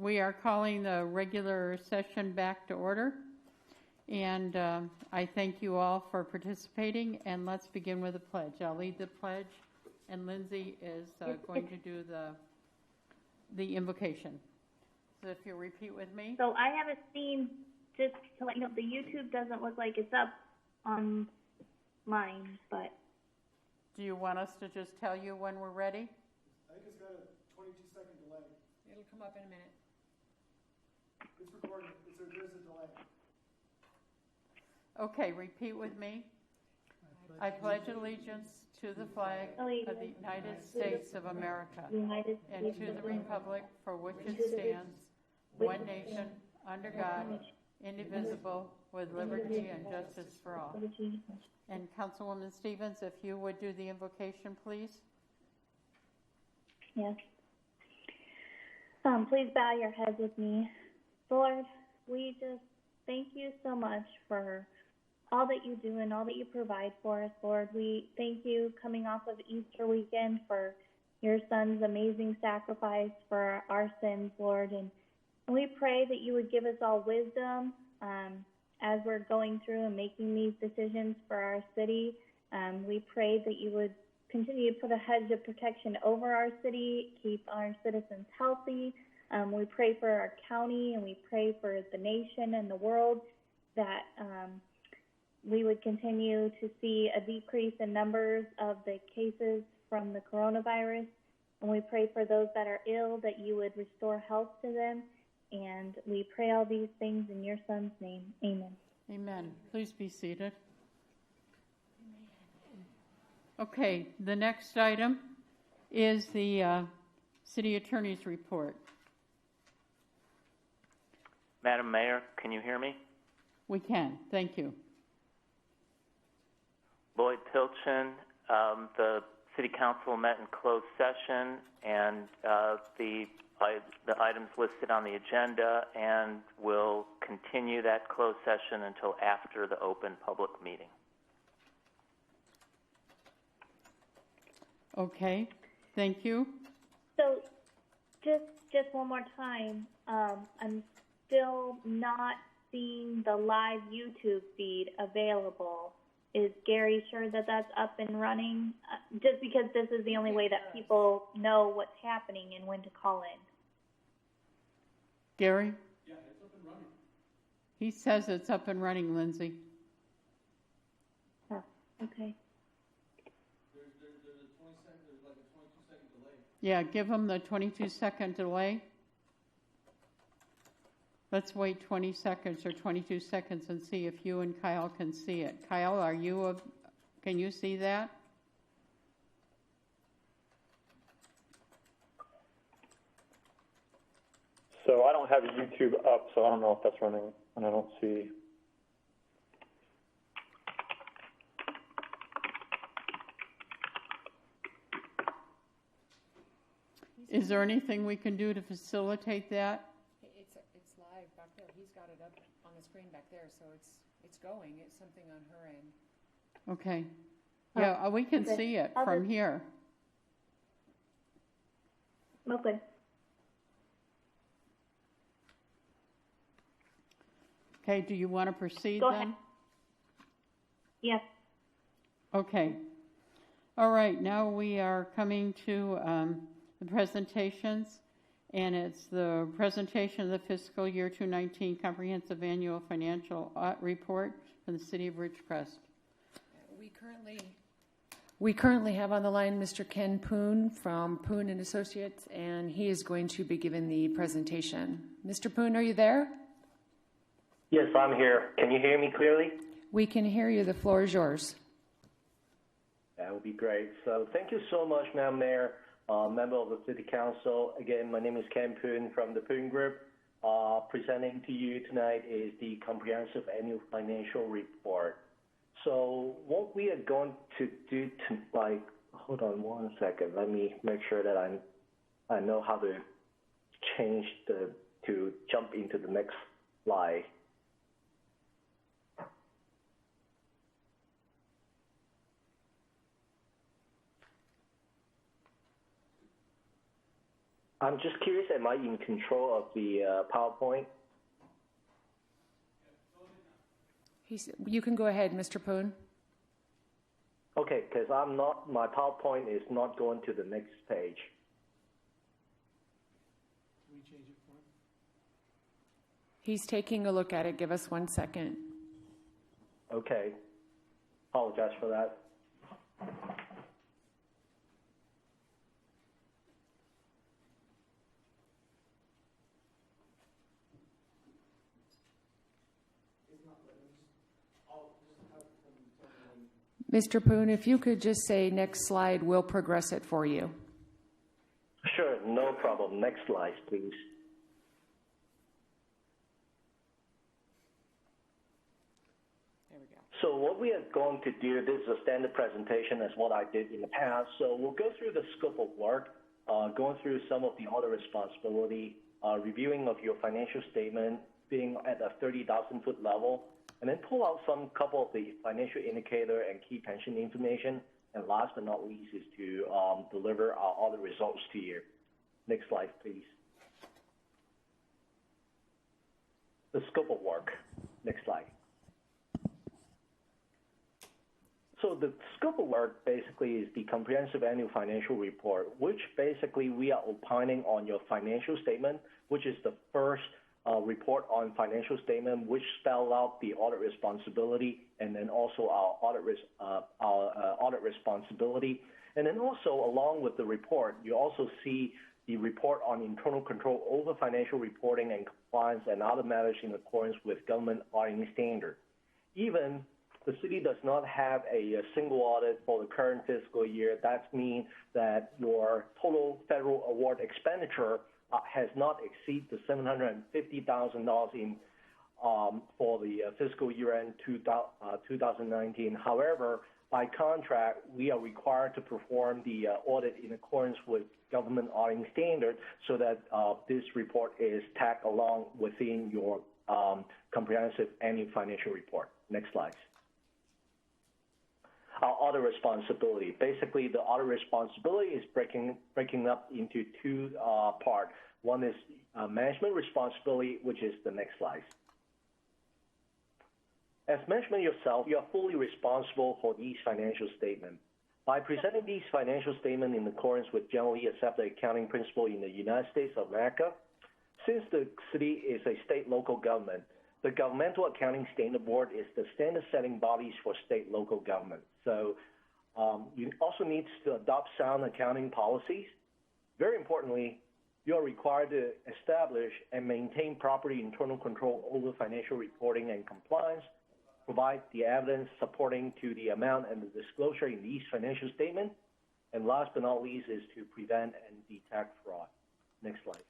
We are calling the regular session back to order, and I thank you all for participating, and let's begin with the pledge. I'll lead the pledge, and Lindsay is going to do the invocation. So if you repeat with me. So I haven't seen, just to let you know, the YouTube doesn't look like it's up on mine, but. Do you want us to just tell you when we're ready? I think it's got a 22-second delay. It'll come up in a minute. It's recording. There's a delay. Okay, repeat with me. I pledge allegiance to the flag of the United States of America and to the republic for which it stands, one nation, under God, indivisible, with liberty and justice for all. And Councilwoman Stevens, if you would do the invocation, please. Yes. Please bow your heads with me. Lord, we just thank you so much for all that you do and all that you provide for us, Lord. We thank you coming off of Easter weekend for your son's amazing sacrifice for our sins, Lord. And we pray that you would give us all wisdom as we're going through and making these decisions for our city. We pray that you would continue to put a hedge of protection over our city, keep our citizens healthy. We pray for our county, and we pray for the nation and the world that we would continue to see a decrease in numbers of the cases from the coronavirus. And we pray for those that are ill, that you would restore health to them. And we pray all these things in your son's name. Amen. Amen. Please be seated. Okay, the next item is the city attorney's report. Madam Mayor, can you hear me? We can. Thank you. Lloyd Pilchin, the City Council met in closed session, and the items listed on the agenda, and will continue that closed session until after the open public meeting. Okay, thank you. So just one more time, I'm still not seeing the live YouTube feed available. Is Gary sure that that's up and running? Just because this is the only way that people know what's happening and when to call in. Gary? Yeah, it's up and running. He says it's up and running, Lindsay. Oh, okay. There's like a 22-second delay. Yeah, give him the 22-second delay. Let's wait 20 seconds or 22 seconds and see if you and Kyle can see it. Kyle, can you see that? So I don't have YouTube up, so I don't know if that's running, and I don't see. Is there anything we can do to facilitate that? It's live back there. He's got it up on the screen back there, so it's going. It's something on her end. Okay. Yeah, we can see it from here. Okay. Okay, do you want to proceed Go then? ahead. Yes. Okay. All right, now we are coming to the presentations, and it's the presentation of the fiscal year 2019 Comprehensive Annual Financial Report for the City of Ridgecrest. We currently have on the line Mr. Ken Poon from Poon and Associates, and he is going to be giving the presentation. Mr. Poon, are you there? Yes, I'm here. Can you hear me clearly? We can hear you. The floor is yours. That would be great. So thank you so much, Madam Mayor, member of the City Council. Again, my name is Ken Poon from the Poon Group. Presenting to you tonight is the Comprehensive Annual Financial Report. So what we are going to do hold on one second. Let me make sure that I know how to change to jump into the next slide. I'm just curious, am I in control of the PowerPoint? You can go ahead, Mr. Poon. Okay, because I'm not, my PowerPoint is not going to the next page. Can we change it for him? He's taking a look at it. Give us 1 second. Okay. Apologize for that. Mr. Poon, if you could just say next slide, we'll progress it for you. Sure, no problem. Next slide, please. There we go. So what we are going to do, this is a standard presentation as what I did in the past. So we'll go through the scope of work, going through some of the audit responsibility, reviewing of your financial statement, being at a 30,000-foot level, and then pull out some couple of the financial indicator and key pension information. And last but not least is to deliver our audit results to you. Next slide, please. The scope of work. Next slide. So the scope of work basically is the comprehensive annual financial report, which basically we are opining on your financial statement, which is the first report on financial statement, which spell out the audit responsibility, and then also our audit responsibility. And then also along with the report, you also see the report on internal control over financial reporting and compliance and other matters in accordance with government auditing standard. Even the city does not have a single audit for the current fiscal year. That means that your total federal award expenditure has not exceeded the $750,000 in for the fiscal year end 2019. However, by contract, we are required to perform the audit in accordance with government auditing standard, so that this report is tagged along within your comprehensive annual financial report. Next slide. Our audit responsibility. Basically, the audit responsibility is breaking up into two parts. One is management responsibility, which is the next slide. As management yourself, you are fully responsible for these financial statements. By presenting these financial statements in accordance with generally accepted accounting principle in the United States of America, since the city is a state local government, the Governmental Accounting Standard Board is the standard-setting bodies for state local government. So you also need to adopt sound accounting policies. Very importantly, you are required to establish and maintain proper internal control over financial reporting and compliance, provide the evidence supporting to the amount and the disclosure in these financial statements, and last but not least is to prevent and detect fraud. Next slide.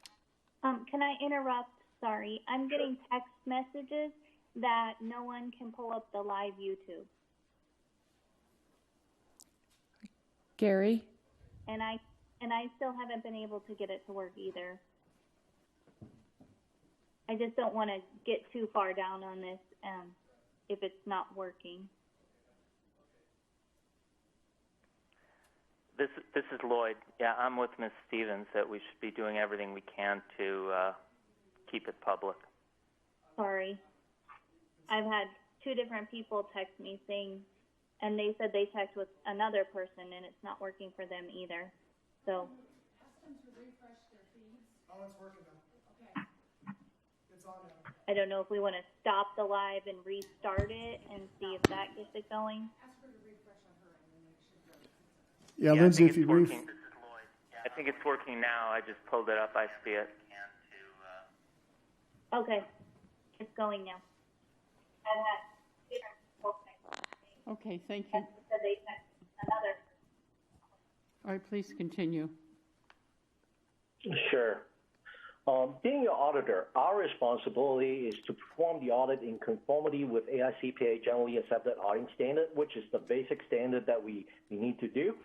Can I interrupt? Sorry, I'm getting text messages that no one can pull up the live YouTube. Gary? And I still haven't been able to get it to work either. I just don't want to get too far down on this if it's not working. This is Lloyd. Yeah, I'm with Ms. Stevens that we should be doing everything we can to keep it public. Sorry. I've had two different people text me saying, and they said they checked with another person and it's not working for them either. So. Ask them to refresh their feeds. Oh, it's working now. Okay. It's on now. I don't know if we want to stop the live and restart it and see if that gets it going. Ask her to refresh on her end and then it should go. Yeah, Lindsay, if you This is Lloyd. I think it's working now. I just pulled it up. I see it. Okay, it's going now. Okay, thank you. Another. All right, please continue. Sure. Being your auditor, our responsibility is to perform the audit in conformity with AICPA generally accepted auditing standard, which is the basic standard that we need to do,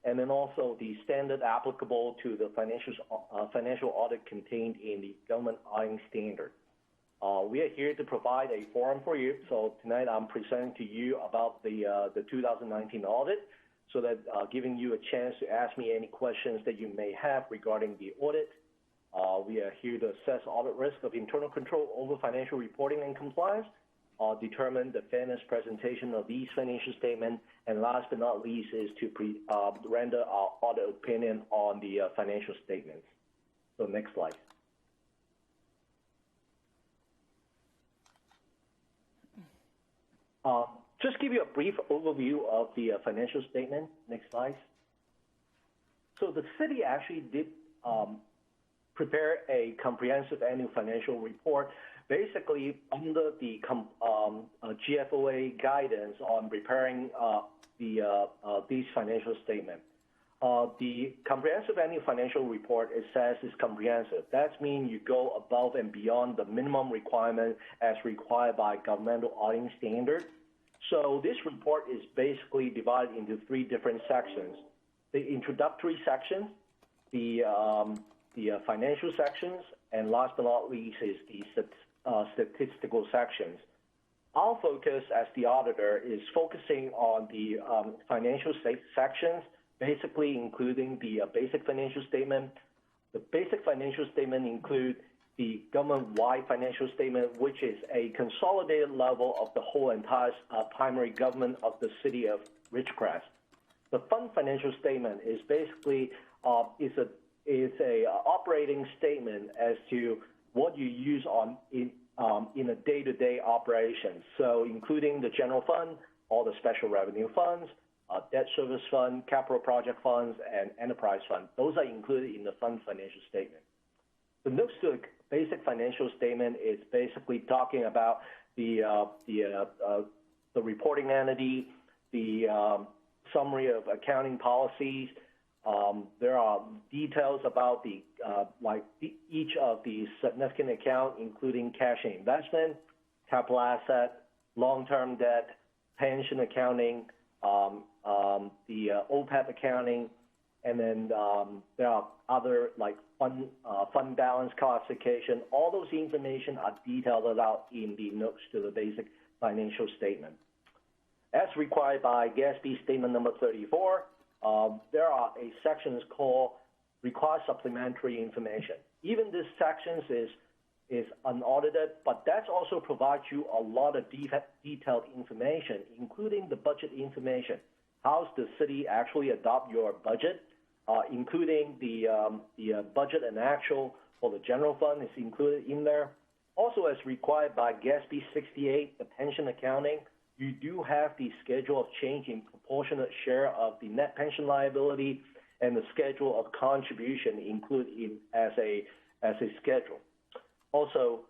and then also the standard applicable to the financial audit contained in the government auditing standard. We are here to provide a forum for you. So tonight I'm presenting to you about the 2019 audit, so that giving you a chance to ask me any questions that you may have regarding the audit We are here to assess audit risk of internal control over financial reporting and compliance, determine the fairness presentation of these financial statements, and last but not least is to render our audit opinion on the financial statements. So next slide. Just give you a brief overview of the financial statement. Next slide. So the city actually did prepare a comprehensive annual financial report, basically under the GFOA guidance on preparing these financial statements. The comprehensive annual financial report, it says, is comprehensive. That means you go above and beyond the minimum requirement as required by governmental auditing standards. So this report is basically divided into three different sections: the introductory section, the financial sections, and last but not least is the statistical sections. Our focus as the auditor is focusing on the financial sections, basically including the basic financial statement. The basic financial statement include the government-wide financial statement, which is a consolidated level of the whole entire primary government of the city of Ridgecrest. The fund financial statement is basically is a operating statement as to what you use in a day-to-day operation. So including the general fund, all the special revenue funds, debt service fund, capital project funds, and enterprise fund. Those are included in the fund financial statement. The notes to the basic financial statement is basically talking about the reporting entity, the summary of accounting policies. There are details about each of the significant accounts, including cash and investment, capital asset, long-term debt, pension accounting, the OPEB accounting, and then there are other like fund balance classification. All those information are detailed out in the notes to the basic financial statement. As required by GASB Statement Number 34, there are a sections called Required Supplementary Information. Even this section is unaudited, but that also provides you a lot of detailed information, including the budget information. How's the city actually adopt your budget, including the budget and actual for the general fund is included in there. Also, as required by GASB 68, the pension accounting, you do have the schedule of change in proportionate share of the net pension liability and the schedule of contribution included as a schedule. Also,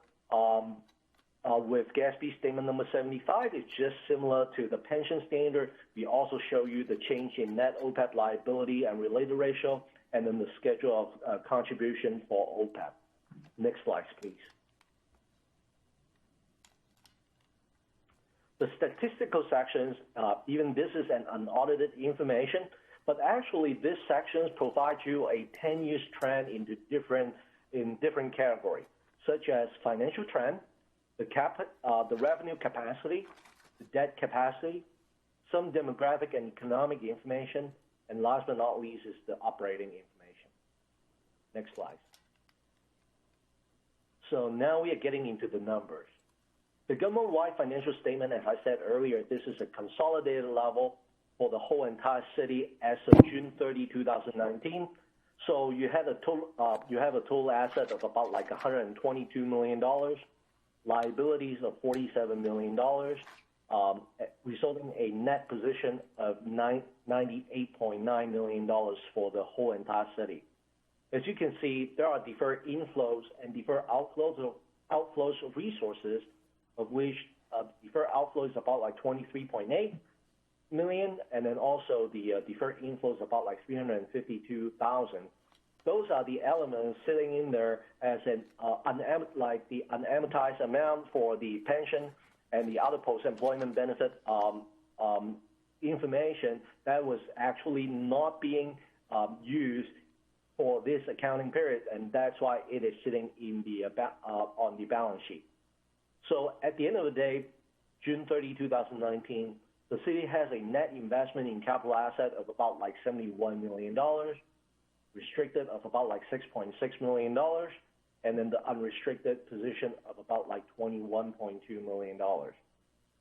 with GASB Statement Number 75, it's just similar to the pension standard. We also show you the change in net OPEB liability and related ratio, and then the schedule of contribution for OPEB. Next slide, please. The statistical sections, even this is an unaudited information, but actually this section provides you a 10-year trend in different categories, such as financial trend, the revenue capacity, the debt capacity, some demographic and economic information, and last but not least is the operating information. Next slide. So now we are getting into the numbers. The government-wide financial statement, as I said earlier, this is a consolidated level for the whole entire city as of June 30, 2019. So you have a total asset of about like $122 million, liabilities of $47 million, resulting in a net position of $98.9 million for the whole entire city. As you can see, there are deferred inflows and deferred outflows of resources, of which deferred outflows is about like $23.8 million, and then also the deferred inflows about like $352,000. Those are the elements sitting in there as the unamortized amount for the pension and the other post-employment benefit information that was actually not being used for this accounting period, and that's why it is sitting in on the balance sheet. So at the end of the day, June 30, 2019, the city has a net investment in capital asset of about like $71 million. restricted of about like $6.6 million, and then the unrestricted position of about like $21.2 million.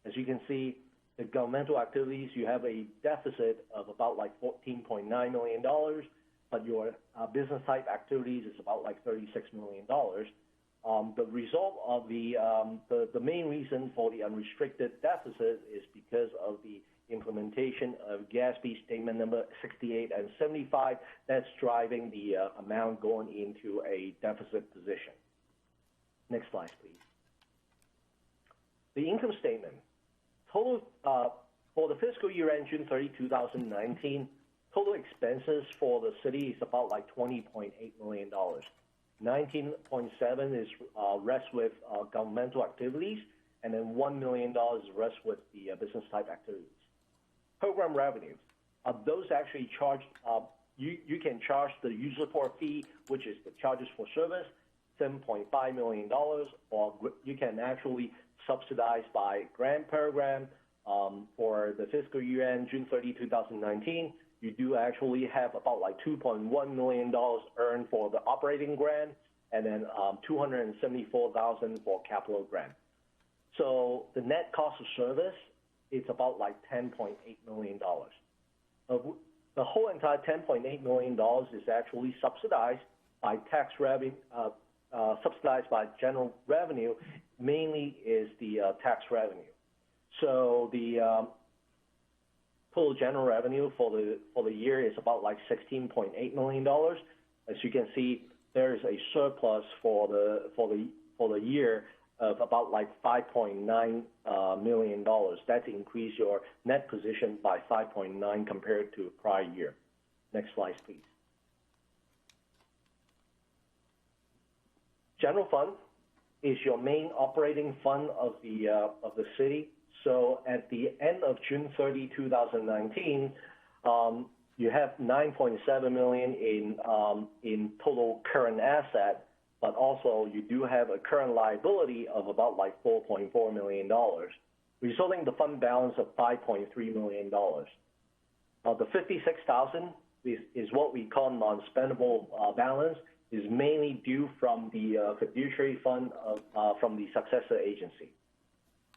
As you can see, the governmental activities, you have a deficit of about like $14.9 million, but your business type activities is about like $36 million. The result of the main reason for the unrestricted deficit is because of the implementation of GASB statement number 68 and 75. That's driving the amount going into a deficit position. Next slide, please. The income statement. Total for the fiscal year end June 30, 2019, total expenses for the city is about like $20.8 million. 19.7 is rests with governmental activities, and then $1 million rests with the business type activities. Program revenues, those actually charged, you can charge the user support fee, which is the charges for service, $7.5 million, or you can actually subsidize by grant program. For the fiscal year end June 30, 2019, you do actually have about like $2.1 million earned for the operating grant, and then $274,000 for capital grant. So the net cost of service, it's about like $10.8 million. The whole entire $10.8 million is actually subsidized by tax revenue, subsidized by general revenue, mainly is the tax revenue. So the total general revenue for the year is about like $16.8 million. As you can see, there is a surplus for the year of about like $5.9 million. That's increased your net position by 5.9 compared to prior year. Next slide, please. General fund is your main operating fund of the city. So at the end of June 30, 2019, you have $9.7 million in total current asset, but also you do have a current liability of about like $4.4 million, resulting in the fund balance of $5.3 million. The $56,000 is what we call non-spendable balance, is mainly due from the fiduciary fund from the successor agency.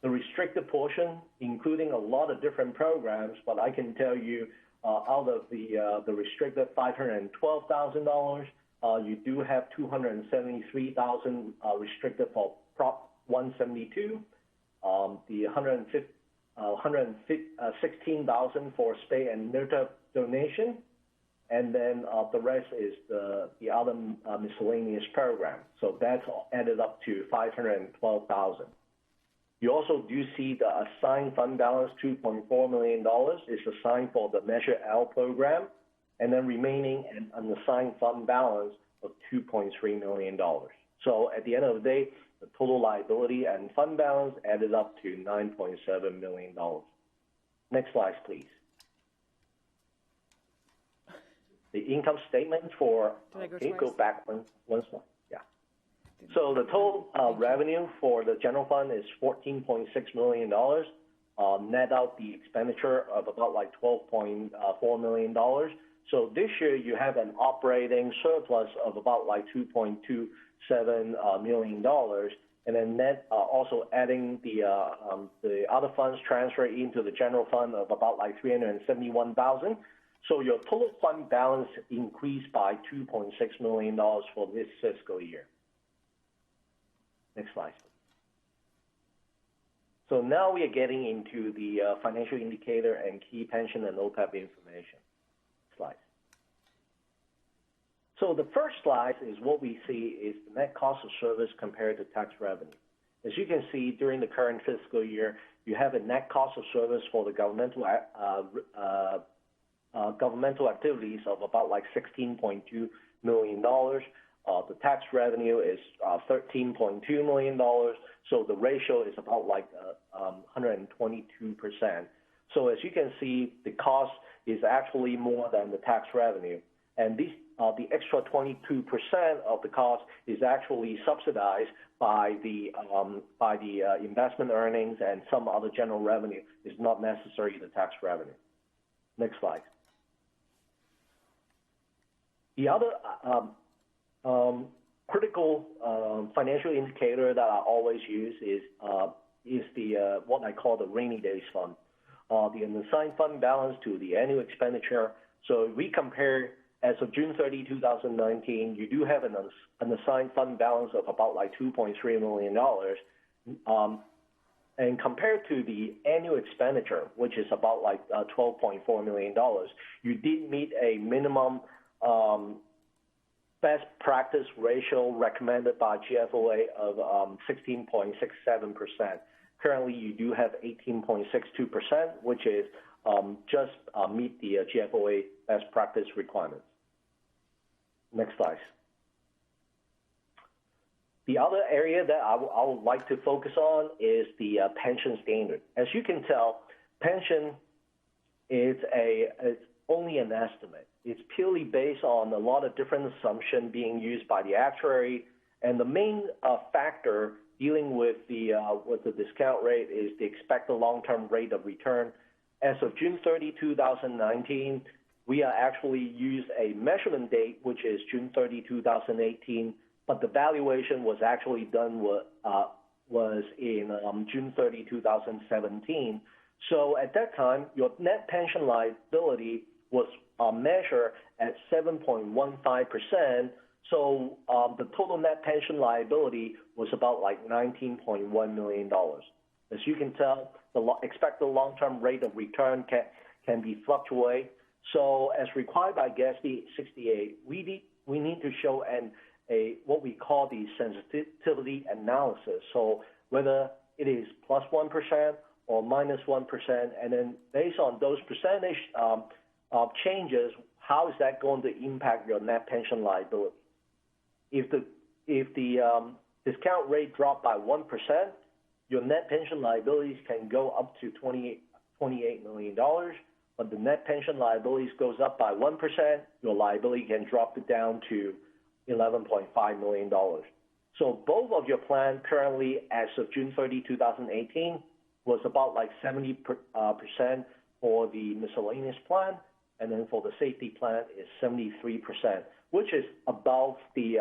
The restricted portion, including a lot of different programs, but I can tell you out of the restricted $512,000, you do have $273,000 restricted for Prop 172, the $116,000 for spay and neuter donation, and then the rest is the other miscellaneous program. So that's added up to $512,000. You also do see the assigned fund balance, $2.4 million, is assigned for the Measure L program, and then remaining an unassigned fund balance of $2.3 million. So at the end of the day, the total liability and fund balance added up to $9.7 million. Next slide, please. The income statement for, go back one slide. Yeah. So the total revenue for the general fund is $14.6 million. Net out the expenditure of about like $12.4 million. So this year you have an operating surplus of about like $2.27 million, and then net also adding the other funds transferred into the general fund of about like $371,000. So your total fund balance increased by $2.6 million for this fiscal year. Next slide. So now we are getting into the financial indicator and key pension and OPEB information. Slide. So the first slide is what we see is the net cost of service compared to tax revenue. As you can see, during the current fiscal year, you have a net cost of service for the governmental activities of about like $16.2 million. The tax revenue is $13.2 million. So the ratio is about like 122%. So as you can see, the cost is actually more than the tax revenue. And these, the extra 22% of the cost is actually subsidized by the investment earnings and some other general revenue. Is not necessarily the tax revenue. Next slide. The other critical financial indicator that I always use is the what I call the rainy days fund, the unassigned fund balance to the annual expenditure. So if we compare as of June 30, 2019, you do have an unassigned fund balance of about like $2.3 million. And compared to the annual expenditure, which is about like $12.4 million, you did meet a minimum best practice ratio recommended by GFOA of 16.67%. Currently, you do have 18.62%, which is just meet the GFOA best practice requirements. Next slide. The other area that I would like to focus on is the pension standard. As you can tell, pension is it's only an estimate. It's purely based on a lot of different assumptions being used by the actuary, and the main factor dealing with the discount rate is the expected long-term rate of return. As of June 30, 2019, we are actually used a measurement date, which is June 30, 2018, but the valuation was actually done was in June 30, 2017. So at that time, your net pension liability was measured at 7.15%. So the total net pension liability was about like $19.1 million. As you can tell, the expected long-term rate of return can be fluctuate. So as required by GASB 68, we need to show what we call the sensitivity analysis. So whether it is plus 1% or minus 1%, and then based on those percentage changes, how is that going to impact your net pension liability? If the discount rate dropped by 1%, your net pension liabilities can go up to $28 million. But the net pension liabilities goes up by 1%, your liability can drop it down to $11.5 million. So both of your plan currently, as of June 30, 2018, was about like 70% for the miscellaneous plan, and then for the safety plan is 73%, which is above the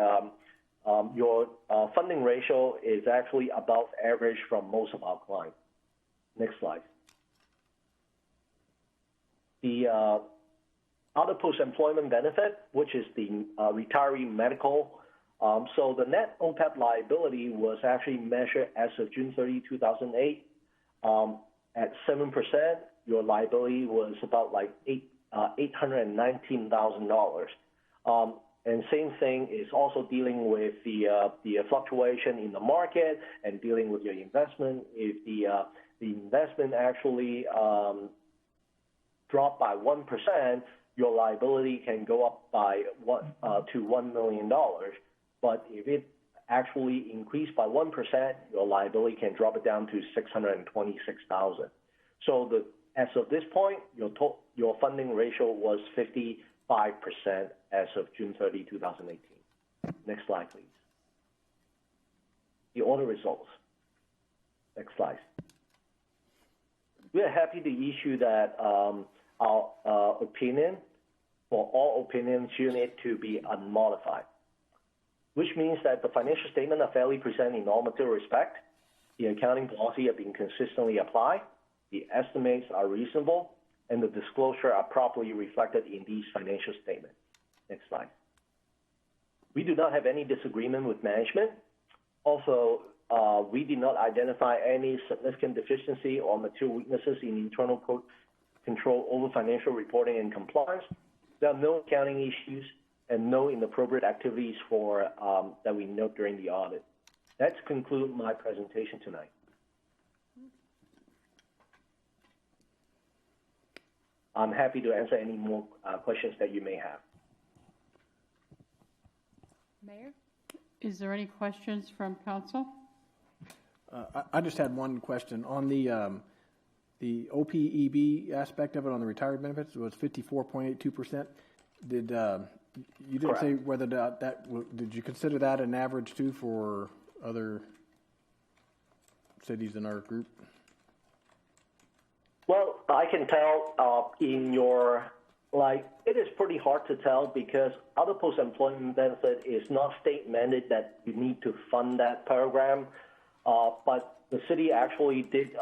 your funding ratio is actually above average from most of our clients. Next slide. The other post-employment benefit, which is the retiree medical. So the net OPEB liability was actually measured as of June 30, 2008 at 7%. Your liability was about like $819,000. And same thing is also dealing with the fluctuation in the market and dealing with your investment. If the investment actually drop by 1%, your liability can go up by to $1 million. But if it actually increased by 1%, your liability can drop it down to $626,000. So as of this point, your funding ratio was 55% as of June 30, 2018. Next slide, please. The audit results. Next slide. We are happy to issue that our opinion for all opinions unit to be unmodified, which means that the financial statements are fairly presented in all material respect, the accounting policy have been consistently applied, the estimates are reasonable, and the disclosure are properly reflected in these financial statements. Next slide. We do not have any disagreement with management. Also, we did not identify any significant deficiency or material weaknesses in internal control over financial reporting and compliance. There are no accounting issues and no inappropriate activities for that we note during the audit. That's conclude my presentation tonight. I'm happy to answer any more questions that you may have. Mayor? Is there any questions from council? I just had one question on the OPEB aspect of it on the retirement benefits. It was 54.82%. Did you didn't say whether did you consider that an average too for other cities in our group? Well, I can tell in your it is pretty hard to tell because other post-employment benefit is not state-mandated that you need to fund that program, but the city actually did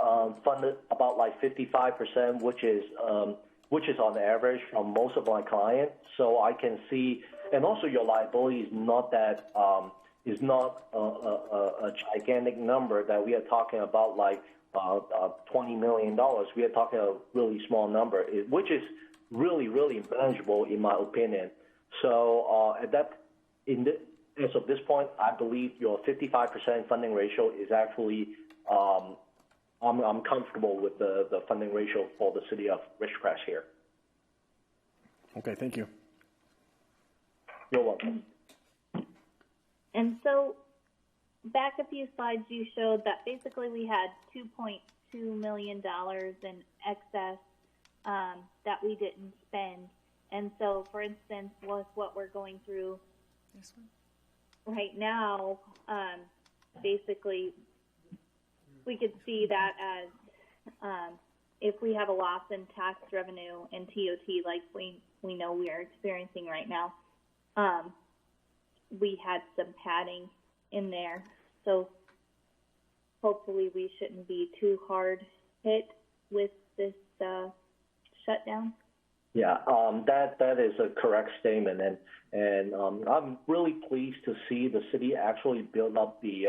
fund it about 55%, which is on average from most of my clients. So I can see, and also your liability is not that is not a gigantic number that we are talking about $20 million. We are talking a really small number, which is really, really manageable in my opinion. So as of this point, I believe your 55% funding ratio is actually, I'm comfortable with the funding ratio for the city of Ridgecrest here. Okay, thank you. You're welcome. And so back a few slides, you showed that basically we had $2.2 million in excess that we didn't spend. And so, for instance, with what we're going through right now, basically we could see that as if we have a loss in tax revenue and TOT like we know we are experiencing right now, we had some padding in there. So hopefully we shouldn't be too hard hit with this shutdown. Yeah, that is a correct statement, and I'm really pleased to see the city actually build up the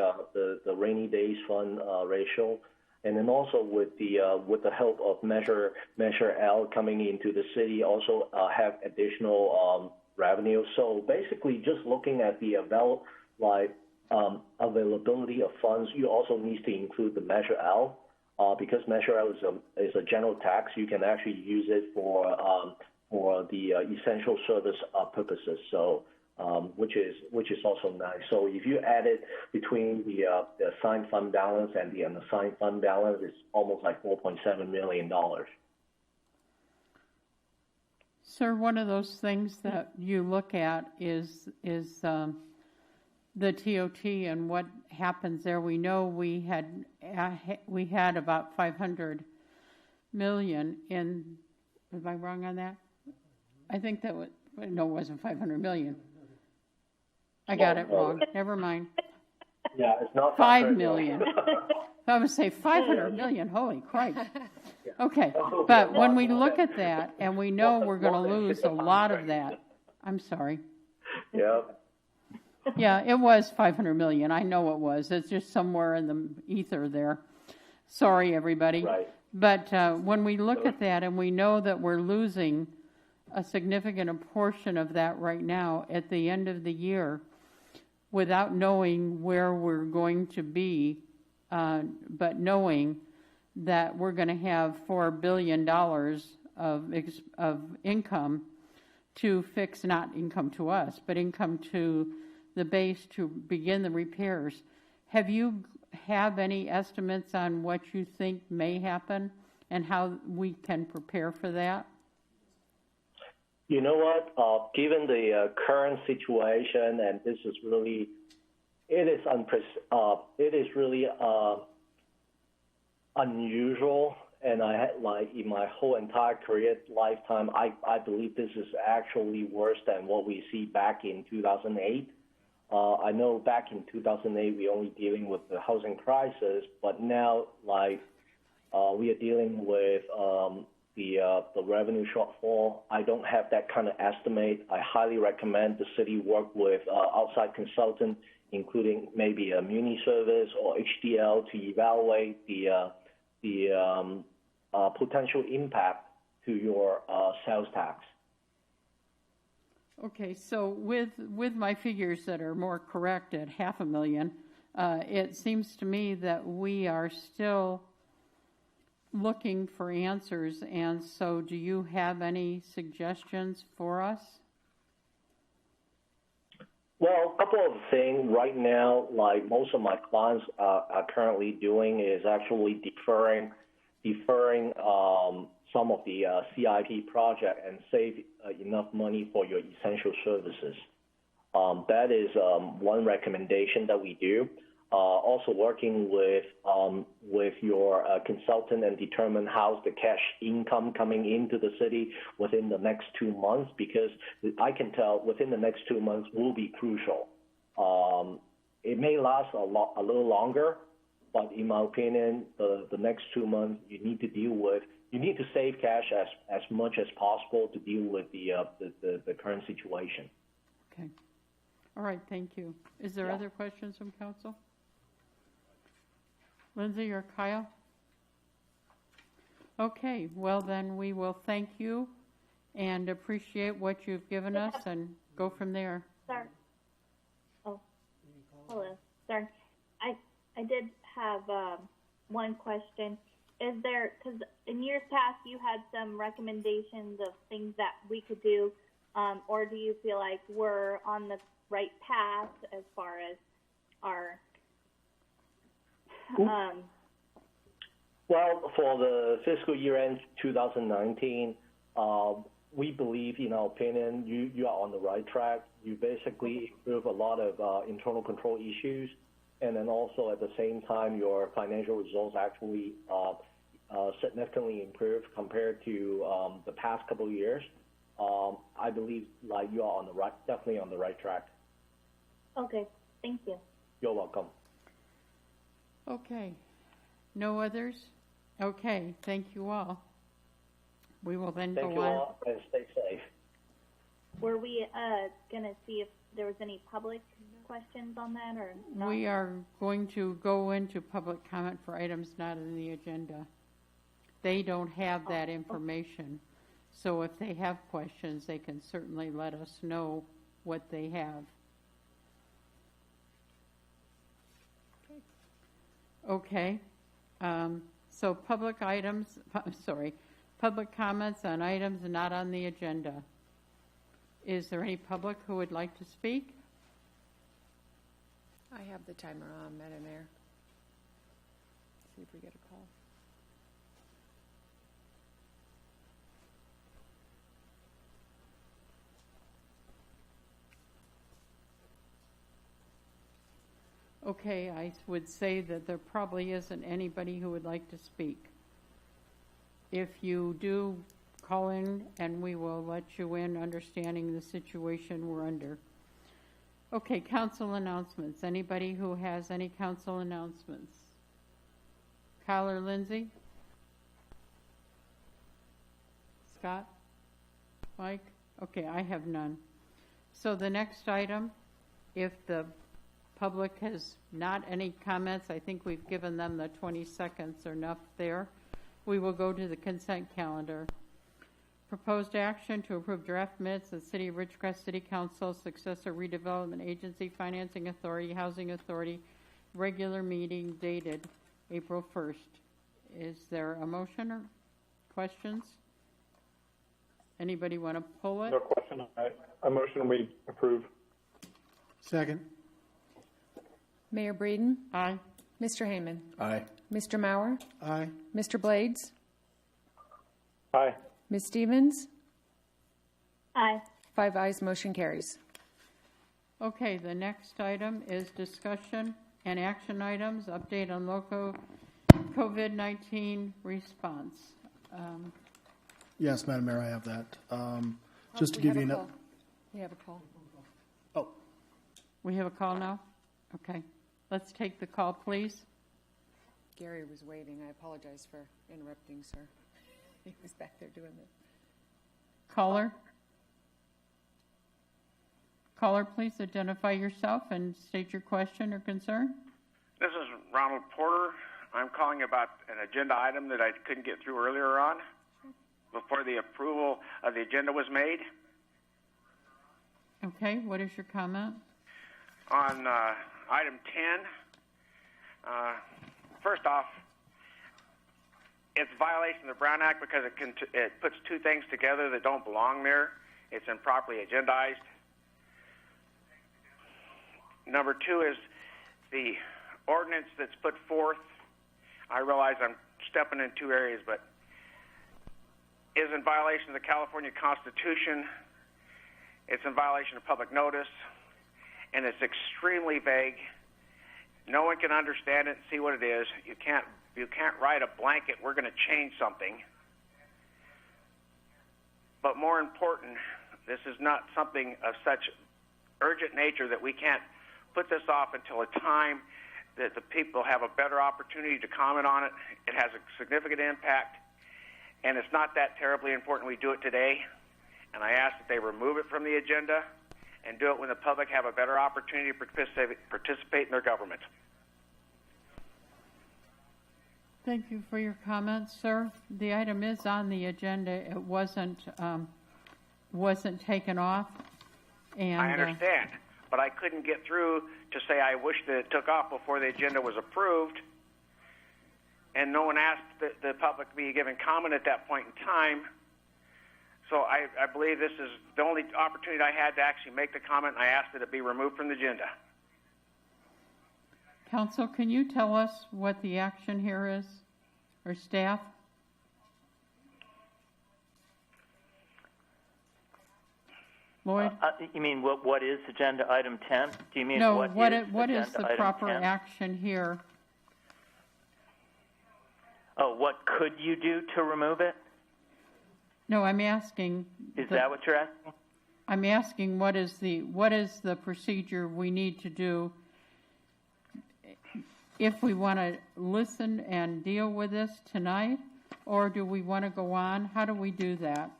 rainy days fund ratio, and then also with the help of Measure L coming into the city, also have additional revenue. So basically, just looking at the availability of funds, you also need to include the Measure L. Because Measure L is a general tax, you can actually use it for the essential service purposes. So, which is also nice. So if you add it between the assigned fund balance and the unassigned fund balance, it's almost like $4.7 million. Sir, one of those things that you look at is the TOT and what happens there. We know we had about 500 million in. Am I wrong on that? I think that was no, it wasn't 500 million. I got it wrong. Never mind. Yeah, it's not 5 million. I would say 500 million. Holy Christ. Okay, but when we look at that and we know we're going to lose a lot of that. I'm sorry. Yeah. Yeah, it was 500 million. I know it was. It's just somewhere in the ether there. Sorry, everybody. Right. But when we look at that and we know that we're losing a significant portion of that right now at the end of the year without knowing where we're going to be, but knowing that we're going to have $4 billion of income to fix, not income to us, but income to the base to begin the repairs. Have you any estimates on what you think may happen and how we can prepare for that? You know what? Given the current situation, and this is really, it is really unusual. And I had in my whole entire career lifetime, I believe this is actually worse than what we see back in 2008. I know back in 2008 we only dealing with the housing crisis, but now we are dealing with the revenue shortfall. I don't have that kind of estimate. I highly recommend the city work with outside consultant, including maybe a Muni Service or HDL, to evaluate the potential impact to your sales tax. Okay, so with my figures that are more correct at $500,000, it seems to me that we are still looking for answers. And so do you have any suggestions for us? Well, a couple of things right now, like most of my clients are currently doing, is actually deferring some of the CIP project and save enough money for your essential services. That is one recommendation that we do. also working with your consultant and determine how's the cash income coming into the city within the next 2 months, because I can tell within the next 2 months will be crucial. It may last a little longer, but in my opinion, the next 2 months you need to save cash as much as possible to deal with the current situation. Okay. All right, thank you. Is there other questions from council? Lindsay or Kyle? Okay, well then we will thank you and appreciate what you've given us and go from there. Sorry. Oh, hello. Sorry. I did have one question. Is there, because in years past you had some recommendations of things that we could do, or do you feel like we're on the right path as far as our Well, for the fiscal year end 2019, we believe, in our opinion, you are on the right track. You basically improve a lot of internal control issues, and then also at the same time, your financial results actually significantly improved compared to the past couple of years. I believe like you are definitely on the right track. Okay, thank you. You're welcome. Okay. No others? Okay, thank you all. We will then Thank go you on. all, and stay safe. Were we going to see if there was any public questions on that or not? We are going to go into public comment for items not on the agenda. They don't have that information. So if they have questions, they can certainly let us know what they have. Okay. So public comments on items not on the agenda. Is there any public who would like to speak? I have the timer on, Madam Mayor. See if we get a call. Okay, I would say that there probably isn't anybody who would like to speak. If you do, call in and we will let you in, understanding the situation we're under. Okay, council announcements. Anybody who has any council announcements? Kyle or Lindsay? Scott? Mike? Okay, I have none. So the next item, if the public has not any comments, I think we've given them the 20 seconds or enough there. We will go to the consent calendar. Proposed action to approve draft minutes of City of Ridgecrest City Council, Successor Redevelopment Agency, Financing Authority, Housing Authority, regular meeting dated April 1st. Is there a motion or questions? Anybody want to pull it? No question. I motion we approve. Second. Mayor Breeden? Aye. Mr. Heyman? Aye. Mr. Maurer? Aye. Mr. Blades? Aye. Ms. Stevens? Aye. 5 ayes, motion carries. Okay, the next item is discussion and action items, update on local COVID-19 response. Yes, Madam Mayor, I have that. Just to give you an We have a call. Oh, We have a call now? Okay. Let's take the call, please. Gary was waving. I apologize for interrupting, sir. He was back there doing it. Caller? Caller, please identify yourself and state your question or concern. This is Ronald Porter. I'm calling about an agenda item that I couldn't get through earlier on before the approval of the agenda was made. Okay, what is your comment? On item 10, first off, it's a violation of the Brown Act because it puts two things together that don't belong there. It's improperly agendized. Number two is the ordinance that's put forth. I realize I'm stepping in two areas, but is in violation of the California Constitution. It's in violation of public notice, and it's extremely vague. no one can understand it and see what it is. You can't write a blanket, we're going to change something. But more important, this is not something of such urgent nature that we can't put this off until a time that the people have a better opportunity to comment on it. It has a significant impact, and it's not that terribly important we do it today. And I ask that they remove it from the agenda and do it when the public have a better opportunity to participate in their government. Thank you for your comments, sir. The item is on the agenda. It wasn't taken off. And I understand, but I couldn't get through to say I wish that it took off before the agenda was approved, and no one asked the public to be given comment at that point in time. So I believe this is the only opportunity I had to actually make the comment, and I asked that it be removed from the agenda. Council, can you tell us what the action here is, or staff? Lloyd? You mean what is agenda item 10? Do you mean no, what is the proper 10? action here? Oh, what could you do to remove it? No, I'm asking. Is that what you're asking? I'm asking what is the procedure we need to do if we want to listen and deal with this tonight, or do we want to go on? How do we do that?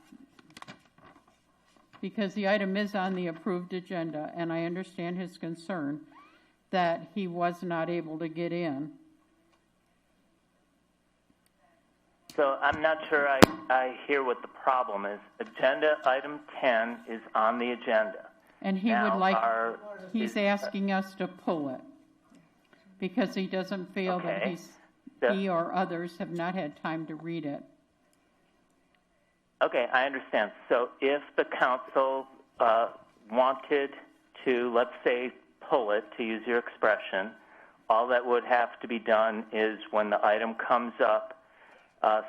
Because the item is on the approved agenda, and I understand his concern that he was not able to get in. So I'm not sure I hear what the problem is. Agenda item 10 is on the agenda. And he now would like, he's asking us to pull it because he doesn't feel that he or others have not had time to read it. Okay, I understand. So if the council wanted to, let's say, pull it, to use your expression, all that would have to be done is when the item comes up,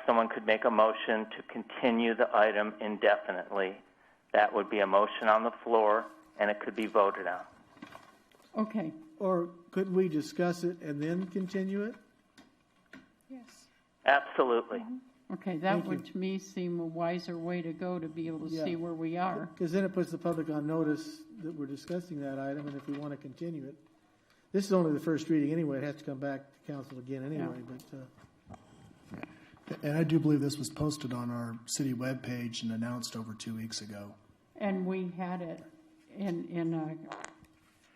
someone could make a motion to continue the item indefinitely. That would be a motion on the floor, and it could be voted on. Okay. Or could we discuss it and then continue it? Yes. Absolutely. Mm-hmm. Okay, that would to me seem a wiser way to go, to be able to see where we are. Because then it puts the public on notice that we're discussing that item, and if we want to continue it. This is only the first reading anyway. It has to come back to council again anyway. Yeah. And I do believe this was posted on our city webpage and announced over 2 weeks ago. And we had it in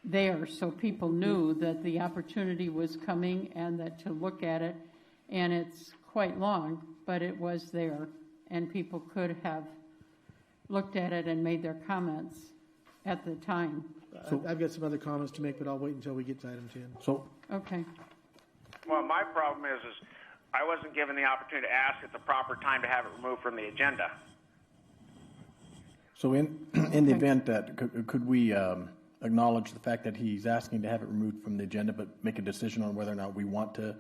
there, so people knew that the opportunity was coming and that to look at it. And it's quite long, but it was there, and people could have looked at it and made their comments at the time. So I've got some other comments to make, but I'll wait until we get to item 10. So okay. Well, my problem is I wasn't given the opportunity to ask at the proper time to have it removed from the agenda. So in the event that, could we acknowledge the fact that he's asking to have it removed from the agenda, but make a decision on whether or not we want to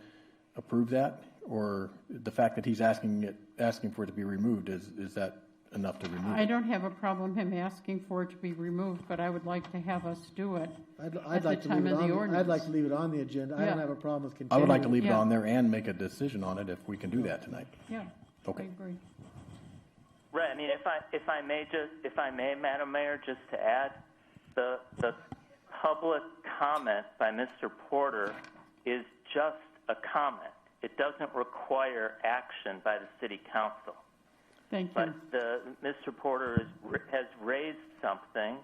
approve that? Or the fact that he's asking for it to be removed, is that enough to remove it? I don't have a problem him asking for it to be removed, but I would like to have us do it at the time of the ordinance. I'd like to leave it on the agenda. I don't have a problem with continuing. I would like to leave it on there and make a decision on it if we can do that tonight. Yeah. Okay. I agree. Right. I mean, if I may, Madam Mayor, just to add, the public comment by Mr. Porter is just a comment. It doesn't require action by the City Council. Thank you. But Mr. Porter has raised something,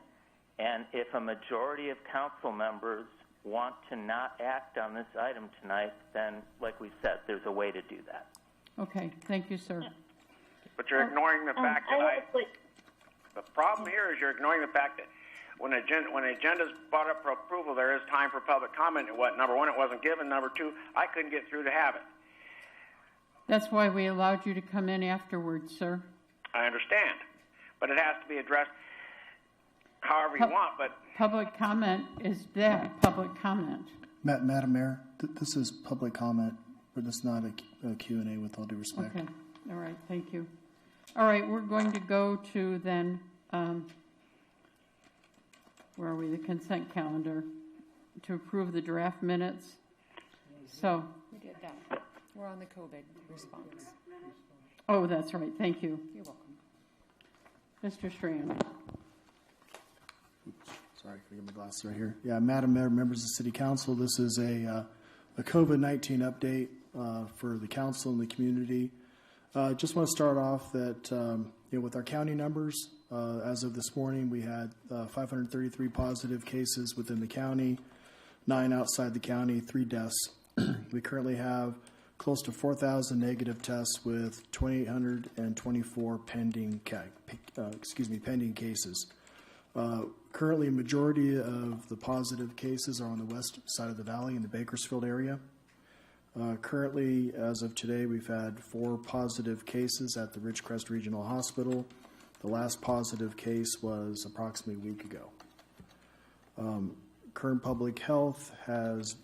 and if a majority of council members want to not act on this item tonight, then, like we said, there's a way to do that. Okay. Thank you, sir. But you're ignoring the fact that the problem here is you're ignoring the fact that when an agenda is brought up for approval, there is time for public comment. And number one, it wasn't given. Number two, I couldn't get through to have it. That's why we allowed you to come in afterwards, sir. I understand. But it has to be addressed however you want. But public comment is that, public comment. Madam Mayor, this is public comment, but it's not a Q&A with all due respect. Okay. All right. Thank you. All right. We're going to go to then... where are we? The consent calendar to approve the draft minutes So, We did that. We're on the COVID response. oh, that's right. Thank you. You're welcome. Mr. Strand. Sorry, can I get my glasses right here? Yeah, Madam Mayor, members of the City Council, this is a COVID-19 update for the council and the community. Just want to start off that with our county numbers, as of this morning, we had 533 positive cases within the county, 9 outside the county, 3 deaths. We currently have close to 4,000 negative tests with 2,824 pending cases. Currently, a majority of the positive cases are on the west side of the valley in the Bakersfield area. Currently, as of today, we've had 4 positive cases at the Ridgecrest Regional Hospital. The last positive case was approximately a week ago. Kern Public Health has,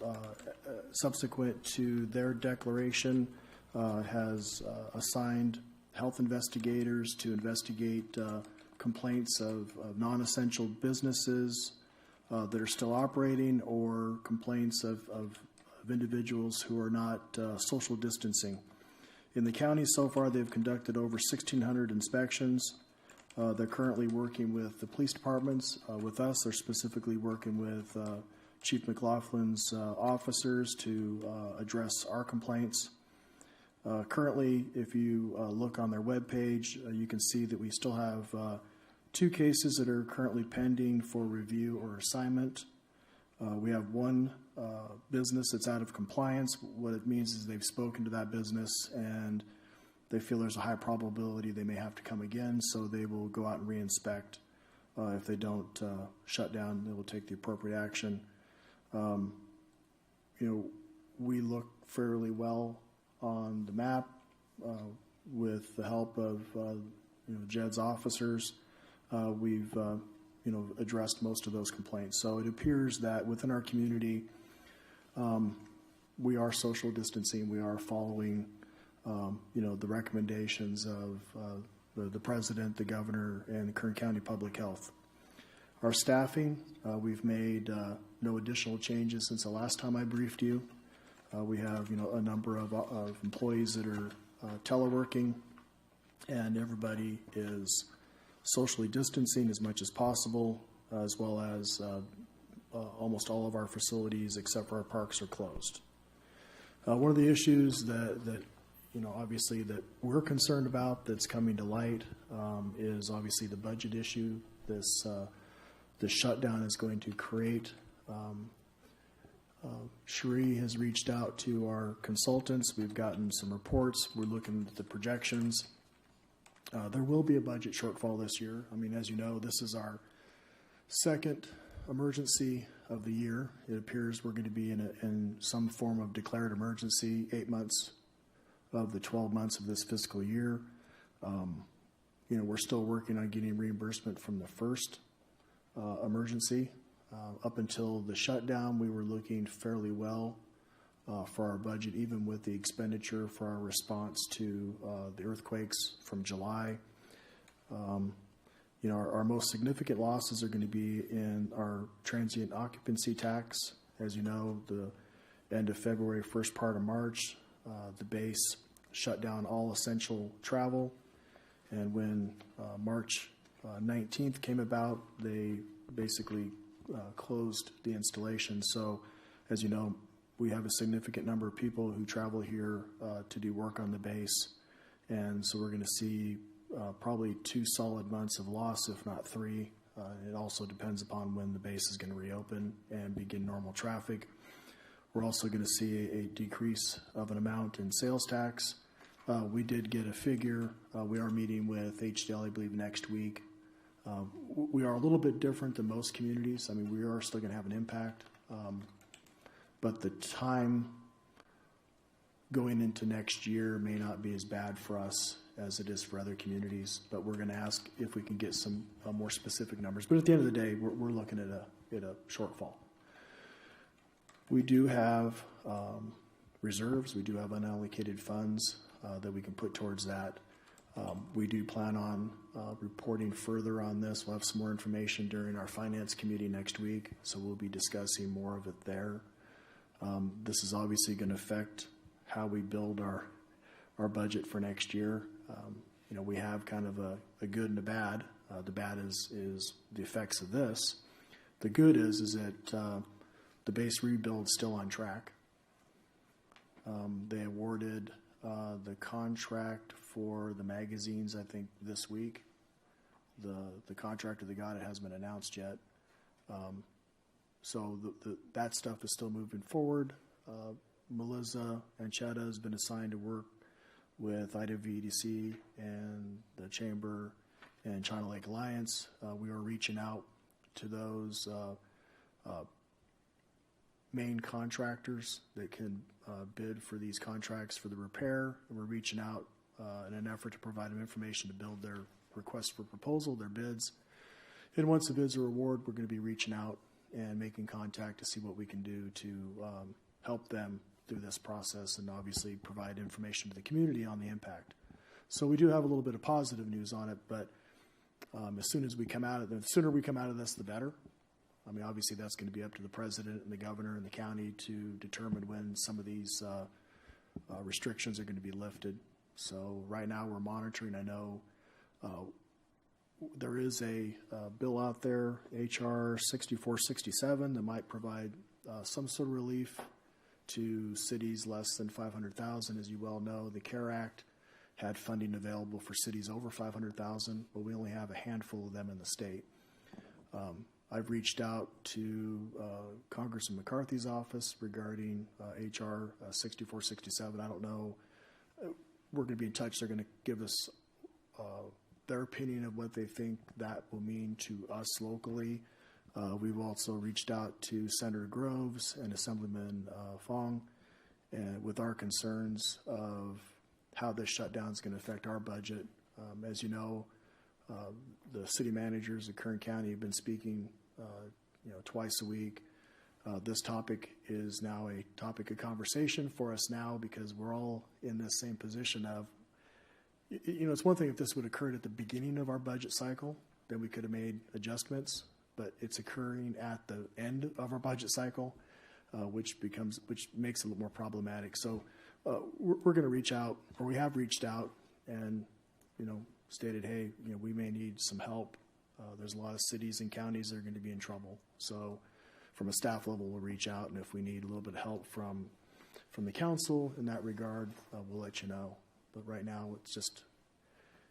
subsequent to their declaration, has assigned health investigators to investigate complaints of non-essential businesses that are still operating, or complaints of individuals who are not social distancing. In the county so far, they've conducted over 1,600 inspections. They're currently working with the police departments. With us, they're specifically working with Chief McLaughlin's officers to address our complaints. Currently, if you look on their webpage, you can see that we still have 2 cases that are currently pending for review or assignment. We have 1 business that's out of compliance. What it means is they've spoken to that business and they feel there's a high probability they may have to come again, so they will go out and re-inspect. If they don't shut down, they will take the appropriate action. We look fairly well on the map with the help of JED's officers. We've addressed most of those complaints. So it appears that within our community, we are social distancing. We are following, the recommendations of the president, the governor, and the Kern County Public Health. Our staffing, we've made no additional changes since the last time I briefed you. We have, a number of employees that are teleworking, and everybody is socially distancing as much as possible, as well as almost all of our facilities except for our parks are closed. One of the issues that obviously that we're concerned about that's coming to light is obviously the budget issue this shutdown is going to create. Cherie has reached out to our consultants. We've gotten some reports. We're looking at the projections. There will be a budget shortfall this year. I mean, as you know, this is our second emergency of the year. It appears we're going to be in some form of declared emergency 8 months of the 12 months of this fiscal year. We're still working on getting reimbursement from the first emergency. Up until the shutdown, we were looking fairly well for our budget, even with the expenditure for our response to the earthquakes from July. Our most significant losses are going to be in our transient occupancy tax. As you know, the end of February, first part of March, the base shut down all essential travel. And when March 19th came about, they basically closed the installation. So, as you know, we have a significant number of people who travel here to do work on the base. And so we're going to see probably 2 solid months of loss, if not 3. It also depends upon when the base is going to reopen and begin normal traffic. We're also going to see a decrease of an amount in sales tax. We did get a figure. We are meeting with HDL, I believe, next week. We are a little bit different than most communities. I mean, we are still going to have an impact. But the time going into next year may not be as bad for us as it is for other communities. But we're going to ask if we can get some more specific numbers. But at the end of the day, we're looking at a shortfall. We do have reserves. We do have unallocated funds that we can put towards that. We do plan on reporting further on this. We'll have some more information during our finance committee next week, so we'll be discussing more of it there. This is obviously going to affect how we build our budget for next year. We have kind of a good and a bad. The bad is the effects of this. The good is that the base rebuild is still on track. They awarded the contract for the magazines, I think, this week. The contractor that got it hasn't been announced yet. So that stuff is still moving forward. Melissa Anchetta has been assigned to work with IWDC and the Chamber and China Lake Alliance. We are reaching out to those main contractors that can bid for these contracts for the repair. And we're reaching out in an effort to provide them information to build their request for proposal, their bids. And once the bids are awarded, we're going to be reaching out and making contact to see what we can do to help them through this process and obviously provide information to the community on the impact. So we do have a little bit of positive news on it, but the sooner we come out of this, the better. I mean, obviously that's going to be up to the president and the governor and the county to determine when some of these restrictions are going to be lifted. So right now we're monitoring. I know there is a bill out there, HR 6467, that might provide some sort of relief to cities less than 500,000. As you well know, the CARE Act had funding available for cities over 500,000, but we only have a handful of them in the state. I've reached out to Congressman McCarthy's office regarding HR 6467. I don't know. We're going to be in touch. They're going to give us their opinion of what they think that will mean to us locally. We've also reached out to Senator Groves and Assemblyman Fong with our concerns of how this shutdown is going to affect our budget. As you know, the city managers of Kern County have been speaking twice a week. This topic is now a topic of conversation for us now because we're all in this same position of, it's one thing if this would have occurred at the beginning of our budget cycle, then we could have made adjustments, but it's occurring at the end of our budget cycle, which makes it a little more problematic. So we're going to reach out, or we have reached out and, stated, hey, we may need some help. There's a lot of cities and counties that are going to be in trouble. So from a staff level, we'll reach out, and if we need a little bit of help from the council in that regard, we'll let you know. But right now, it's just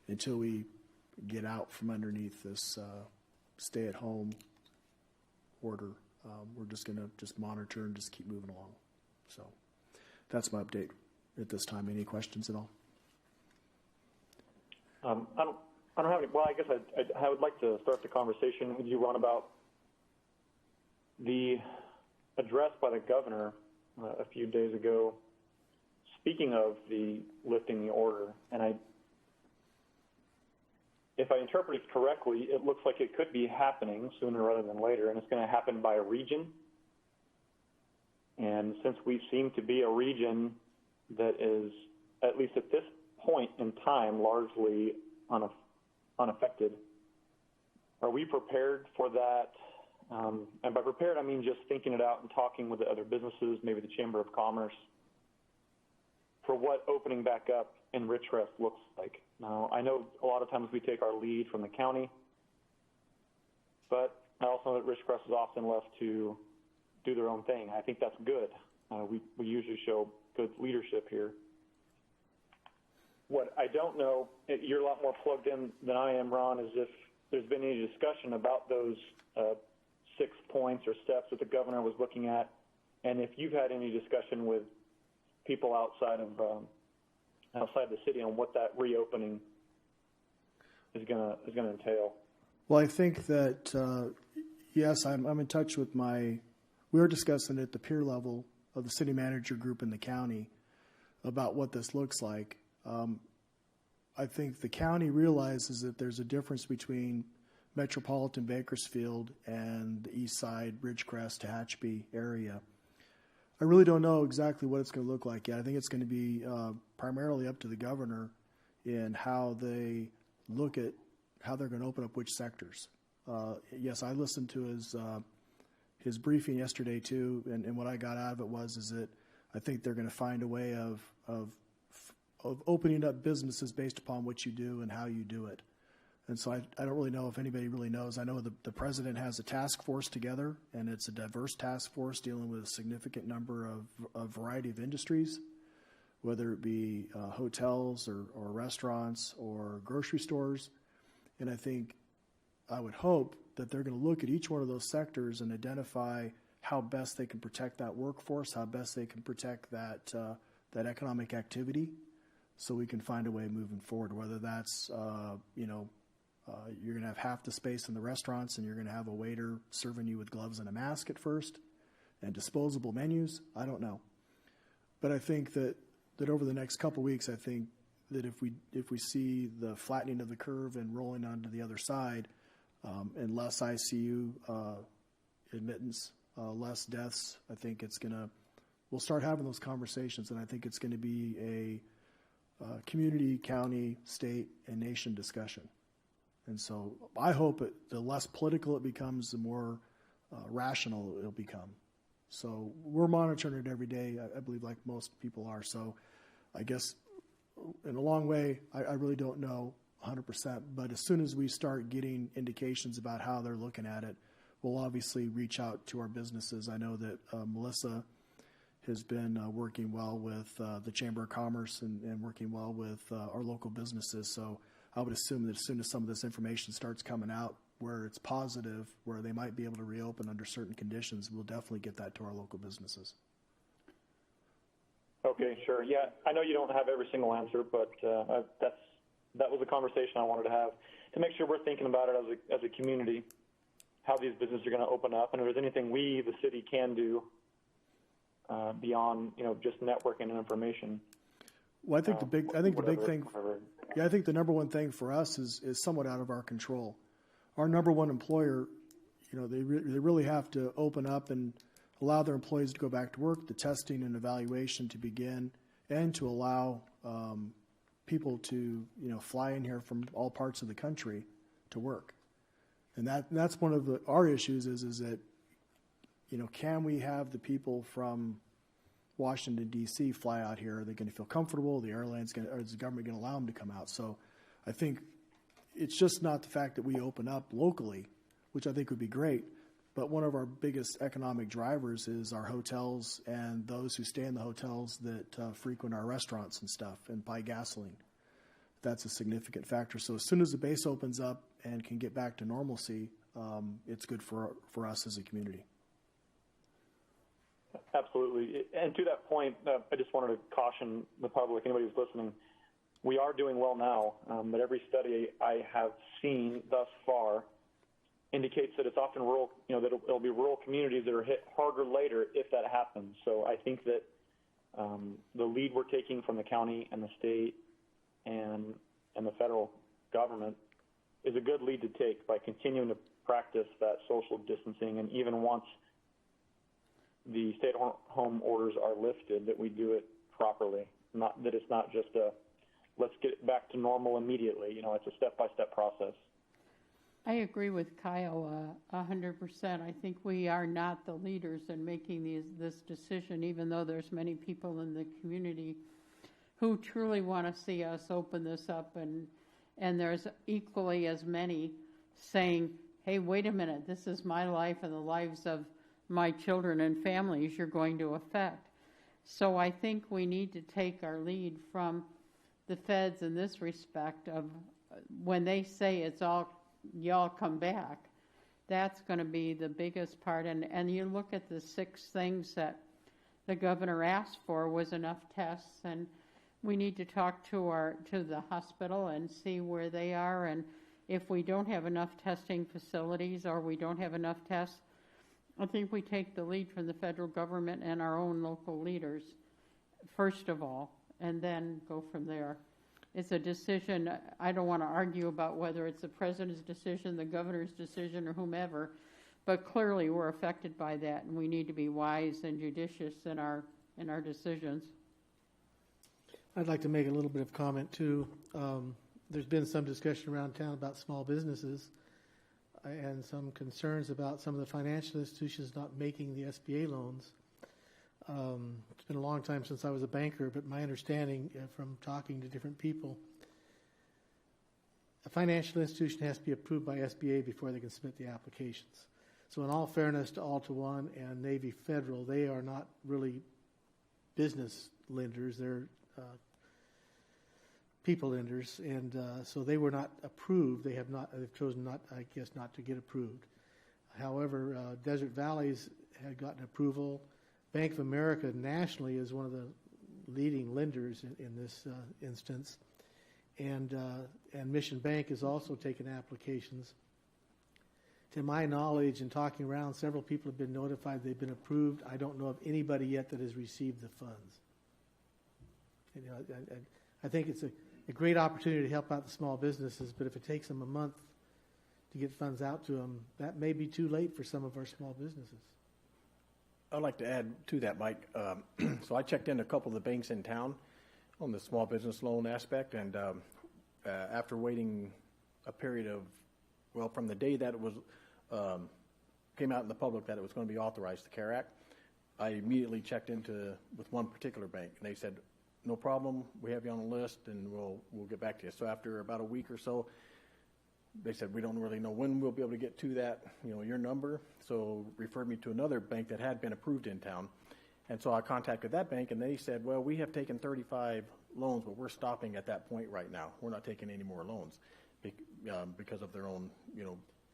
until we get out from underneath this stay-at-home order, we're just going to monitor and just keep moving along. So that's my update at this time. Any questions at all? I don't have any. Well, I guess I would like to start the conversation with you, Ron, about the address by the governor a few days ago. Speaking of the lifting the order, and if I interpret it correctly, it looks like it could be happening sooner rather than later, and it's going to happen by a region. And since we seem to be a region that is, at least at this point in time, largely unaffected, are we prepared for that? And by prepared, I mean just thinking it out and talking with the other businesses, maybe the Chamber of Commerce, for what opening back up in Ridgecrest looks like. Now, I know a lot of times we take our lead from the county, but I also know that Ridgecrest is often left to do their own thing. I think that's good. We usually show good leadership here. What I don't know, you're a lot more plugged in than I am, Ron, is if there's been any discussion about those 6 points or steps that the governor was looking at, and if you've had any discussion with people outside the city on what that reopening is going to entail. Well, I think that yes, I'm in touch with we were discussing at the peer level of the city manager group in the county about what this looks like. I think the county realizes that there's a difference between metropolitan Bakersfield and the east side, Ridgecrest, Tehachapi area. I really don't know exactly what it's going to look like yet. I think it's going to be primarily up to the governor in how they look at how they're going to open up which sectors. Yes, I listened to his briefing yesterday too, and what I got out of it is that I think they're going to find a way of opening up businesses based upon what you do and how you do it. And so I don't really know if anybody really knows. I know the president has a task force together, and it's a diverse task force dealing with a significant number of a variety of industries, whether it be hotels or restaurants or grocery stores. And I would hope that they're going to look at each one of those sectors and identify how best they can protect that workforce, how best they can protect that economic activity, so we can find a way moving forward, whether that's, you're going to have half the space in the restaurants and you're going to have a waiter serving you with gloves and a mask at first and disposable menus. I don't know. But I think that over the next couple of weeks, I think that if we see the flattening of the curve and rolling onto the other side, and less ICU admittance, less deaths, I think we'll start having those conversations, and I think it's going to be a community, county, state, and nation discussion. And so I hope the less political it becomes, the more rational it'll become. So we're monitoring it every day, I believe, like most people are. So I guess in a long way, I really don't know 100%, but as soon as we start getting indications about how they're looking at it, we'll obviously reach out to our businesses. I know that Melissa has been working well with the Chamber of Commerce and working well with our local businesses. So I would assume that as soon as some of this information starts coming out where it's positive, where they might be able to reopen under certain conditions, we'll definitely get that to our local businesses. Okay, sure. Yeah, I know you don't have every single answer, but that was a conversation I wanted to have to make sure we're thinking about it as a community, how these businesses are going to open up, and if there's anything we, the city, can do beyond just networking and information. Well, I think the big thing. Yeah, I think the number one thing for us is somewhat out of our control. Our number one employer, they really have to open up and allow their employees to go back to work, the testing and evaluation to begin, and to allow people to fly in here from all parts of the country to work. And that's one of our issues is that can we have the people from Washington, D.C. fly out here? Are they going to feel comfortable? Or is the government going to allow them to come out? So I think it's just not the fact that we open up locally, which I think would be great, but one of our biggest economic drivers is our hotels and those who stay in the hotels that frequent our restaurants and stuff and buy gasoline. That's a significant factor. So as soon as the base opens up and can get back to normalcy, it's good for us as a community. Absolutely. And to that point, I just wanted to caution the public, anybody who's listening, we are doing well now, but every study I have seen thus far indicates that it's often rural, that it'll be rural communities that are hit harder later if that happens. So I think that the lead we're taking from the county and the state and the federal government is a good lead to take by continuing to practice that social distancing, and even once the stay-at-home orders are lifted, that we do it properly. Not that it's not just let's get it back to normal immediately. It's a step-by-step process. I agree with Kyle 100%. I think we are not the leaders in making this decision, even though there's many people in the community who truly want to see us open this up, and there's equally as many saying, hey, wait a minute, this is my life and the lives of my children and families you're going to affect. So I think we need to take our lead from the feds in this respect of when they say it's all, y'all come back, that's going to be the biggest part. And you look at the 6 things that the governor asked for was enough tests, and we need to talk to the hospital and see where they are, and if we don't have enough testing facilities or we don't have enough tests, I think we take the lead from the federal government and our own local leaders, first of all, and then go from there. It's a decision. I don't want to argue about whether it's the president's decision, the governor's decision, or whomever, but clearly we're affected by that, and we need to be wise and judicious in our decisions. I'd like to make a little bit of comment, too. There's been some discussion around town about small businesses. and some concerns about some of the financial institutions not making the SBA loans. It's been a long time since I was a banker, but my understanding from talking to different people, a financial institution has to be approved by SBA before they can submit the applications. So in all fairness to Alta One and Navy Federal, they are not really business lenders. They're people lenders, and so they were not approved. They've chosen not, I guess, not to get approved. However, Desert Valleys had gotten approval. Bank of America nationally is one of the leading lenders in this instance, and Mission Bank has also taken applications. To my knowledge, in talking around, several people have been notified they've been approved. I don't know of anybody yet that has received the funds. You know, I think it's a great opportunity to help out the small businesses, but if it takes them a month to get funds out to them, that may be too late for some of our small businesses. I'd like to add to that, Mike. So I checked in a couple of the banks in town on the small business loan aspect, and after waiting a period of, well, from the day that it was came out in the public that it was going to be authorized, the CARE Act, I immediately checked with one particular bank, and they said, no problem, we have you on the list, and we'll get back to you. So after about a week or so, they said, we don't really know when we'll be able to get to that, your number. So referred me to another bank that had been approved in town. And so I contacted that bank, and they said, well, we have taken 35 loans, but we're stopping at that point right now. We're not taking any more loans because of their own,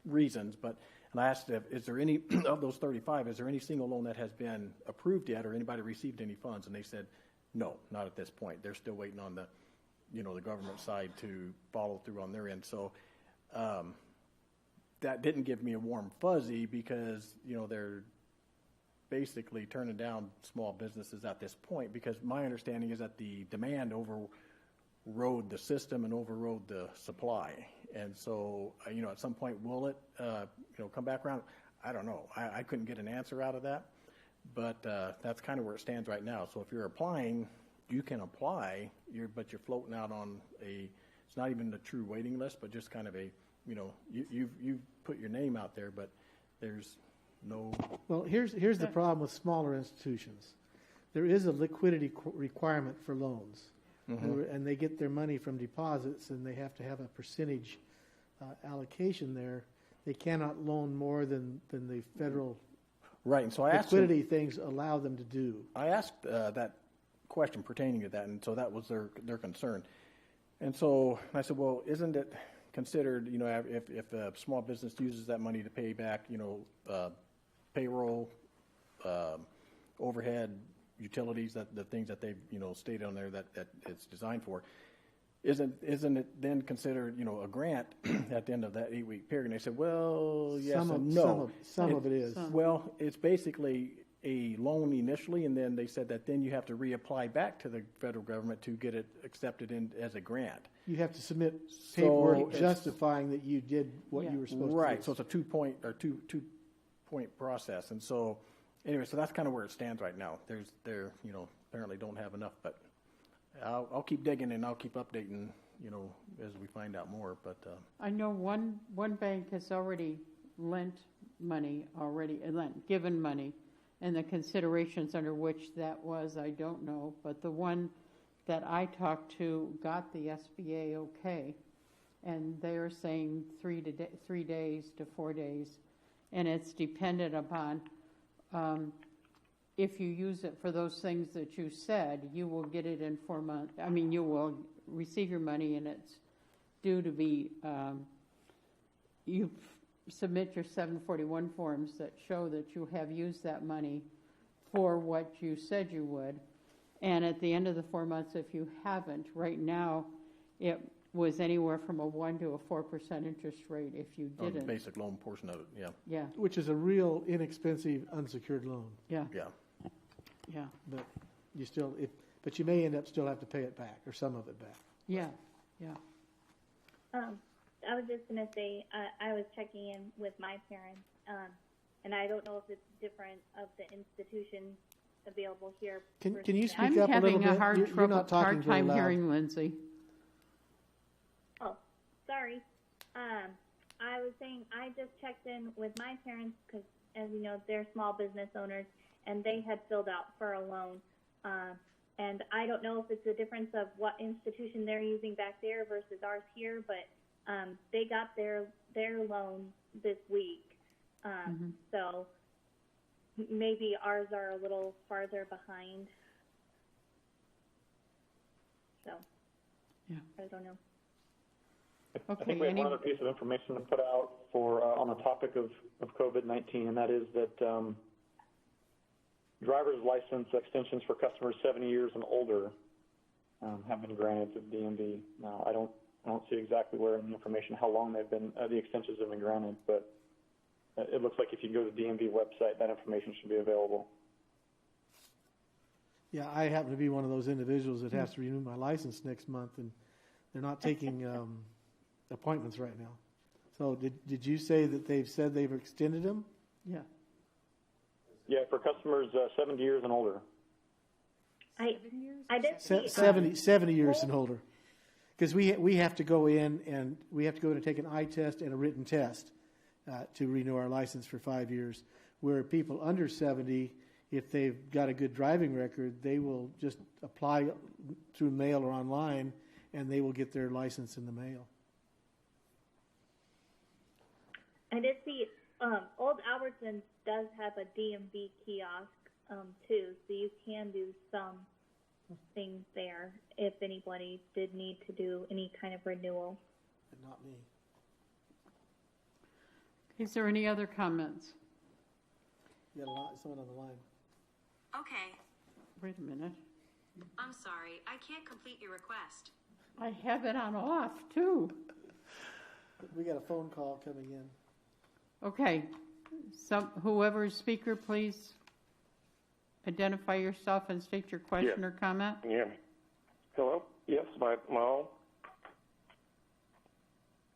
reasons. And I asked them, is there any, of those 35, is there any single loan that has been approved yet or anybody received any funds? And they said, no, not at this point. They're still waiting on the government side to follow through on their end. So that didn't give me a warm fuzzy because, they're basically turning down small businesses at this point, because my understanding is that the demand overrode the system and overrode the supply. And so, at some point, will it, come back around? I don't know. I couldn't get an answer out of that. But that's kind of where it stands right now. So if you're applying, you can apply, but you're floating out on it's not even a true waiting list, but just kind of you've put your name out there, but there's no. Well, here's the problem with smaller institutions. There is a liquidity requirement for loans, and they get their money from deposits, and they have to have a percentage allocation there. They cannot loan more than the federal. Right, and so I asked liquidity things allow them to do. I asked that question pertaining to that, and so that was their concern. And so I said, well, isn't it considered, if a small business uses that money to pay back, payroll, overhead, utilities, the things that they've, stated on there that it's designed for, isn't it then considered, a grant at the end of that 8-week period? And they said, well, yes and no. Some of it is. Well, it's basically a loan initially, and then they said that then you have to reapply back to the federal government to get it accepted as a grant. You have to submit paperwork justifying that you did what you were supposed to do. Right, so it's a two-point process. And so, anyway, so that's kind of where it stands right now. They're apparently don't have enough, but I'll keep digging and I'll keep updating, as we find out more. But I know one bank has already given money, and the considerations under which that was, I don't know. But the one that I talked to got the SBA okay, and they're saying 3 days to 4 days, and it's dependent upon. If you use it for those things that you said, you will get it in 4 months. I mean, you will receive your money, and it's due to be, you submit your 741 forms that show that you have used that money for what you said you would. And at the end of the 4 months, if you haven't, right now, it was anywhere from a 1 to a 4% interest rate if you didn't. On the basic loan portion of it, yeah. Yeah. Which is a real inexpensive unsecured loan. Yeah. Yeah. Yeah. But you still, but you may end up still have to pay it back or some of it back. Yeah. Yeah. I was just going to say, I was checking in with my parents, and I don't know if it's different of the institutions available here. Can you speak I'm up a little bit? I'm having a hard time hearing Lindsay. Oh, sorry. I I was saying I just checked in with my parents because, as you know, they're small business owners, and they had filled out for a loan. And I don't know if it's a difference of what institution they're using back there versus ours here, but they got their loan this week. So maybe ours are a little farther behind. So yeah, I don't know. I think we have one other piece of information to put out for on the topic of COVID-19, and that is that driver's license extensions for customers 70 years and older have been granted to DMV. Now, I don't see exactly where in the information how long they've been the extensions have been granted, but it looks like if you go to the DMV website, that information should be available. Yeah, I happen to be one of those individuals that has to renew my license next month, and they're not taking appointments right now. So did you say that they've said they've extended them? Yeah. Yeah, for customers 70 years and older. I did see 70 years and older, because we have to go in and take an eye test and a written test to renew our license for 5 years. Where people under 70, if they've got a good driving record, they will just apply through mail or online, and they will get their license in the mail. I did see Old Albertsons does have a DMV kiosk too, so you can do some things there if anybody did need to do any kind of renewal. But not me. Is there any other comments? You got someone on the line. Okay. Wait a minute. I'm sorry. I can't complete your request. I have it on off, too. We got a phone call coming in. Okay. Whoever's speaker, please identify yourself and state your question or comment. Can you hear me? Hello? Yes, my own.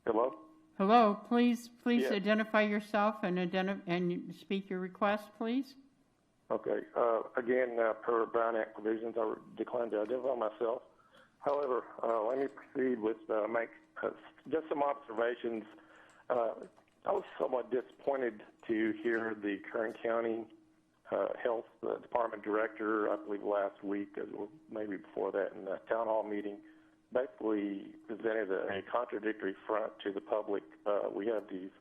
Hello? Hello. Please Yes. identify yourself and speak your request, please. Okay. Again, per Brown Act provisions, I decline to identify myself. However, let me proceed with make just some observations. I was somewhat disappointed to hear the Kern County Health Department Director, I believe last week, or maybe before that, in the town hall meeting, basically presented a contradictory front to the public. We have these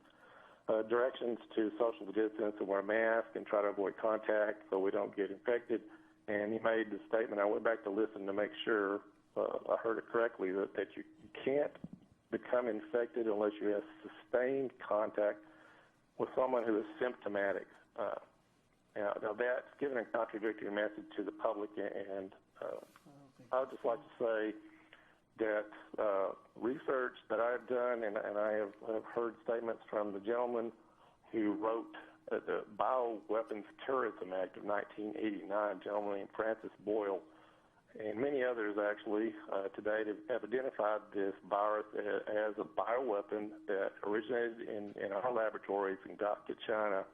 directions to social distance and wear a mask and try to avoid contact so we don't get infected. And he made the statement, I went back to listen to make sure I heard it correctly, that you can't become infected unless you have sustained contact with someone who is symptomatic. Now that's giving a contradictory message to the public, and I would just like to say that research that I've done, and I have heard statements from the gentleman who wrote the Bioweapons Terrorism Act of 1989, a gentleman named Francis Boyle, and many others actually today have identified this virus as a bioweapon that originated in our laboratories and got to China.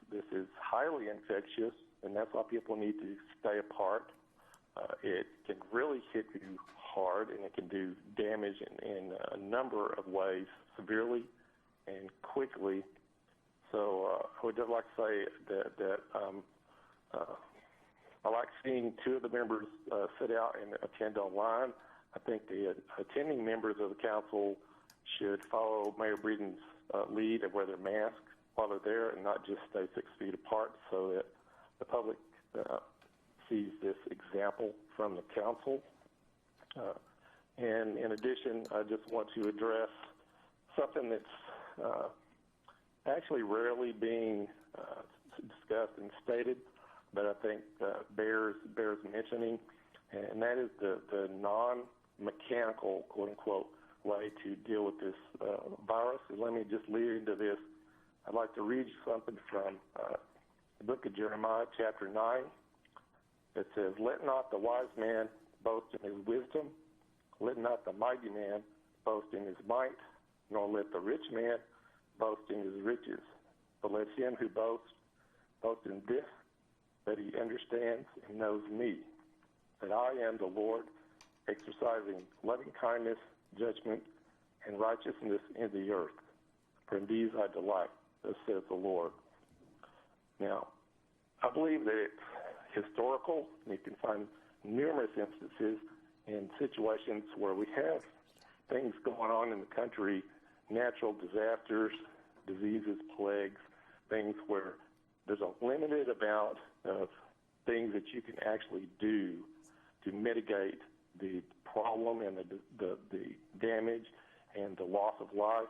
This is highly infectious, and that's why people need to stay apart. It can really hit you hard, and it can do damage in a number of ways, severely and quickly. So I would just like to say that I like seeing two of the members sit out and attend online. I think the attending members of the council should follow Mayor Breeden's lead and wear their mask while they're there and not just stay 6 feet apart, so that the public sees this example from the council. And in addition, I just want to address something that's actually rarely being discussed and stated, but I think bears mentioning, and that is the non-mechanical, quote-unquote, way to deal with this virus. And let me just lead into this. I'd like to read you something from the book of Jeremiah, chapter 9. It says, "Let not the wise man boast in his wisdom, let not the mighty man boast in his might, nor let the rich man boast in his riches. But let him who boasts boast in this, that he understands and knows me, that I am the Lord, exercising loving kindness, judgment, and righteousness in the earth. For in these I delight, thus saith the Lord. Now, I believe that it's historical, and you can find numerous instances in situations where we have things going on in the country, natural disasters, diseases, plagues, things where there's a limited amount of things that you can actually do to mitigate the problem and the damage and the loss of life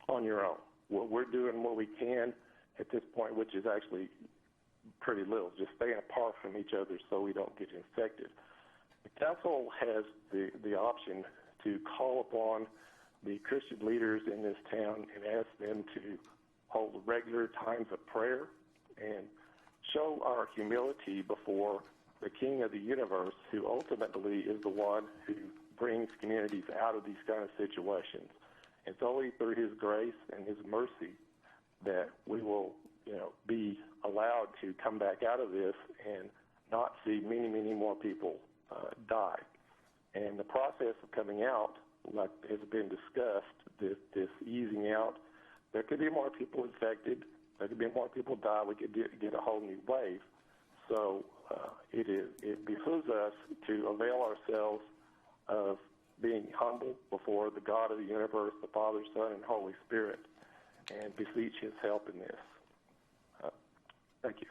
on your own. Well, we're doing what we can at this point, which is actually pretty little, just staying apart from each other so we don't get infected. The council has the option to call upon the Christian leaders in this town and ask them to hold regular times of prayer and show our humility before the King of the universe, who ultimately is the one who brings communities out of these kind of situations. It's only through his grace and his mercy that we will, be allowed to come back out of this and not see many, many more people die. And the process of coming out, like has been discussed, this easing out, there could be more people infected, there could be more people die, we could get a whole new wave. So it behooves us to avail ourselves of being humble before the God of the universe, the Father, Son, and Holy Spirit, and beseech his help in this. Thank you.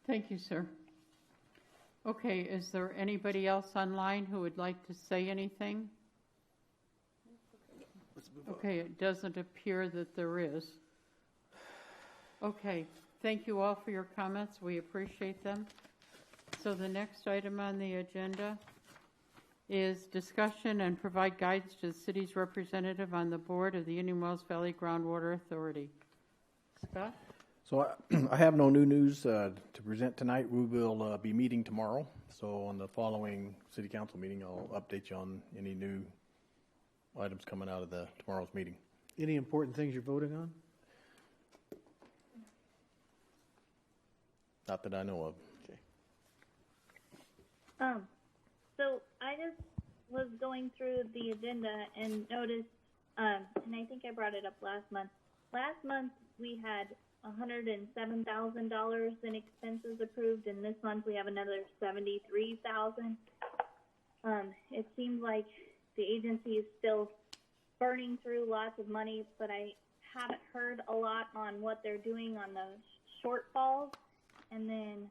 Thank you, sir. Okay, is there anybody else online who would like to say anything? Okay, it doesn't appear that there is. Okay, thank you all for your comments. We appreciate them. So the next item on the agenda is discussion and provide guidance to the city's representative on the board of the Indian Wells Valley Groundwater Authority. Scott? So I have no new news to present tonight. We will be meeting tomorrow. So on the following city council meeting, I'll update you on any new items coming out of tomorrow's meeting. Any important things you're voting on? Not that I know of. Okay. So I just was going through the agenda and noticed, and I think I brought it up last month. Last month we had $107,000 in expenses approved, and this month we have another $73,000. It seems like the agency is still burning through lots of money, but I haven't heard a lot on what they're doing on the shortfalls. And then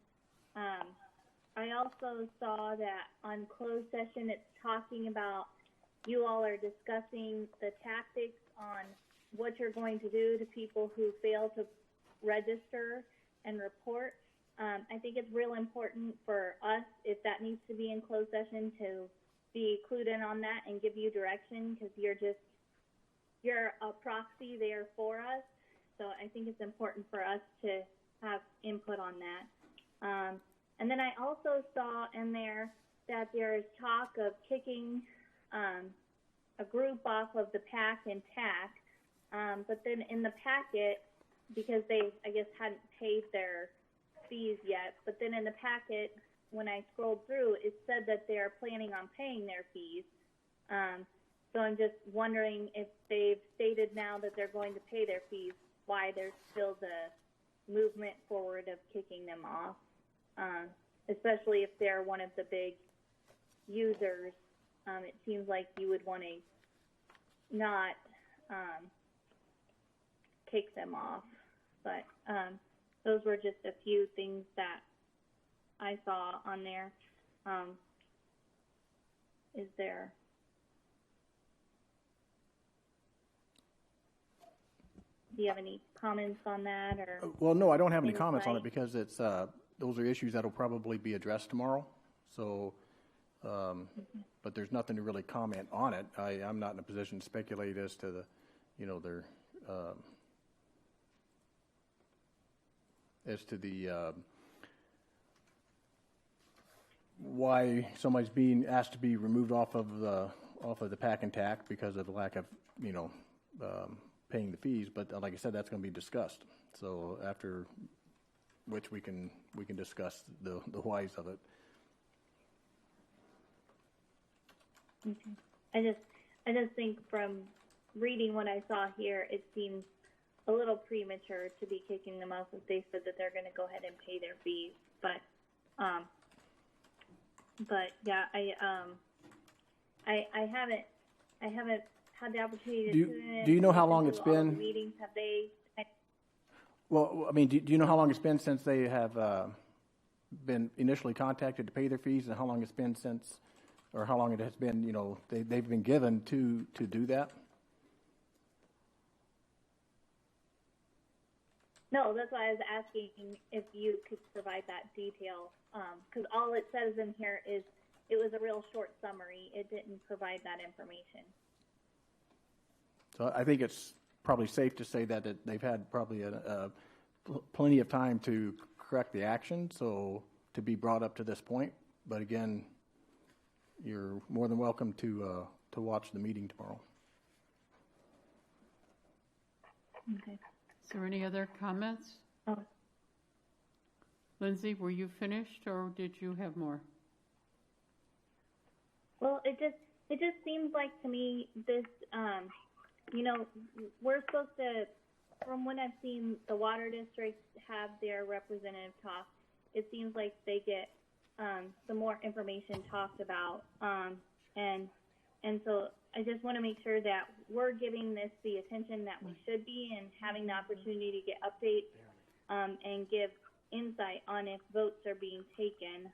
I also saw that on closed session it's talking about you all are discussing the tactics on what you're going to do to people who fail to register and report. I think it's real important for us, if that needs to be in closed session, to be clued in on that and give you direction, because you're a proxy there for us. So I think it's important for us to have input on that. And then I also saw in there that there's talk of kicking a group off of the PAC and TAC, but then in the packet, because they, I guess, hadn't paid their fees yet, but then in the packet, when I scrolled through, it said that they're planning on paying their fees. So I'm just wondering if they've stated now that they're going to pay their fees, why there's still the movement forward of kicking them off, especially if they're one of the big users. It seems like you would want to not kick them off. But those were just a few things that I saw on there. Is there? Do you have any comments on that? Or well, no, I don't have any comments on it because it's those are issues that will probably be addressed tomorrow. So, but there's nothing to really comment on it. I'm not in a position to speculate as to the, their as to the why somebody's being asked to be removed off of the PAC and TAC because of the lack of paying the fees. But like I said, that's going to be discussed. So after which we can discuss the whys of it. Okay. I just think from reading what I saw here, it seems a little premature to be kicking them off if they said that they're going to go ahead and pay their fees. But yeah, I haven't had the opportunity to tune in. Do you know how long it's been? Meetings have they? Well, I mean, do you know how long it's been since they have been initially contacted to pay their fees, and how long it's been since, or how long it has been, they've been given to do that? No, that's why I was asking if you could provide that detail, because all it says in here is it was a real short summary. It didn't provide that information. So I think it's probably safe to say that they've had probably plenty of time to correct the action, so to be brought up to this point. But again, you're more than welcome to watch the meeting tomorrow. Okay. Is there any other comments? Oh. Lindsay, were you finished, or did you have more? Well, it just seems like to me this, we're supposed to, from what I've seen, the water districts have their representative talk. It seems like they get some more information talked about, and so I just want to make sure that we're giving this the attention that we should be, and having the opportunity to get updates and give insight on if votes are being taken.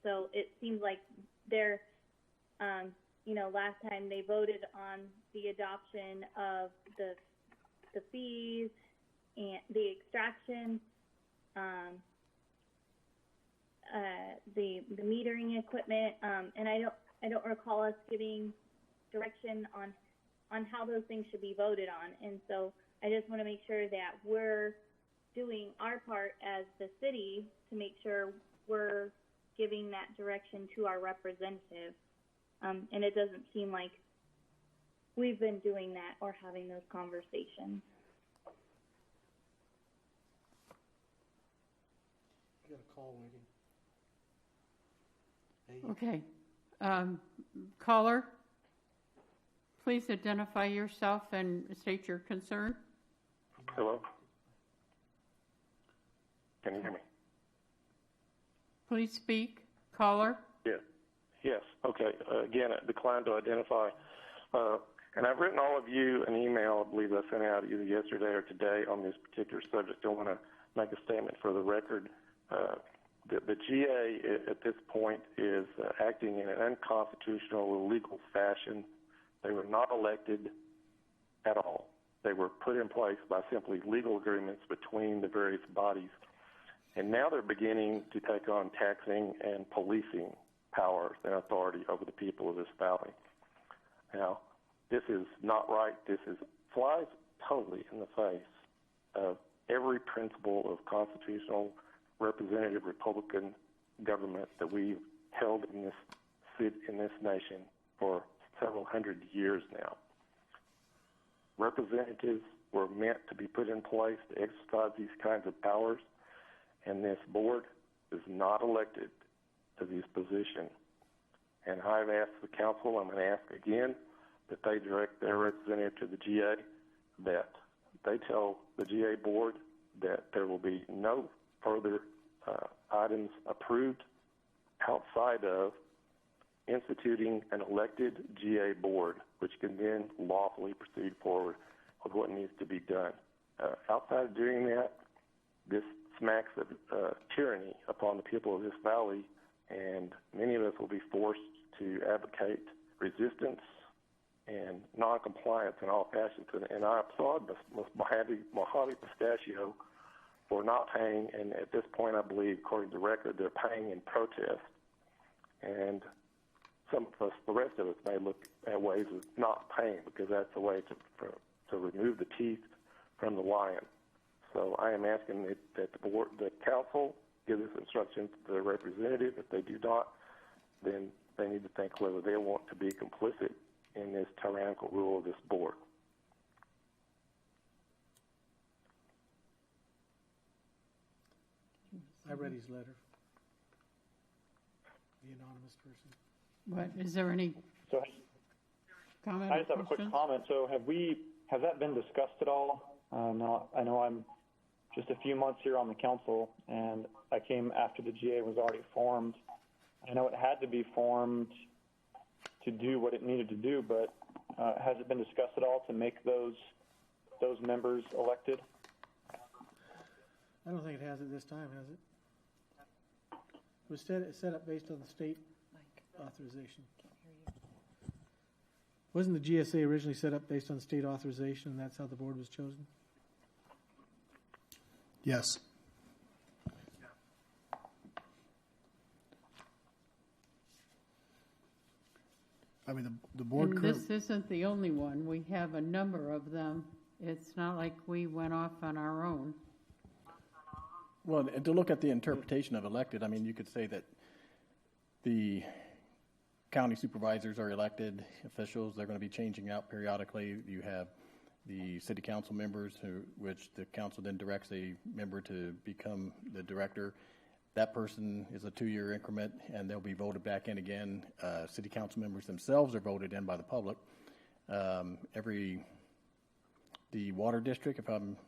So it seems like they're, last time they voted on the adoption of the fees and the extraction, the metering equipment, and I don't recall us giving direction on how those things should be voted on. And so I just want to make sure that we're doing our part as the city to make sure we're giving that direction to our representative. And it doesn't seem like we've been doing that or having those conversations. We got a call waiting. Okay. Caller, please identify yourself and state your concern. Hello? Can you hear me? Please speak. Caller? Yes. Okay. Again, I declined to identify. And I've written all of you an email, I believe I sent out either yesterday or today on this particular subject. I want to make a statement for the record. The GA at this point is acting in an unconstitutional, illegal fashion. They were not elected at all. They were put in place by simply legal agreements between the various bodies. And now they're beginning to take on taxing and policing powers and authority over the people of this valley. Now, this is not right. This flies totally in the face of every principle of constitutional representative Republican government that we've held in this nation for several hundred years now. Representatives were meant to be put in place to exercise these kinds of powers, and this board is not elected to this position. And I've asked the council, I'm going to ask again, that they direct their representative to the GA, that they tell the GA board that there will be no further items approved outside of instituting an elected GA board, which can then lawfully proceed forward with what needs to be done. Outside of doing that, this smacks of tyranny upon the people of this valley, and many of us will be forced to advocate resistance and non-compliance in all fashions. And I applaud Mojave Pistachio for not paying, and at this point I believe, according to the record, they're paying in protest. And some of us, the rest of us, may look at ways of not paying because that's a way to remove the teeth from the lion. So I am asking that the council give this instruction to the representative. If they do not, then they need to think whether they want to be complicit in this tyrannical rule of this board. I read his letter. The anonymous person. What, is there any So Comment I just have a quick questions? comment. So has that been discussed at all? No, I know I'm just a few months here on the council, and I came after the GA was already formed. I know it had to be formed to do what it needed to do, but has it been discussed at all to make those members elected? I don't think it has at this time, has it? It was set up based on the state authorization. Wasn't the GSA originally set up based on state authorization, and that's how the board was chosen? Yes. I mean, the board. And this isn't the only one. We have a number of them. It's not like we went off on our own. Well, to look at the interpretation of elected, I mean, you could say that the county supervisors are elected officials. They're going to be changing out periodically. You have the city council members, which the council then directs a member to become the director. That person is a 2-year increment, and they'll be voted back in again. City council members themselves are voted in by the public. The water district,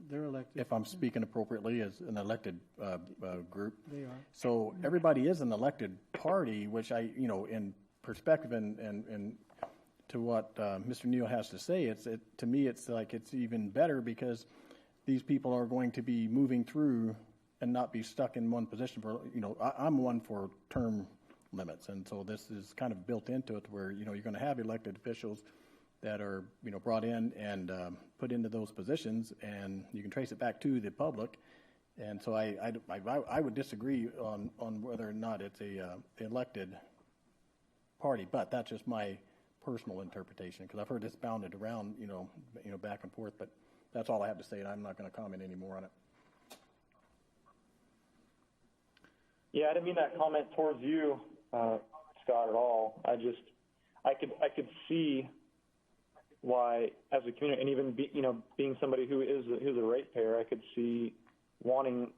they're elected. If I'm speaking appropriately, is an elected group. They are. So everybody is an elected party, which in perspective and to what Mr. Neal has to say, to me it's like it's even better because these people are going to be moving through and not be stuck in one position for, I'm one for term limits. And so this is kind of built into it where, you're going to have elected officials that are, brought in and put into those positions, and you can trace it back to the public. And so I would disagree on whether or not it's a elected party, but that's just my personal interpretation because I've heard this bounded around, back and forth, but that's all I have to say, and I'm not going to comment any more on it. Yeah, I didn't mean that comment towards you, Scott, at all. I could see why, as a community, and even being somebody who's a ratepayer, I could see wanting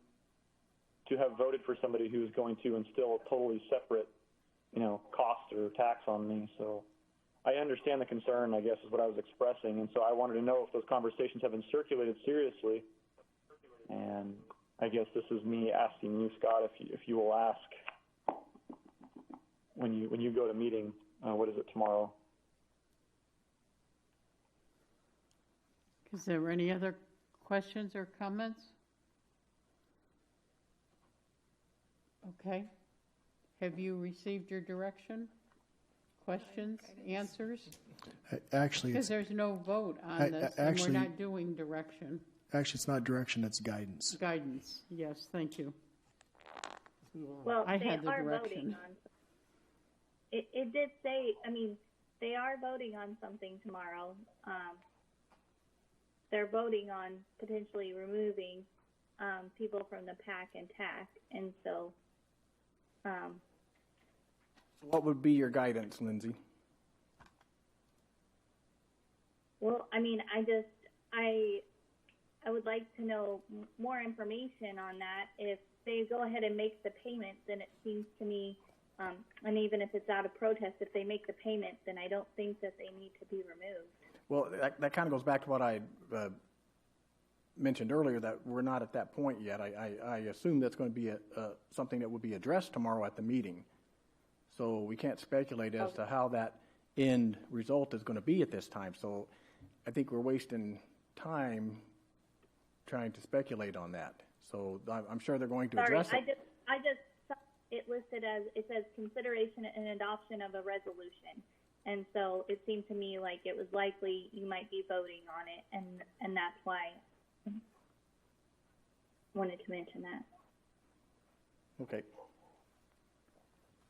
to have voted for somebody who's going to instill a totally separate, cost or tax on me. So I understand the concern, I guess, is what I was expressing, and so I wanted to know if those conversations have been circulated seriously. And I guess this is me asking you, Scott, if you will ask when you go to meeting, what is it, tomorrow? Is there any other questions or comments? Okay. Have you received your direction? Questions, answers? Actually, because there's no vote on this, and we're not doing direction. Actually, it's not direction, it's guidance. Guidance, yes, thank you. Well, I they had the are direction. voting on. It did say. I mean, they are voting on something tomorrow. They're voting on potentially removing people from the PAC and TAC, and so. What would be your guidance, Lindsay? Well, I mean, I would like to know more information on that. If they go ahead and make the payment, then it seems to me, and even if it's out of protest, if they make the payment, then I don't think that they need to be removed. Well, that kind of goes back to what I mentioned earlier, that we're not at that point yet. I assume that's going to be something that will be addressed tomorrow at the meeting. So we can't speculate as to how that end result is going to be at this time. So I think we're wasting time trying to speculate on that. So I'm sure they're going to address it. I just it listed as, it says consideration and adoption of a resolution. And so it seemed to me like it was likely you might be voting on it, and that's why I wanted to mention that. Okay.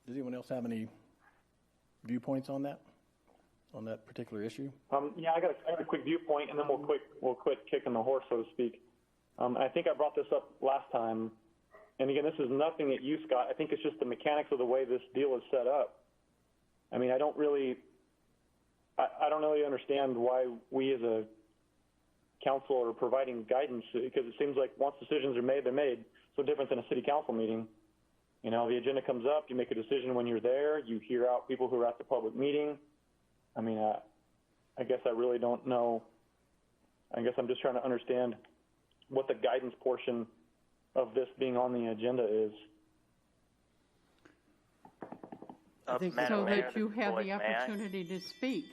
Does anyone else have any viewpoints on that particular issue? Yeah, I got a quick viewpoint, and then we'll quit kicking the horse, so to speak. I think I brought this up last time, and again, this is nothing at you, Scott. I think it's just the mechanics of the way this deal is set up. I mean, I don't really understand why we as a council are providing guidance, because it seems like once decisions are made, they're made. So different than a city council meeting. The agenda comes up, you make a decision when you're there, you hear out people who are at the public meeting, I mean, I guess I really don't know. I guess I'm just trying to understand what the guidance portion of this being on the agenda is. I think so that you have the opportunity to speak.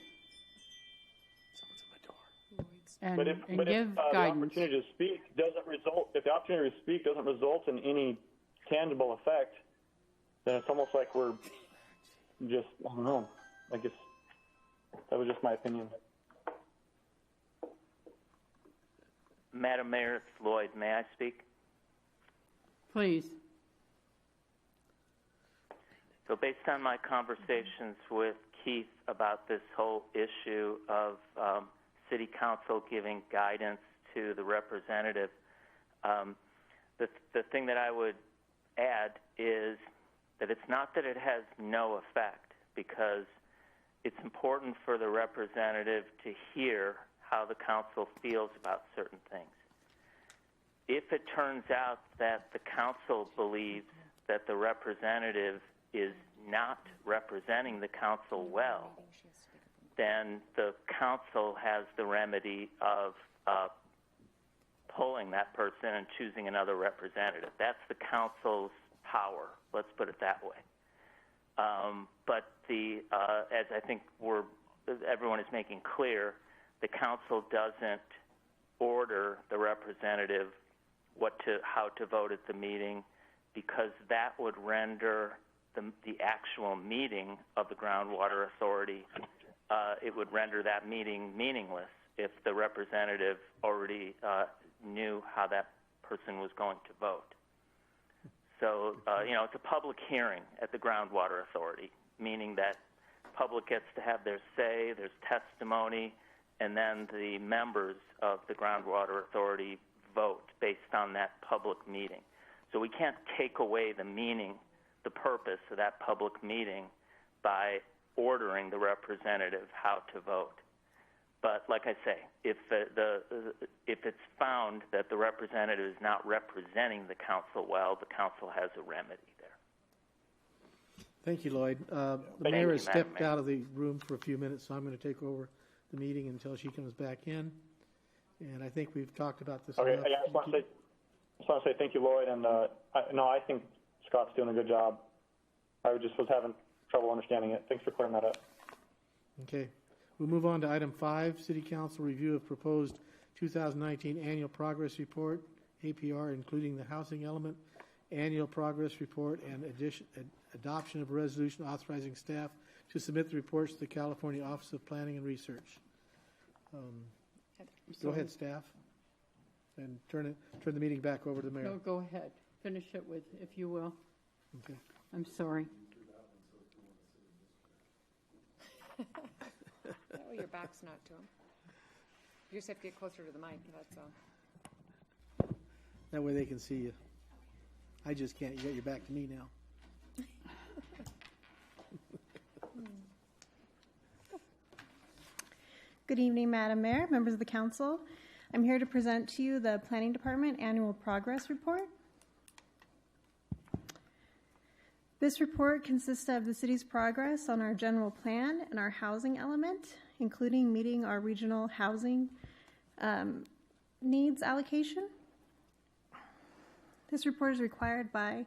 And, but if give the guidance. opportunity to speak doesn't result, if the opportunity to speak doesn't result in any tangible effect, then it's almost like we're just, I don't know. I guess that was just my opinion. Madam Mayor, it's Lloyd. May I speak? Please. So based on my conversations with Keith about this whole issue of City Council giving guidance to the representative, the thing that I would add is that it's not that it has no effect, because it's important for the representative to hear how the council feels about certain things. If it turns out that the council believes that the representative is not representing the council well, then the council has the remedy of pulling that person and choosing another representative. That's the council's power, let's put it that way. But as I think everyone is making clear, the council doesn't order the representative how to vote at the meeting, because that would render the actual meeting of the Groundwater Authority, it would render that meeting meaningless if the representative already knew how that person was going to vote. So, it's a public hearing at the Groundwater Authority, meaning that public gets to have their say, there's testimony, and then the members of the Groundwater Authority vote based on that public meeting. So we can't take away the meaning, the purpose of that public meeting by ordering the representative how to vote. But like I say, if it's found that the representative is not representing the council well, the council has a remedy there. Thank you, Lloyd. The mayor has stepped out of the room for a few minutes, so I'm going to take over the meeting until she comes back in. And I think we've talked about this. Okay, I just want to say thank you, Lloyd. And I think Scott's doing a good job. I just was having trouble understanding it. Thanks for clearing that up. Okay. We'll move on to item 5, City Council review of proposed 2019 annual progress report, APR, including the housing element, annual progress report, and adoption of a resolution authorizing staff to submit the reports to the California Office of Planning and Research. Go ahead, staff, and turn the meeting back over to the mayor. No, go ahead. Finish it with, if you will. Okay. I'm sorry. Oh, your back's not to him. You just have to get closer to the mic, that's all. That way they can see you. I just can't. You got your back to me now. Good evening, Madam Mayor, members of the council. I'm here to present to you the Planning Department Annual Progress Report. This report consists of the city's progress on our general plan and our housing element, including meeting our regional housing needs allocation. This report is required by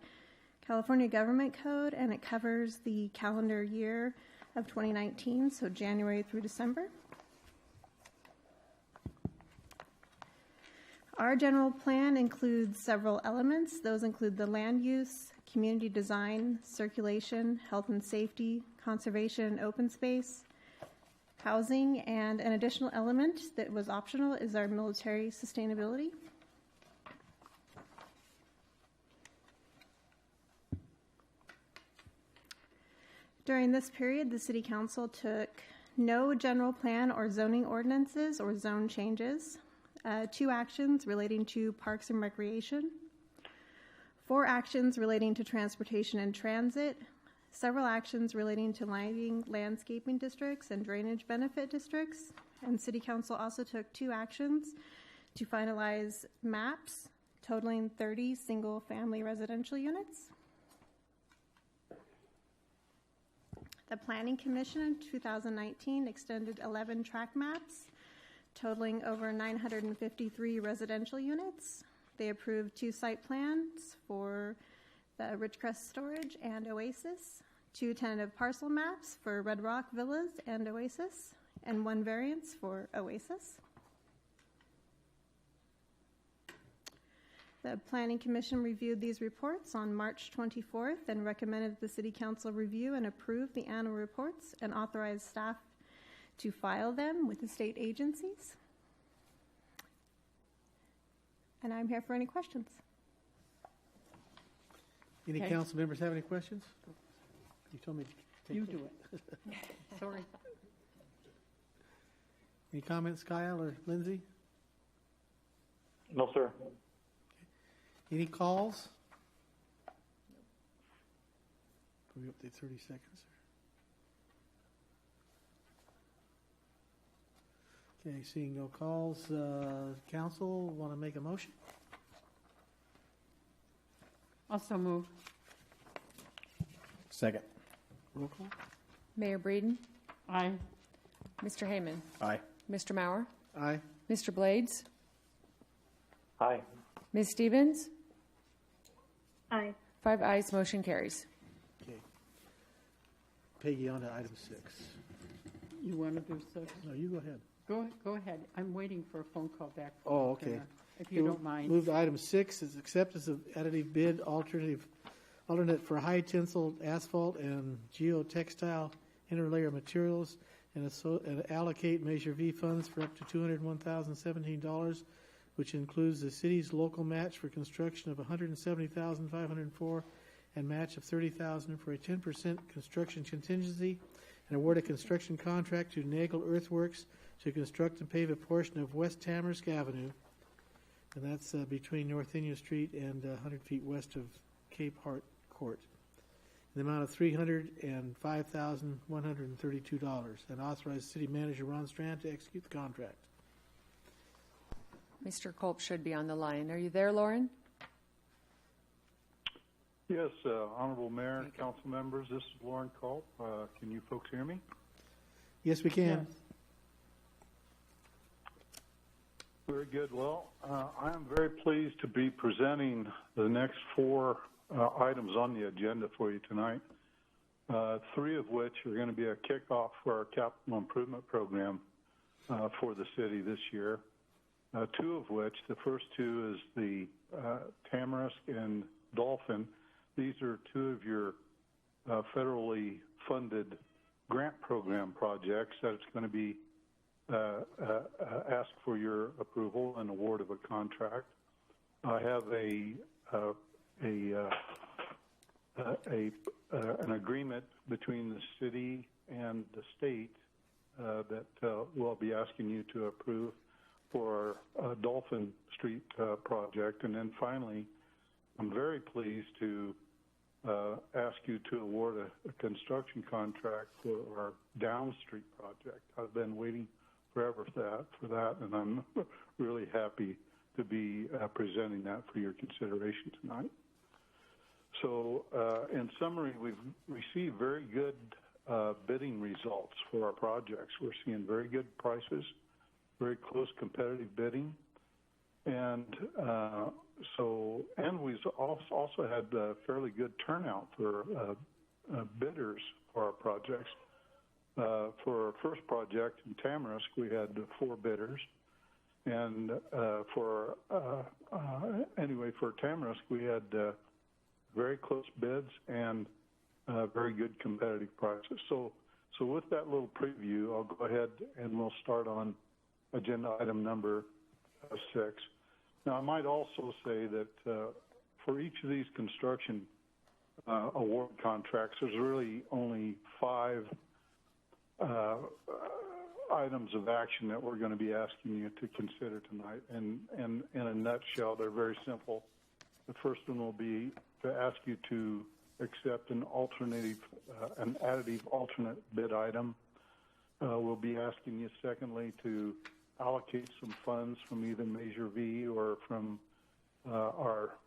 California Government Code, and it covers the calendar year of 2019, so January through December. Our general plan includes several elements. Those include the land use, community design, circulation, health and safety, conservation and open space, housing, and an additional element that was optional is our military sustainability. During this period, the City Council took no general plan or zoning ordinances or zone changes, 2 actions relating to parks and recreation, 4 actions relating to transportation and transit, several actions relating to lighting, landscaping districts, and drainage benefit districts. And City Council also took 2 actions to finalize maps totaling 30 single-family residential units. The Planning Commission in 2019 extended 11 track maps, totaling over 953 residential units. They approved 2 site plans for the Ridgecrest Storage and Oasis, 2 tentative parcel maps for Red Rock Villas and Oasis, and 1 variance for Oasis. The Planning Commission reviewed these reports on March 24th and recommended the City Council review and approve the annual reports and authorize staff to file them with the state agencies. And I'm here for any questions. Any council members have any questions? You told me to take You do it. Sorry. Any comments, Kyle or Lindsay? No, sir. Any calls? We up to 30 seconds. Okay, seeing no calls, council want to make a motion? Also move. Second. Roll call. Mayor Breeden? Aye. Mr. Heyman? Aye. Mr. Maurer? Aye. Mr. Blades? Aye. Ms. Stevens? Aye. 5 ayes, motion carries. Okay. Peggy, on to item 6. You want to do 6? No, you go ahead. Go ahead. I'm waiting for a phone call back. From Oh, okay. If you don't mind. Move to item 6 is acceptance of additive bid alternate for high tensile asphalt and geotextile interlayer materials and allocate Measure V funds for up to $201,017, which includes the city's local match for construction of $170,504 and match of $30,000 for a 10% construction contingency, and award a construction contract to Nagel Earthworks to construct and pave a portion of West Tamarisk Avenue, and that's between North Inyo Street and 100 feet west of Cape Hart Court, in the amount of $305,132, and authorize City Manager Ron Strand to execute the contract. Mr. Culp should be on the line. Are you there, Lauren? Yes, Honorable Mayor and Council members, this is Lauren Culp. Can you folks hear me? Yes, we can. Yes. Very good. Well, I am very pleased to be presenting the next 4 items on the agenda for you tonight, 3 of which are going to be a kickoff for our capital improvement program for the city this year. 2 of which, the first 2 is the Tamarisk and Dolphin. These are 2 of your federally funded grant program projects that it's going to be asked for your approval and award of a contract. I have an agreement between the city and the state that we'll be asking you to approve for our Dolphin Street project. And then finally, I'm very pleased to ask you to award a construction contract for our Down Street project. I've been waiting forever for that, and I'm really happy to be presenting that for your consideration tonight. So, in summary, we've received very good bidding results for our projects. We're seeing very good prices, very close competitive bidding, and we've also had a fairly good turnout for bidders for our projects. For our first project in Tamarisk, we had 4 bidders, and for Tamarisk, we had very close bids and very good competitive prices. So with that little preview, I'll go ahead and we'll start on agenda item number 6. Now, I might also say that for each of these construction award contracts, there's really only 5 items of action that we're going to be asking you to consider tonight. And in a nutshell, they're very simple. The first one will be to ask you to accept an additive alternate bid item. We'll be asking you, secondly, to allocate some funds from either Measure V or from our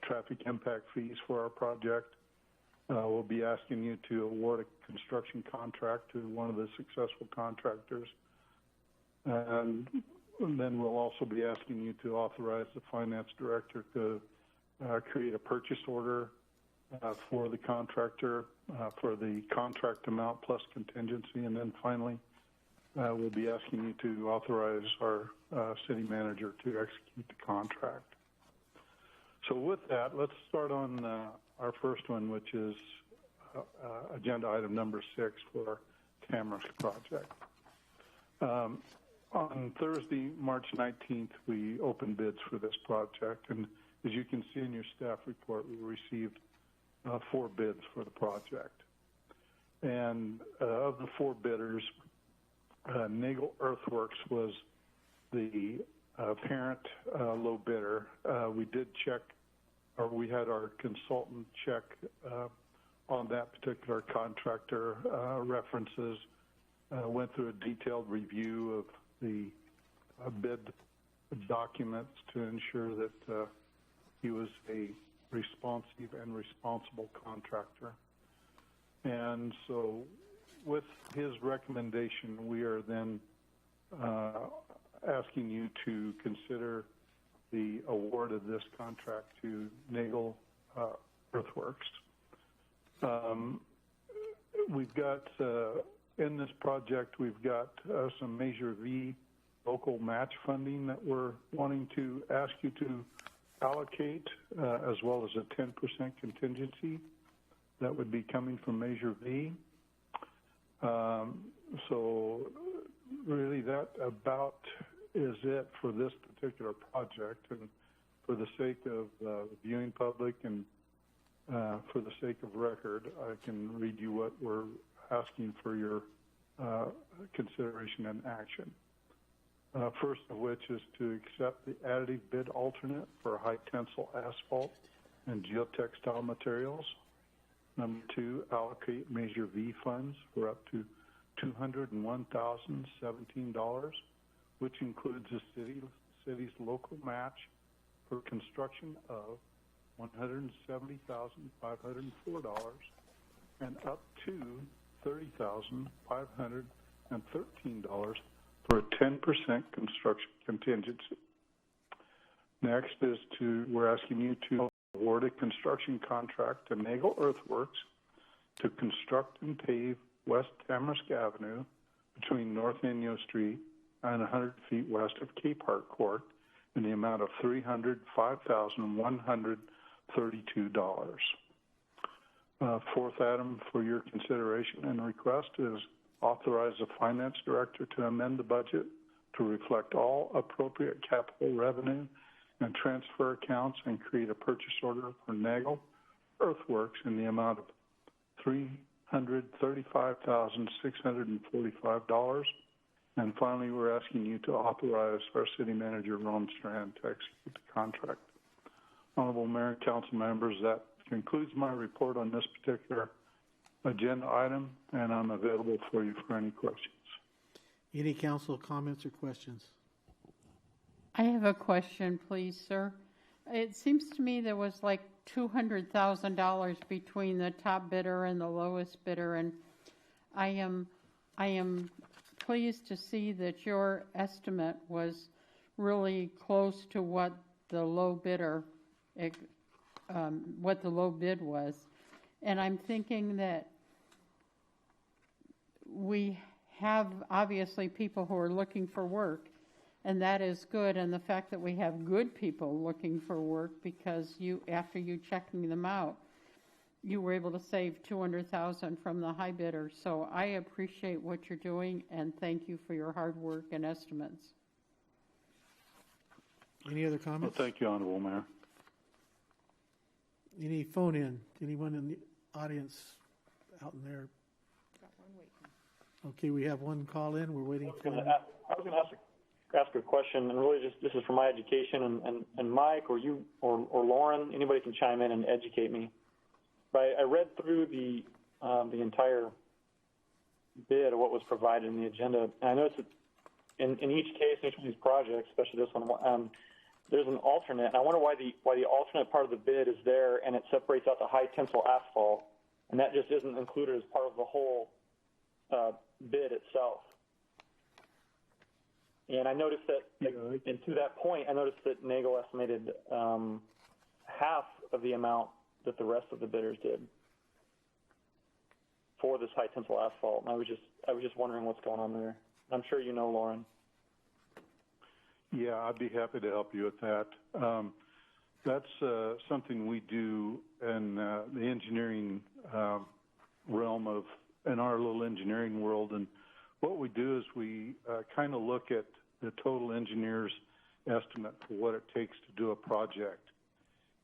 traffic impact fees for our project. we'll be asking you to award a construction contract to one of the successful contractors. And then we'll also be asking you to authorize the finance director to create a purchase order for the contractor for the contract amount plus contingency. And then finally, we'll be asking you to authorize our city manager to execute the contract. So with that, let's start on our first one, which is agenda item number 6 for our Tamarisk project. On Thursday, March 19th, we opened bids for this project, and as you can see in your staff report, we received 4 bids for the project. And of the 4 bidders, Nagel Earthworks was the apparent low bidder. We did check, or we had our consultant check on that particular contractor references, went through a detailed review of the bid documents to ensure that he was a responsive and responsible contractor. And so with his recommendation, we are then asking you to consider the award of this contract to Nagel Earthworks. We've got, in this project, we've got some Measure V local match funding that we're wanting to ask you to allocate, as well as a 10% contingency that would be coming from Measure V. So really that about is it for this particular project. And for the sake of the viewing public and for the sake of record, I can read you what we're asking for your consideration and action. First of which is to accept the additive bid alternate for high tensile asphalt and geotextile materials. Number 2, allocate Measure V funds for up to $201,017, which includes the city's local match for construction of $170,504 and up to $30,513 for a 10% construction contingency. Next is we're asking you to award a construction contract to Nagel Earthworks to construct and pave West Tamarisk Avenue between North Inyo Street and 100 feet west of Capehart Court in the amount of $305,132. Fourth item for your consideration and request is authorize the finance director to amend the budget to reflect all appropriate capital revenue and transfer accounts and create a purchase order for Nagel Earthworks in the amount of $335,645. And finally, we're asking you to authorize our city manager, Ron Strand, to execute the contract. Honorable Mayor and council members, that concludes my report on this particular agenda item, and I'm available for you for any questions. Any council comments or questions? I have a question, please, sir. It seems to me there was like $200,000 between the top bidder and the lowest bidder, and I am pleased to see that your estimate was really close to what the low bidder, what the low bid was. And I'm thinking that we have obviously people who are looking for work, and that is good. And the fact that we have good people looking for work, because after you checking them out, you were able to save $200,000 from the high bidder. So I appreciate what you're doing, and thank you for your hard work and estimates. Any other comments? Well, thank you, Honorable Mayor. Any phone in? Anyone in the audience out in there? Got one waiting. Okay, we have one call in. We're waiting for. I was going to ask a question, and really just this is for my education, and Mike or you or Lauren, anybody can chime in and educate me. But I read through the entire bid of what was provided in the agenda, and I noticed that in each case, in each of these projects, especially this one, there's an alternate. And I wonder why the alternate part of the bid is there, and it separates out the high tensile asphalt, and that just isn't included as part of the whole bid itself. And I noticed that, and to that point, I noticed that Nagel estimated half of the amount that the rest of the bidders did for this high tensile asphalt. And I was just wondering what's going on there. I'm sure you know, Lauren. Yeah, I'd be happy to help you with that. That's something we do in the engineering realm in our little engineering world. And what we do is we kind of look at the total engineer's estimate for what it takes to do a project.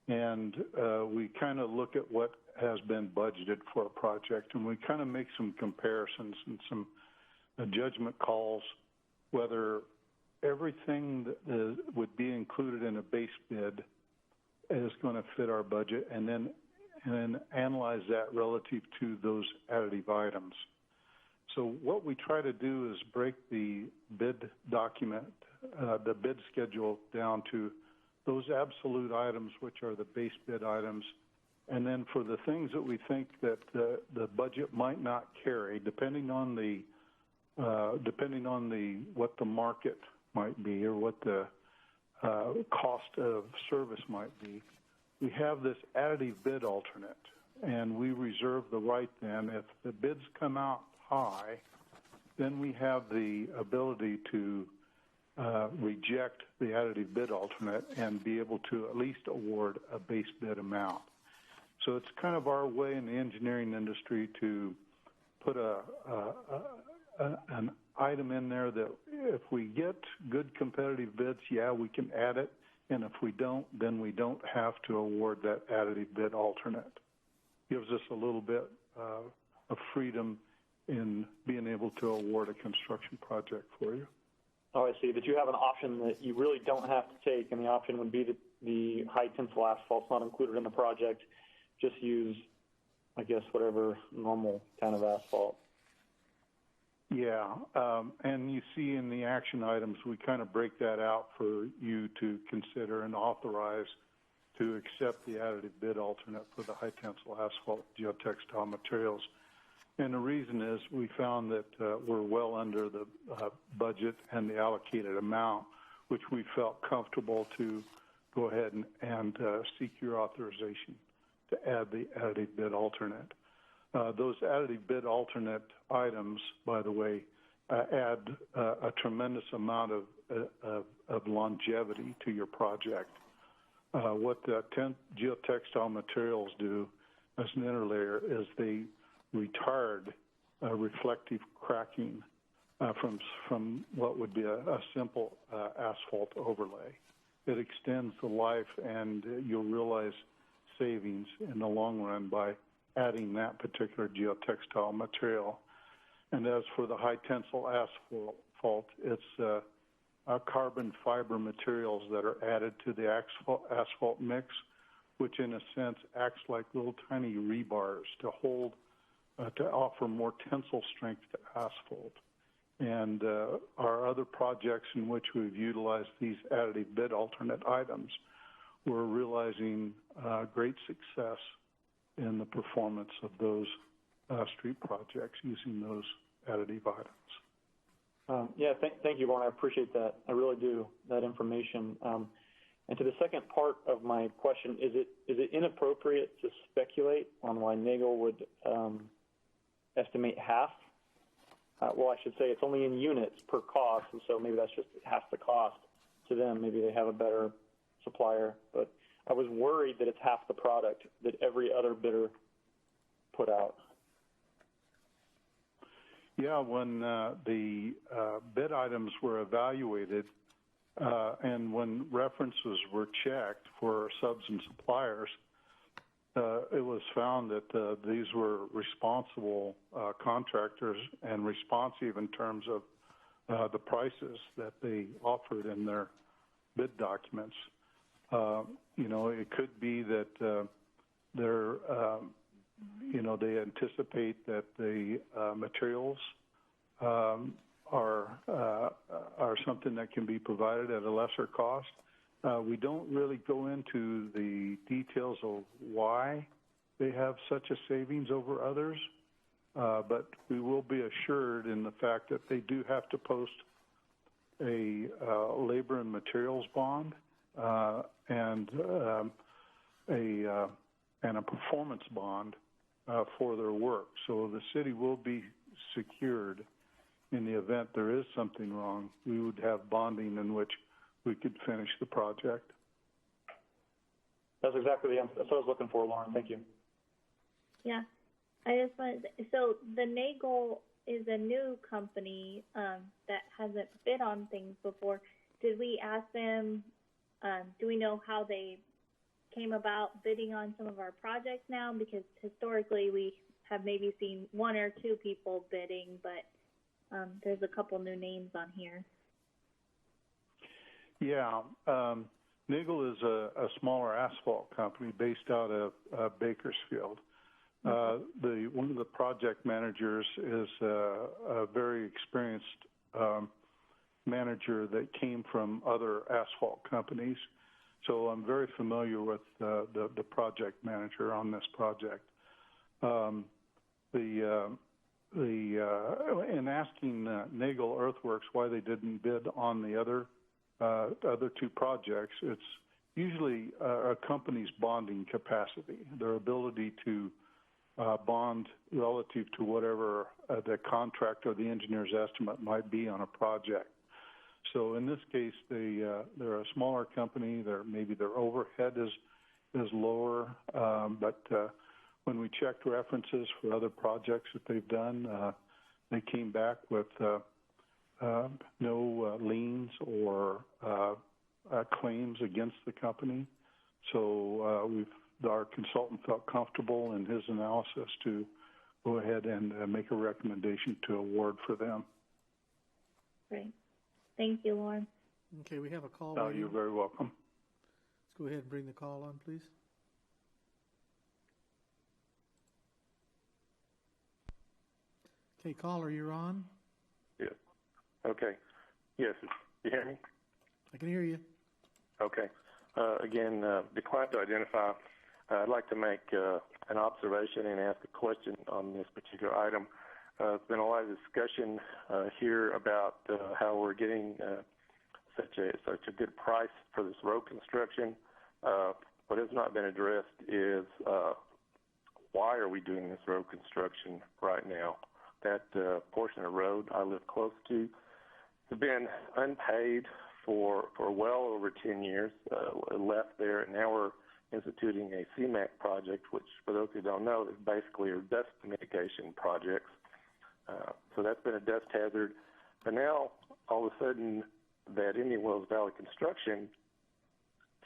And we kind of look at what has been budgeted for a project, and we kind of make some comparisons and some judgment calls whether everything that would be included in a base bid is going to fit our budget, and then analyze that relative to those additive items. So what we try to do is break the bid document, the bid schedule, down to those absolute items, which are the base bid items, and then for the things that we think that the budget might not carry, depending on what the market might be or what the cost of service might be, we have this additive bid alternate, and we reserve the right then, if the bids come out high, then we have the ability to reject the additive bid alternate and be able to at least award a base bid amount. So it's kind of our way in the engineering industry to put an item in there that if we get good competitive bids, yeah, we can add it. And if we don't, then we don't have to award that additive bid alternate. Gives us a little bit of freedom in being able to award a construction project for you. Oh, I see. That you have an option that you really don't have to take, and the option would be that the high tensile asphalt's not included in the project. Just use, I guess, whatever normal kind of asphalt. Yeah, and you see in the action items, we kind of break that out for you to consider and authorize to accept the additive bid alternate for the high tensile asphalt geotextile materials. And the reason is we found that we're well under the budget and the allocated amount, which we felt comfortable to go ahead and seek your authorization to add the additive bid alternate. Those additive bid alternate items, by the way, add a tremendous amount of longevity to your project. What the geotextile materials do as an interlayer is they retard reflective cracking from what would be a simple asphalt overlay. It extends the life, and you'll realize savings in the long run by adding that particular geotextile material. And as for the high tensile asphalt, it's carbon fiber materials that are added to the asphalt mix, which in a sense acts like little tiny rebars to hold, to offer more tensile strength to asphalt. And our other projects in which we've utilized these additive bid alternate items, we're realizing great success in the performance of those street projects using those additive items. Thank you, Lauren. I appreciate that. I really do, that information. And to the second part of my question, is it inappropriate to speculate on why Nagel would estimate half? Well, I should say it's only in units per cost, and so maybe that's just half the cost to them. Maybe they have a better supplier, but I was worried that it's half the product that every other bidder put out. Yeah, when the bid items were evaluated and when references were checked for subs and suppliers, it was found that these were responsible contractors and responsive in terms of the prices that they offered in their bid documents. It could be that they anticipate that the materials are something that can be provided at a lesser cost. We don't really go into the details of why they have such a savings over others, but we will be assured in the fact that they do have to post a labor and materials bond and a performance bond for their work. So the city will be secured in the event there is something wrong. We would have bonding in which we could finish the project. That's exactly the answer. That's what I was looking for, Lauren. Thank you. Yeah. I just wanted to, so the Nagel is a new company that hasn't bid on things before. Did we ask them, do we know how they came about bidding on some of our projects now? Because historically we have maybe seen one or two people bidding, but there's a couple new names on here. Yeah. Nagel is a smaller asphalt company based out of Bakersfield. One of the project managers is a very experienced manager that came from other asphalt companies. So I'm very familiar with the project manager on this project. In asking Nagel Earthworks why they didn't bid on the other two projects, it's usually a company's bonding capacity, their ability to bond relative to whatever the contract or the engineer's estimate might be on a project. So in this case, they're a smaller company. Maybe their overhead is lower, but when we checked references for other projects that they've done, they came back with no liens or claims against the company. So our consultant felt comfortable in his analysis to go ahead and make a recommendation to award for them. Great. Thank you, Lauren. Okay, we have a call. Oh, you're very welcome. Let's go ahead and bring the call on, please. Okay, caller, you're on. Yes. Okay. Yes. You hear me? I can hear you. Okay. Again, declined to identify. I'd like to make an observation and ask a question on this particular item. There's been a lot of discussion here about how we're getting such a good price for this road construction. What has not been addressed is why are we doing this road construction right now? That portion of road I live close to has been unpaid for well over 10 years, left there, and now we're instituting a CMAQ project, which, for those who don't know, is basically a dust mitigation projects. So that's been a dust hazard. But now, all of a sudden, that Indian Wells Valley construction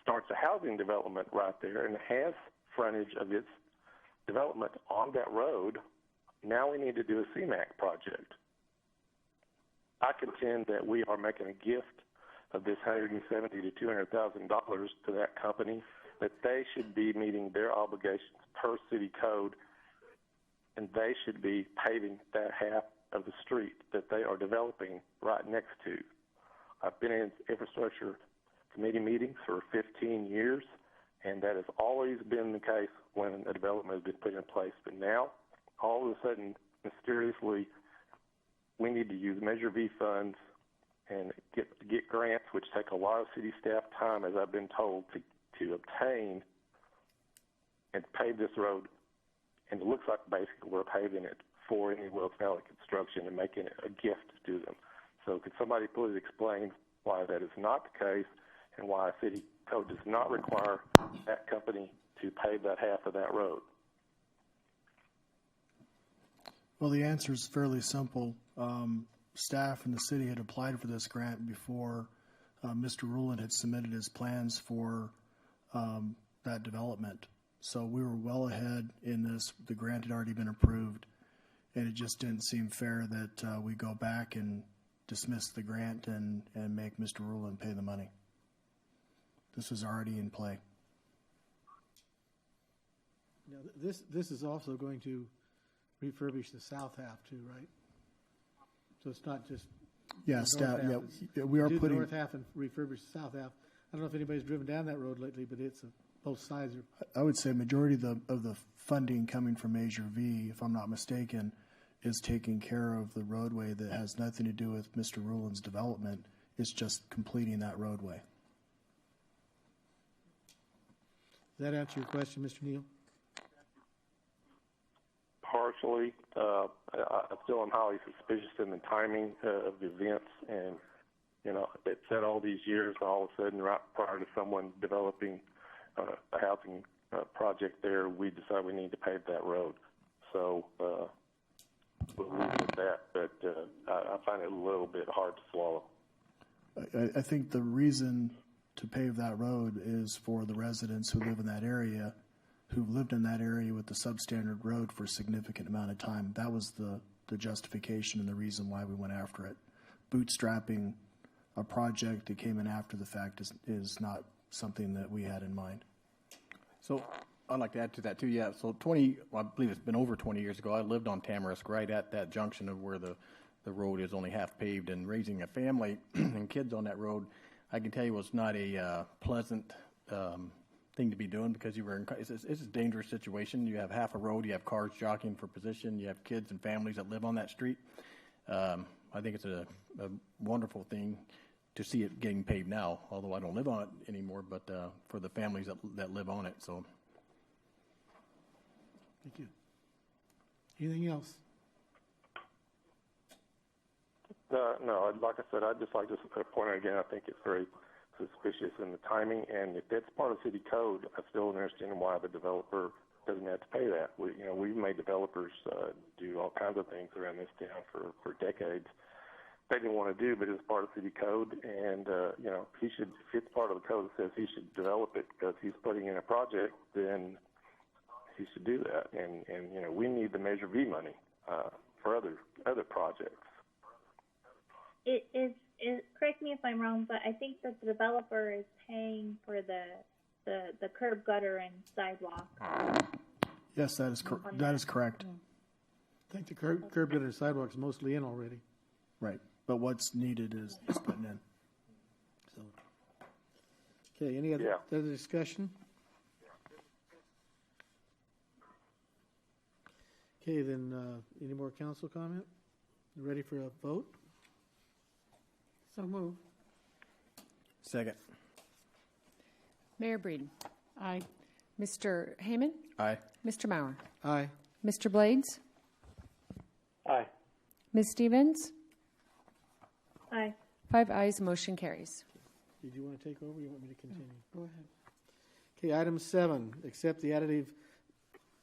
starts a housing development right there and has frontage of its development on that road. Now we need to do a CMAQ project. I contend that we are making a gift of this $170,000 to $200,000 to that company, that they should be meeting their obligations per city code, and they should be paving that half of the street that they are developing right next to. I've been in infrastructure committee meetings for 15 years, and that has always been the case when a development has been put in place. But now, all of a sudden, mysteriously, we need to use Measure V funds and get grants, which take a lot of city staff time, as I've been told, to obtain and pave this road. And it looks like basically we're paving it for Indian Wells Valley construction and making it a gift to them. So could somebody please explain why that is not the case and why city code does not require that company to pave that half of that road? Well, the answer is fairly simple. Staff in the city had applied for this grant before Mr. Rulin had submitted his plans for that development. So we were well ahead in this. The grant had already been approved, and it just didn't seem fair that we go back and dismiss the grant and make Mr. Rulin pay the money. This was already in play. Now, this is also going to refurbish the south half too, right? So it's not just staff. We are do putting the north half and refurbish the south half. I don't know if anybody's driven down that road lately, but it's a both sides are. I would say majority of the funding coming from Measure V, if I'm not mistaken, is taking care of the roadway that has nothing to do with Mr. Ruland's development. It's just completing that roadway. Does that answer your question, Mr. Neal? Partially. I still am highly suspicious in the timing of the events, and it said all these years, and all of a sudden, right prior to someone developing a housing project there, we decide we need to pave that road. So we'll leave it at that. But I find it a little bit hard to swallow. I think the reason to pave that road is for the residents who live in that area, who've lived in that area with the substandard road for a significant amount of time. That was the justification and the reason why we went after it. Bootstrapping a project that came in after the fact is not something that we had in mind. So I'd like to add to that too. Yeah. So I believe it's been over 20 years ago. I lived on Tamarisk, right at that junction of where the road is only half paved, and raising a family and kids on that road, I can tell you, was not a pleasant thing to be doing, because it's a dangerous situation. You have half a road, you have cars jockeying for position, you have kids and families that live on that street. I think it's a wonderful thing to see it getting paved now, although I don't live on it anymore, but for the families that live on it. So, thank you. Anything else? No, like I said, I'd just like to point out again, I think it's very suspicious in the timing, and if that's part of city code, I still don't understand why the developer doesn't have to pay that. We've made developers do all kinds of things around this town for decades. They didn't want to do, but it's part of city code, and he should. If it's part of the code that says he should develop it because he's putting in a project, then he should do that. And we need the Measure V money for other projects. Correct me if I'm wrong, but I think that the developer is paying for the curb, gutter, and sidewalk. Yes, that is correct. I think the curb, gutter, and sidewalk is mostly in already. Right, but what's needed is putting in. So, okay, any other discussion? Okay, then any more council comment? Ready for a vote? So move. Second. Mayor Breeden. Aye. Mr. Heyman? Aye. Mr. Maurer? Aye. Mr. Blades? Aye. Ms. Stevens? Aye. 5 ayes, motion carries. Did you want to take over or you want me to continue? Go ahead. Okay, item 7, accept the additive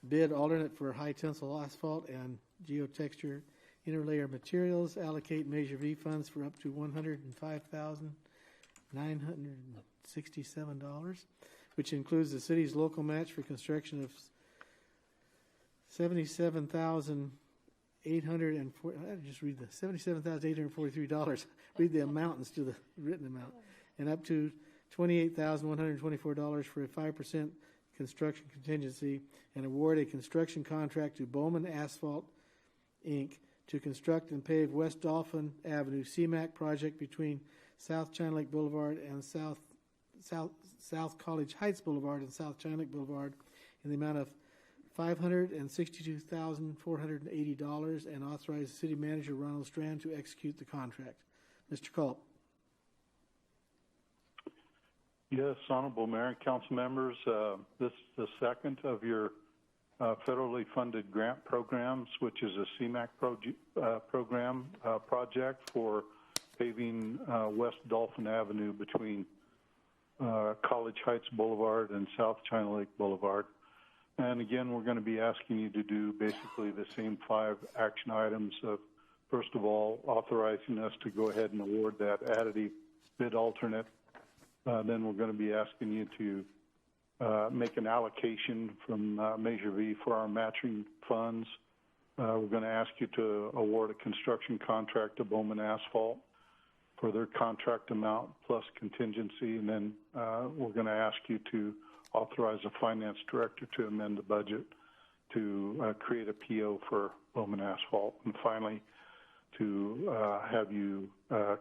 bid alternate for high tensile asphalt and geotexture interlayer materials, allocate Measure V funds for up to $105,967, which includes the city's local match for construction of $77,843. I just read the $77,843. Read the amount instead of the written amount, and up to $28,124 for a 5% construction contingency, and award a construction contract to Bowman Asphalt Inc. to construct and pave West Dolphin Avenue CMAQ project between South China Lake Boulevard and South College Heights Boulevard and South China Lake Boulevard in the amount of $562,480, and authorize the city manager Ronald Strand to execute the contract. Mr. Culp. Yes, Honorable Mayor and Council members, this is the second of your federally funded grant programs, which is a CMAQ project for paving West Dolphin Avenue between College Heights Boulevard and South China Lake Boulevard. And again, we're going to be asking you to do basically the same 5 action items of, first of all, authorizing us to go ahead and award that additive bid alternate. Then we're going to be asking you to make an allocation from Measure V for our matching funds. We're going to ask you to award a construction contract to Bowman Asphalt for their contract amount plus contingency. And then we're going to ask you to authorize a finance director to amend the budget to create a PO for Bowman Asphalt. And finally, to have you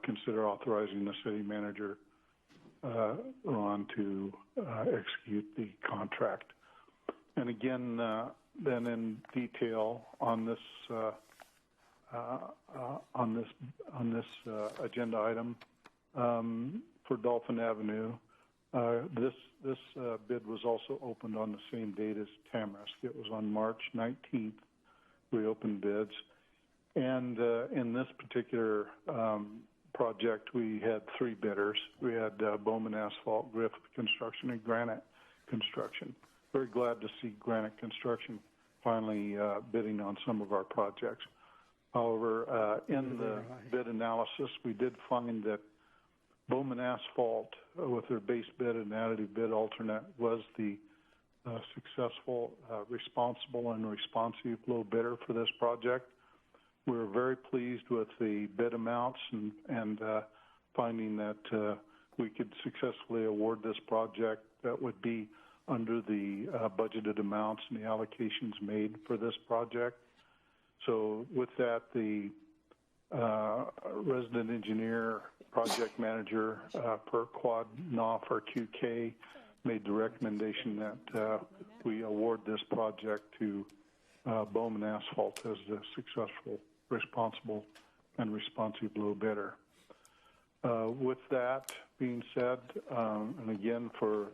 consider authorizing the city manager Ron to execute the contract. And again, then in detail on this agenda item for Dolphin Avenue, this bid was also opened on the same date as Tamarisk. It was on March 19th. We opened bids, and in this particular project, we had three bidders. We had Bowman Asphalt, Griffith Construction, and Granite Construction. Very glad to see Granite Construction finally bidding on some of our projects. However, in the bid analysis, we did find that Bowman Asphalt, with their base bid and additive bid alternate, was the successful, responsible, and responsive low bidder for this project. We were very pleased with the bid amounts and finding that we could successfully award this project that would be under the budgeted amounts and the allocations made for this project. So with that, the resident engineer project manager per Quad NOF or QK made the recommendation that we award this project to Bowman Asphalt as the successful, responsible, and responsive low bidder. With that being said, and again for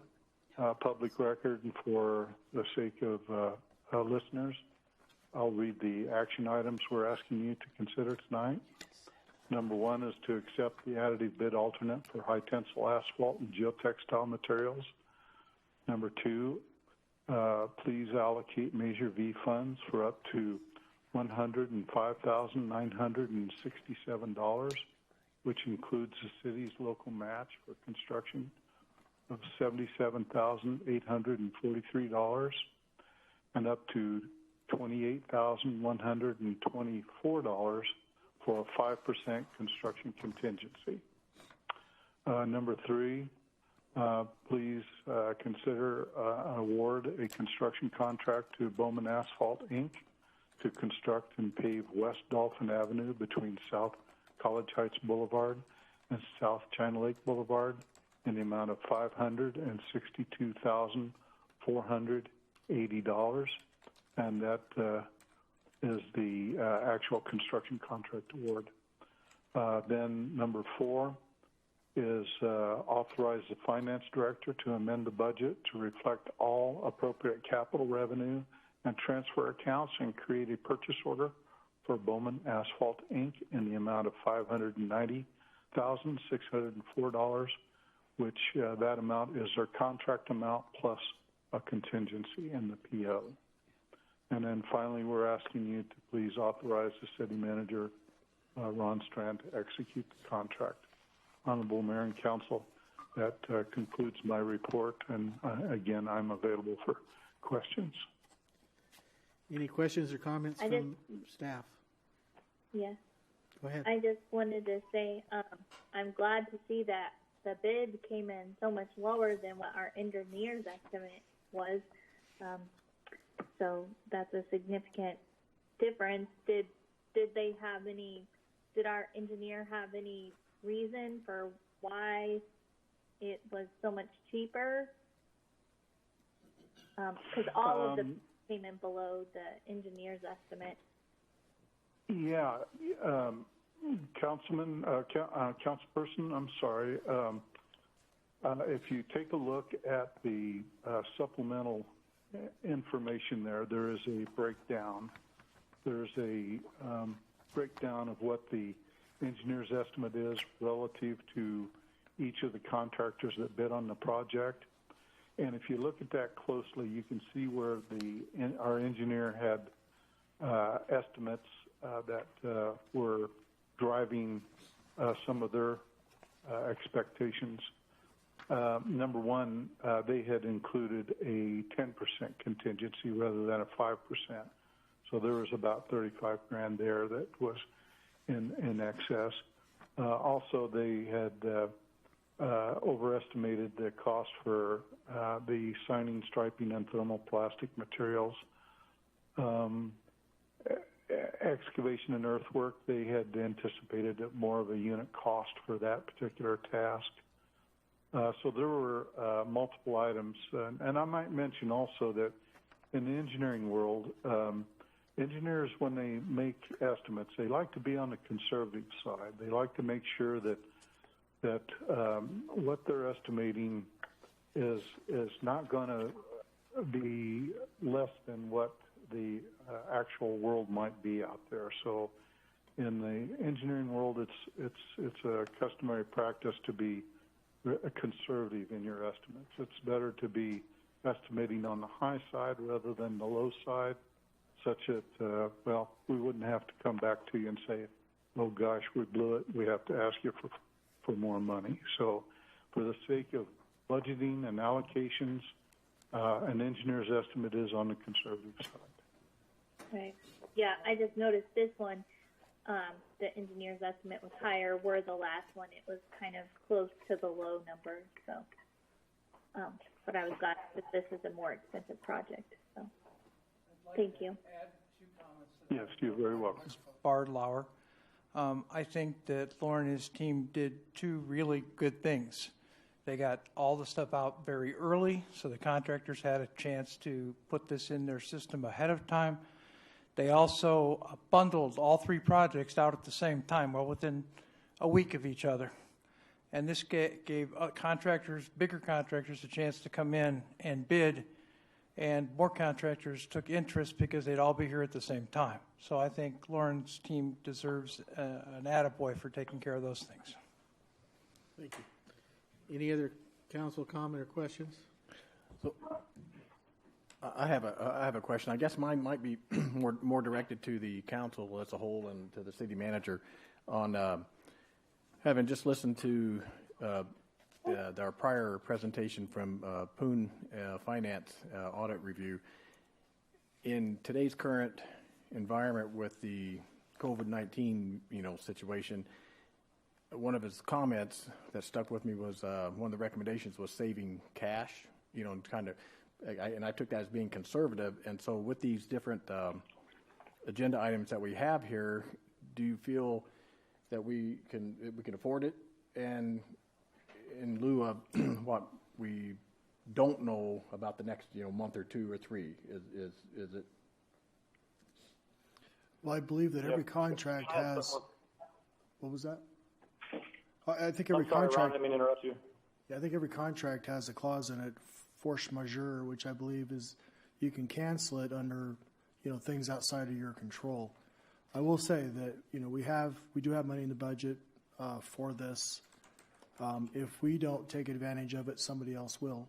public record and for the sake of listeners, I'll read the action items we're asking you to consider tonight. Number one is to accept the additive bid alternate for high tensile asphalt and geotextile materials. Number two, please allocate Measure V funds for up to $105,967, which includes the city's local match for construction of $77,843 and up to $28,124 for a 5% construction contingency. Number three, please consider award a construction contract to Bowman Asphalt, Inc. to construct and pave West Dolphin Avenue between South College Heights Boulevard and South China Lake Boulevard in the amount of $562,480. And that is the actual construction contract award. Then number four is authorize the finance director to amend the budget to reflect all appropriate capital revenue and transfer accounts and create a purchase order for Bowman Asphalt, Inc. in the amount of $590,604, which that amount is their contract amount plus a contingency in the PO. And then finally, we're asking you to please authorize the city manager, Ron Strand, to execute the contract. Honorable Mayor and Council, that concludes my report, and again, I'm available for questions. Any questions or comments from staff? Yes. Go ahead. I just wanted to say I'm glad to see that the bid came in so much lower than what our engineer's estimate was. So that's a significant difference. Did our engineer have any reason for why it was so much cheaper? Because all of them came in below the engineer's estimate. Yeah, councilperson, I'm sorry. If you take a look at the supplemental information there is a breakdown. There's a breakdown of what the engineer's estimate is relative to each of the contractors that bid on the project. And if you look at that closely, you can see where our engineer had estimates that were driving some of their expectations. Number one, they had included a 10% contingency rather than a 5%. So there was about $35,000 there that was in excess. Also, they had overestimated the cost for the signing, striping, and thermoplastic materials. Excavation and earthwork, they had anticipated more of a unit cost for that particular task. So there were multiple items. And I might mention also that in the engineering world, engineers, when they make estimates, they like to be on the conservative side. They like to make sure that what they're estimating is not going to be less than what the actual world might be out there. So in the engineering world, it's a customary practice to be conservative in your estimates. It's better to be estimating on the high side rather than the low side, such that, we wouldn't have to come back to you and say, oh gosh, we blew it, we have to ask you for more money. So for the sake of budgeting and allocations, an engineer's estimate is on the conservative side. Okay. Yeah, I just noticed this one, the engineer's estimate was higher, where the last one, it was kind of close to the low number. So, but I was glad that this is a more expensive project. So, thank you. Yes, you're very welcome. Bard Lauer. I think that Lauren and his team did two really good things. They got all the stuff out very early, so the contractors had a chance to put this in their system ahead of time. They also bundled all three projects out at the same time, within a week of each other. And this gave contractors, bigger contractors, a chance to come in and bid, and more contractors took interest because they'd all be here at the same time. So I think Lauren's team deserves an attaboy for taking care of those things. Thank you. Any other council comment or questions? So, I have a question. I guess mine might be more directed to the council as a whole and to the city manager on having just listened to our prior presentation from Poon Finance Audit Review. In today's current environment with the COVID-19 situation, one of his comments that stuck with me was one of the recommendations was saving cash, and I took that as being conservative. And so with these different agenda items that we have here, do you feel that we can afford it? And in lieu of what we don't know about the next month or two or three, is it? Well, I believe that every contract has. What was that? I think every contract. Ron, I didn't mean to interrupt you. Yeah, I think every contract has a clause in it, force majeure, which I believe is you can cancel it under things outside of your control. I will say that we do have money in the budget for this. If we don't take advantage of it, somebody else will,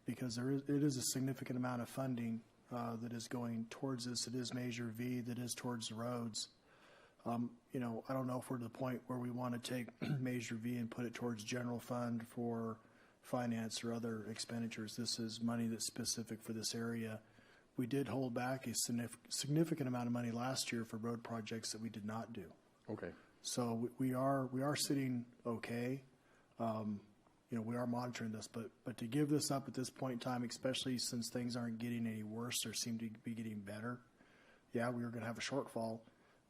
because it is a significant amount of funding that is going towards this. It is Measure V that is towards the roads. I don't know if we're to the point where we want to take Measure V and put it towards general fund for finance or other expenditures. This is money that's specific for this area. We did hold back a significant amount of money last year for road projects that we did not do. Okay. So we are sitting okay. We are monitoring this, but to give this up at this point in time, especially since things aren't getting any worse or seem to be getting better, we are going to have a shortfall,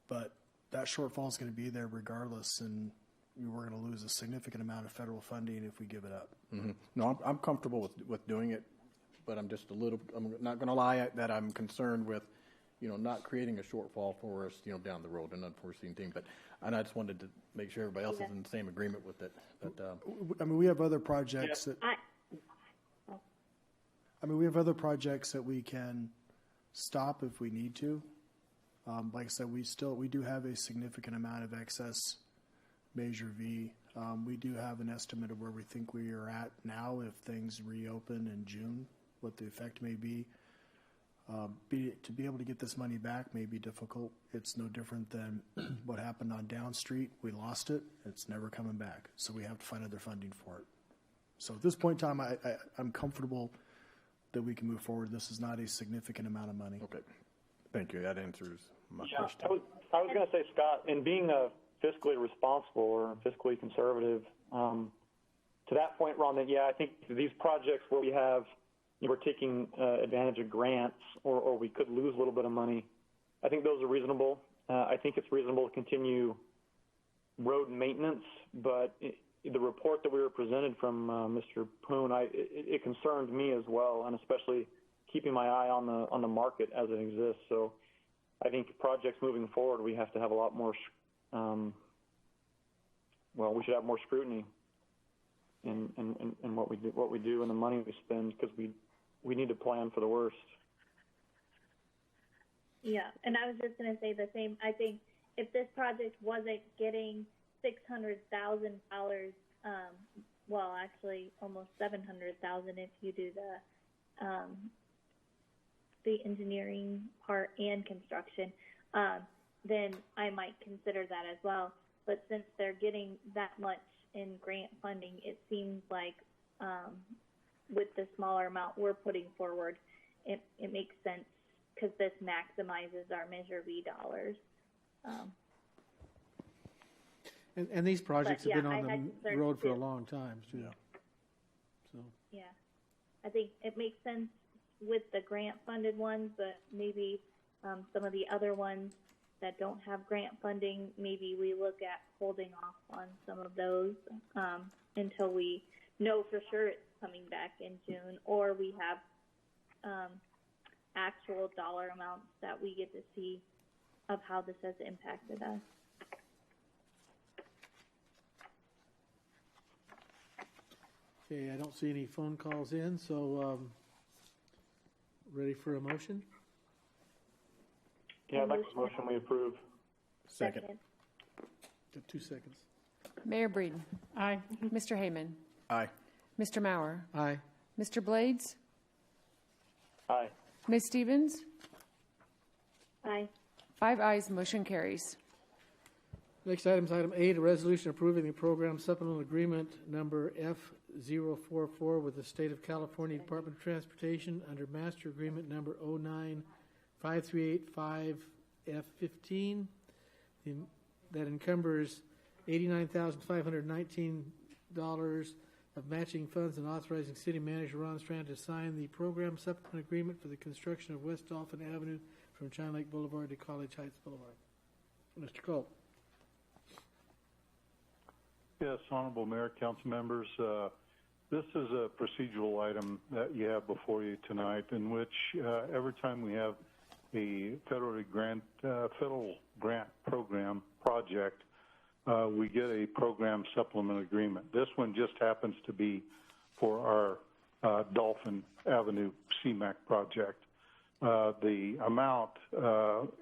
but that shortfall is going to be there regardless, and we're going to lose a significant amount of federal funding if we give it up. Mm-hmm. No, I'm comfortable with doing it, but I'm not going to lie that I'm concerned with, not creating a shortfall for us, down the road, an unforeseen thing. And I just wanted to make sure everybody else is in the same agreement with it. But, we have other projects we have other projects that we can stop if we need to. Like I said, we do have a significant amount of excess Measure V. We do have an estimate of where we think we are at now if things reopen in June, what the effect may be. To be able to get this money back may be difficult. It's no different than what happened on Down Street. We lost it. It's never coming back. So we have to find other funding for it. So at this point in time, I'm comfortable that we can move forward. This is not a significant amount of money. Okay. Thank you. That answers my question. I was going to say, Scott, in being fiscally responsible or fiscally conservative, to that point, Ron, that I think these projects where we're taking advantage of grants or we could lose a little bit of money, I think those are reasonable. I think it's reasonable to continue road maintenance, but the report that we were presented from Mr. Poon, it concerned me as well, and especially keeping my eye on the market as it exists. So I think projects moving forward, we have to have a lot more. We should have more scrutiny in what we do and the money we spend, because we need to plan for the worst. Yeah, and I was just going to say the same. I think if this project wasn't getting $600,000, well, actually almost $700,000 if you do the engineering part and construction, then I might consider that as well. But since they're getting that much in grant funding, it seems like with the smaller amount we're putting forward, it makes sense, because this maximizes our Measure V dollars. And these projects have been on the road for a long time, too. Yeah. So. Yeah. I think it makes sense with the grant-funded ones, but maybe some of the other ones that don't have grant funding, maybe we look at holding off on some of those until we know for sure it's coming back in June, or we have actual dollar amounts that we get to see of how this has impacted us. Okay, I don't see any phone calls in, so ready for a motion? Yeah, I'd like a motion we approve. Second. Got 2 seconds. Mayor Breeden. Aye. Mr. Heyman. Aye. Mr. Maurer. Aye. Mr. Blades. Aye. Ms. Stevens. Aye. 5 ayes, motion carries. Next item is item 8, a resolution approving the program supplemental agreement number F044 with the State of California Department of Transportation under master agreement number 095385F15 that encumbers $89,519 of matching funds and authorizing City Manager Ron Strand to sign the program supplement agreement for the construction of West Dolphin Avenue from China Lake Boulevard to College Heights Boulevard. Mr. Cole. Yes, Honorable Mayor, council members, this is a procedural item that you have before you tonight, in which every time we have a federal grant program project, we get a program supplement agreement. This one just happens to be for our Dolphin Avenue CMAQ project. The amount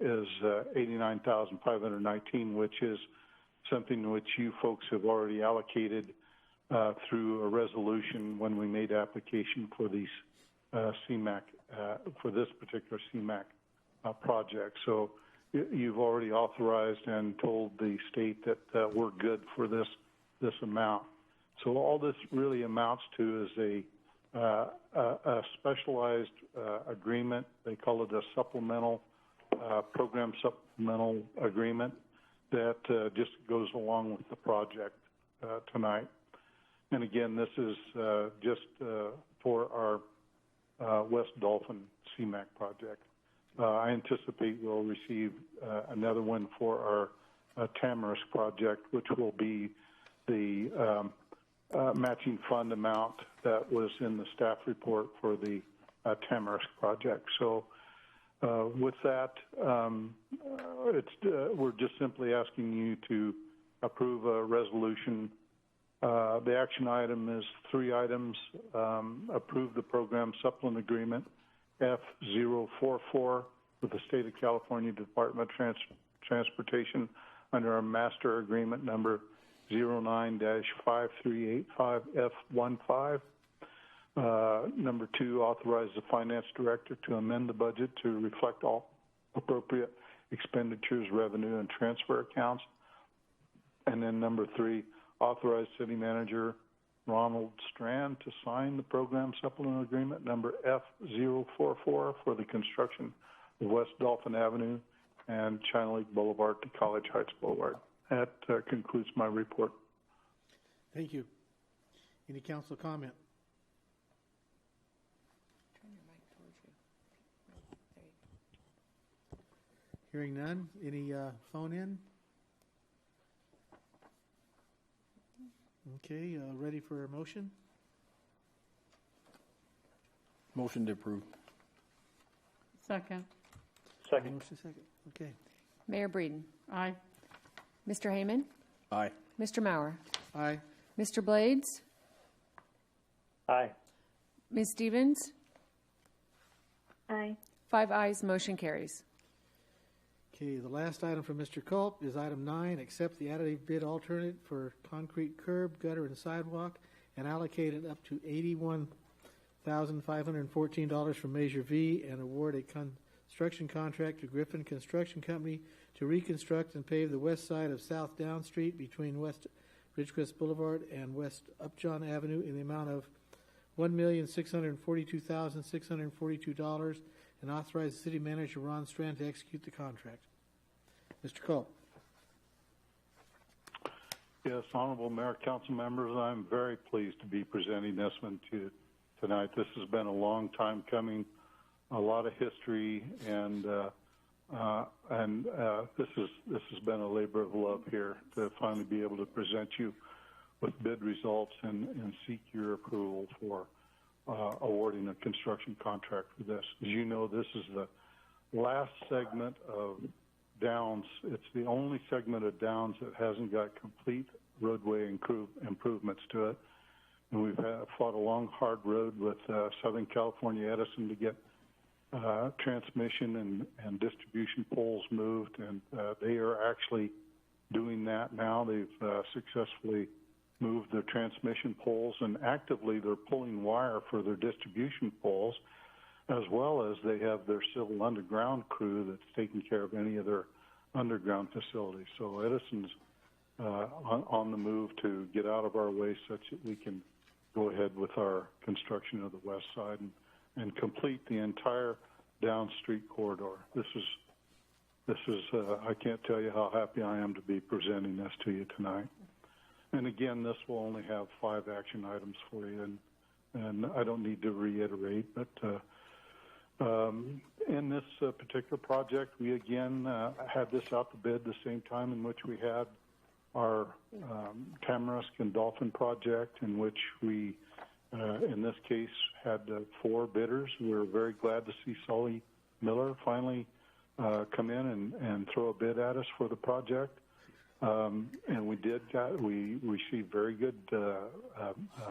is $89,519, which is something which you folks have already allocated through a resolution when we made application for these CMAQ, for this particular CMAQ project. So you've already authorized and told the state that we're good for this amount. So all this really amounts to is a specialized agreement. They call it a supplemental program supplemental agreement that just goes along with the project tonight. And again, this is just for our West Dolphin CMAQ project. I anticipate we'll receive another one for our Tamarisk project, which will be the matching fund amount that was in the staff report for the Tamarisk project. So with that, we're just simply asking you to approve a resolution. The action item is 3 items. Approve the program supplement agreement F044 with the State of California Department of Transportation under our master agreement number 09-5385F15. Number 2, authorize the finance director to amend the budget to reflect all appropriate expenditures, revenue, and transfer accounts. And then number 3, authorize city manager Ronald Strand to sign the program supplemental agreement number F044 for the construction of West Dolphin Avenue and China Lake Boulevard to College Heights Boulevard. That concludes my report. Thank you. Any council comment? Turn your mic towards you. There you go. Hearing none. Any phone in? Okay, ready for a motion? Motion to approve. Second. Second. Motion second. Okay. Mayor Breeden. Aye. Mr. Heyman. Aye. Mr. Maurer. Aye. Mr. Blades. Aye. Ms. Stevens. Aye. 5 ayes, motion carries. Okay, the last item from Mr. Culp is item 9, accept the additive bid alternate for concrete curb, gutter, and sidewalk, and allocate it up to $81,514 from Measure V, and award a construction contract to Griffin Construction Company to reconstruct and pave the west side of South Down Street between West Ridgecrest Boulevard and West Upjohn Avenue in the amount of $1,642,642, and authorize the city manager, Ron Strand, to execute the contract. Mr. Culp. Yes, Honorable Mayor, Council members, I'm very pleased to be presenting this one to you tonight. This has been a long time coming, a lot of history, and this has been a labor of love here to finally be able to present you with bid results and seek your approval for awarding a construction contract for this. As you know, this is the last segment of Downs. It's the only segment of Downs that hasn't got complete roadway improvements to it. And we've fought a long, hard road with Southern California Edison to get transmission and distribution poles moved, and they are actually doing that now. They've successfully moved their transmission poles, and actively they're pulling wire for their distribution poles, as well as they have their civil underground crew that's taking care of any of their underground facilities. So Edison's on the move to get out of our way such that we can go ahead with our construction of the west side and complete the entire Down Street corridor. This is I can't tell you how happy I am to be presenting this to you tonight. And again, this will only have 5 action items for you, and I don't need to reiterate, but in this particular project, we again had this out to bid the same time in which we had our Tamarisk and Dolphin project, in which we, in this case, had 4 bidders. We were very glad to see Sully Miller finally come in and throw a bid at us for the project. And we received very good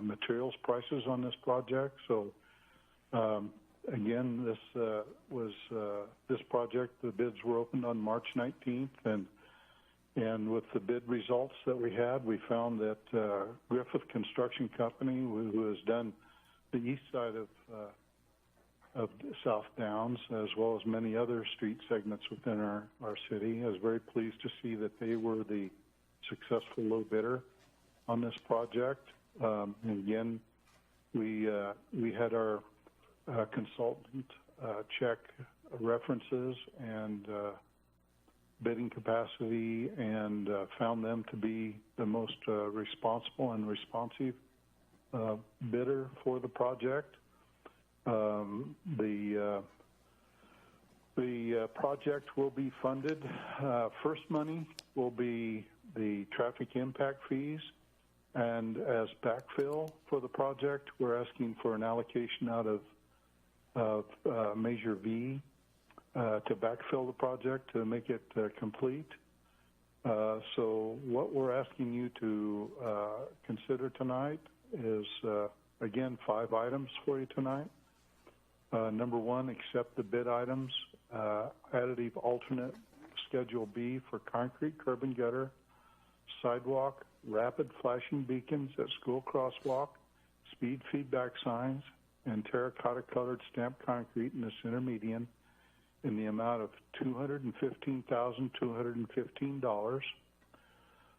materials prices on this project. So again, this project, the bids were opened on March 19th, and with the bid results that we had, we found that Griffith Construction Company, who has done the east side of South Downs, as well as many other street segments within our city. I was very pleased to see that they were the successful low bidder on this project. And again, we had our consultant check references and bidding capacity, and found them to be the most responsible and responsive bidder for the project. The project will be funded. First money will be the traffic impact fees, and as backfill for the project, we're asking for an allocation out of Measure V to backfill the project to make it complete. So what we're asking you to consider tonight is, again, 5 items for you tonight. Number 1, accept the bid items. Additive alternate Schedule B for concrete curb and gutter, sidewalk, rapid flashing beacons at school crosswalk, speed feedback signs, and terracotta-colored stamped concrete in the center median in the amount of $215,215.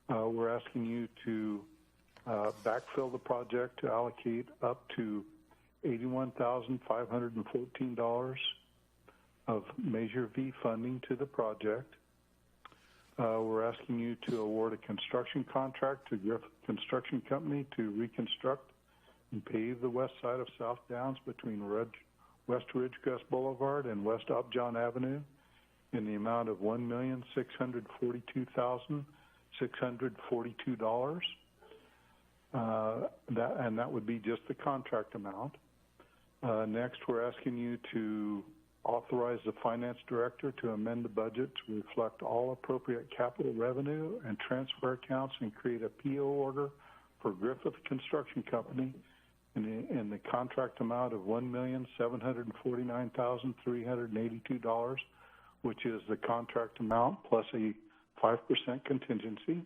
We're asking you to backfill the project to allocate up to $81,514 of Measure V funding to the project. We're asking you to award a construction contract to Griffith Construction Company to reconstruct and pave the west side of South Downs between West Ridgecrest Boulevard and West Upjohn Avenue in the amount of $1,642,642. that would be just the contract amount. Next, we're asking you to authorize the finance director to amend the budget to reflect all appropriate capital revenue and transfer accounts and create a PO order for Griffith Construction Company in the contract amount of $1,749,382, which is the contract amount plus a 5% contingency.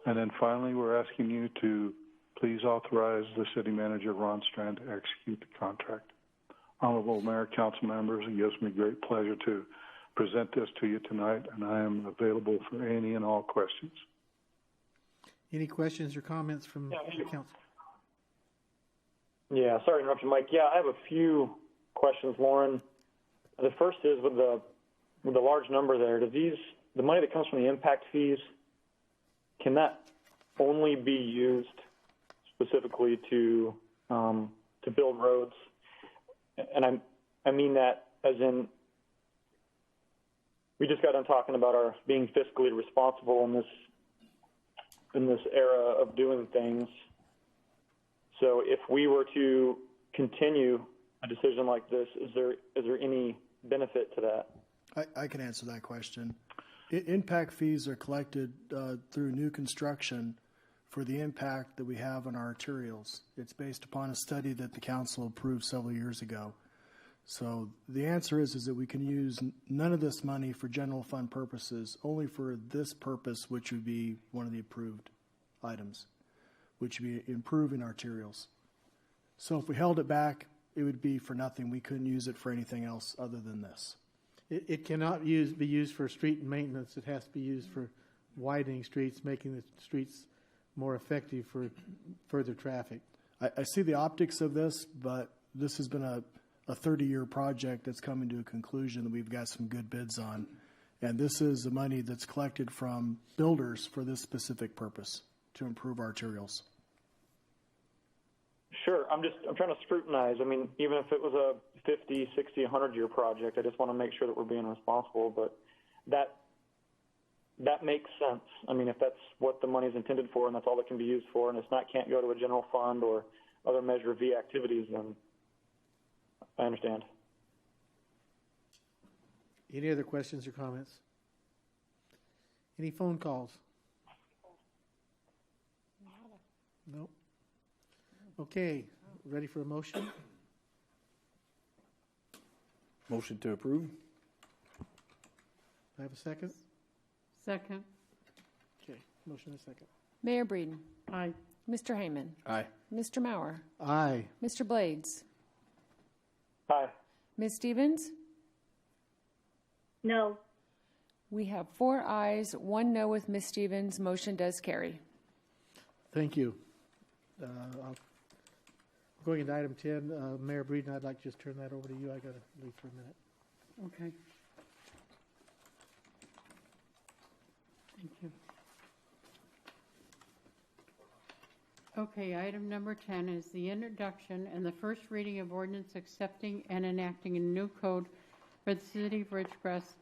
And then finally, we're asking you to please authorize the city manager, Ron Strand, to execute the contract. Honorable Mayor, council members, it gives me great pleasure to present this to you tonight, and I am available for any and all questions. Any questions or comments from the council? Yeah, sorry to interrupt you, Mike. Yeah, I have a few questions, Lauren. The first is with the large number there, the money that comes from the impact fees, can that only be used specifically to build roads? And I mean that as in, we just got done talking about our being fiscally responsible in this era of doing things. So if we were to continue a decision like this, is there any benefit to that? I can answer that question. Impact fees are collected through new construction for the impact that we have on our arterials. It's based upon a study that the council approved several years ago. So the answer is that we can use none of this money for general fund purposes, only for this purpose, which would be one of the approved items, which would be improving arterials. So if we held it back, it would be for nothing. We couldn't use it for anything else other than this. It cannot be used for street maintenance. It has to be used for widening streets, making the streets more effective for further traffic. I see the optics of this, but this has been a 30-year project that's coming to a conclusion that we've got some good bids on. And this is the money that's collected from builders for this specific purpose, to improve arterials. Sure. I'm trying to scrutinize. I mean, even if it was a 50, 60, 100-year project, I just want to make sure that we're being responsible. But that makes sense. I mean, if that's what the money is intended for and that's all it can be used for, and can't go to a general fund or other Measure V activities, then I understand. Any other questions or comments? Any phone calls? No. Okay, ready for a motion? Motion to approve. I have a second? Second. Okay, motion and second. Mayor Breeden. Aye. Mr. Heyman. Aye. Mr. Maurer. Aye. Mr. Blades. Aye. Ms. Stevens. No. We have 4 ayes, 1 no with Ms. Stevens. Motion does carry. Thank you. Going into item 10, Mayor Breeden, I'd like to just turn that over to you. I got to leave for a minute. Okay. Thank you. Okay, item number 10 is the introduction and the first reading of ordinance accepting and enacting a new code for the city of Ridgecrest,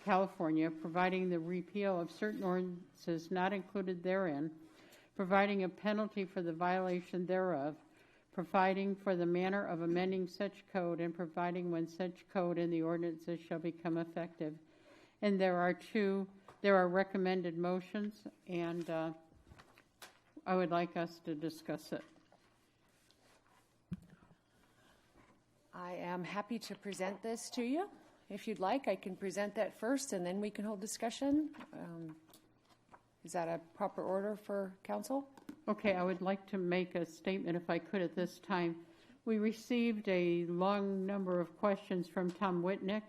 California, providing the repeal of certain ordinances not included therein, providing a penalty for the violation thereof, providing for the manner of amending such code, and providing when such code and the ordinances shall become effective. And there are recommended motions, and I would like us to discuss it. I am happy to present this to you. If you'd like, I can present that first, and then we can hold discussion. Is that a proper order for council? Okay, I would like to make a statement, if I could, at this time. We received a long number of questions from Tom Whitnick.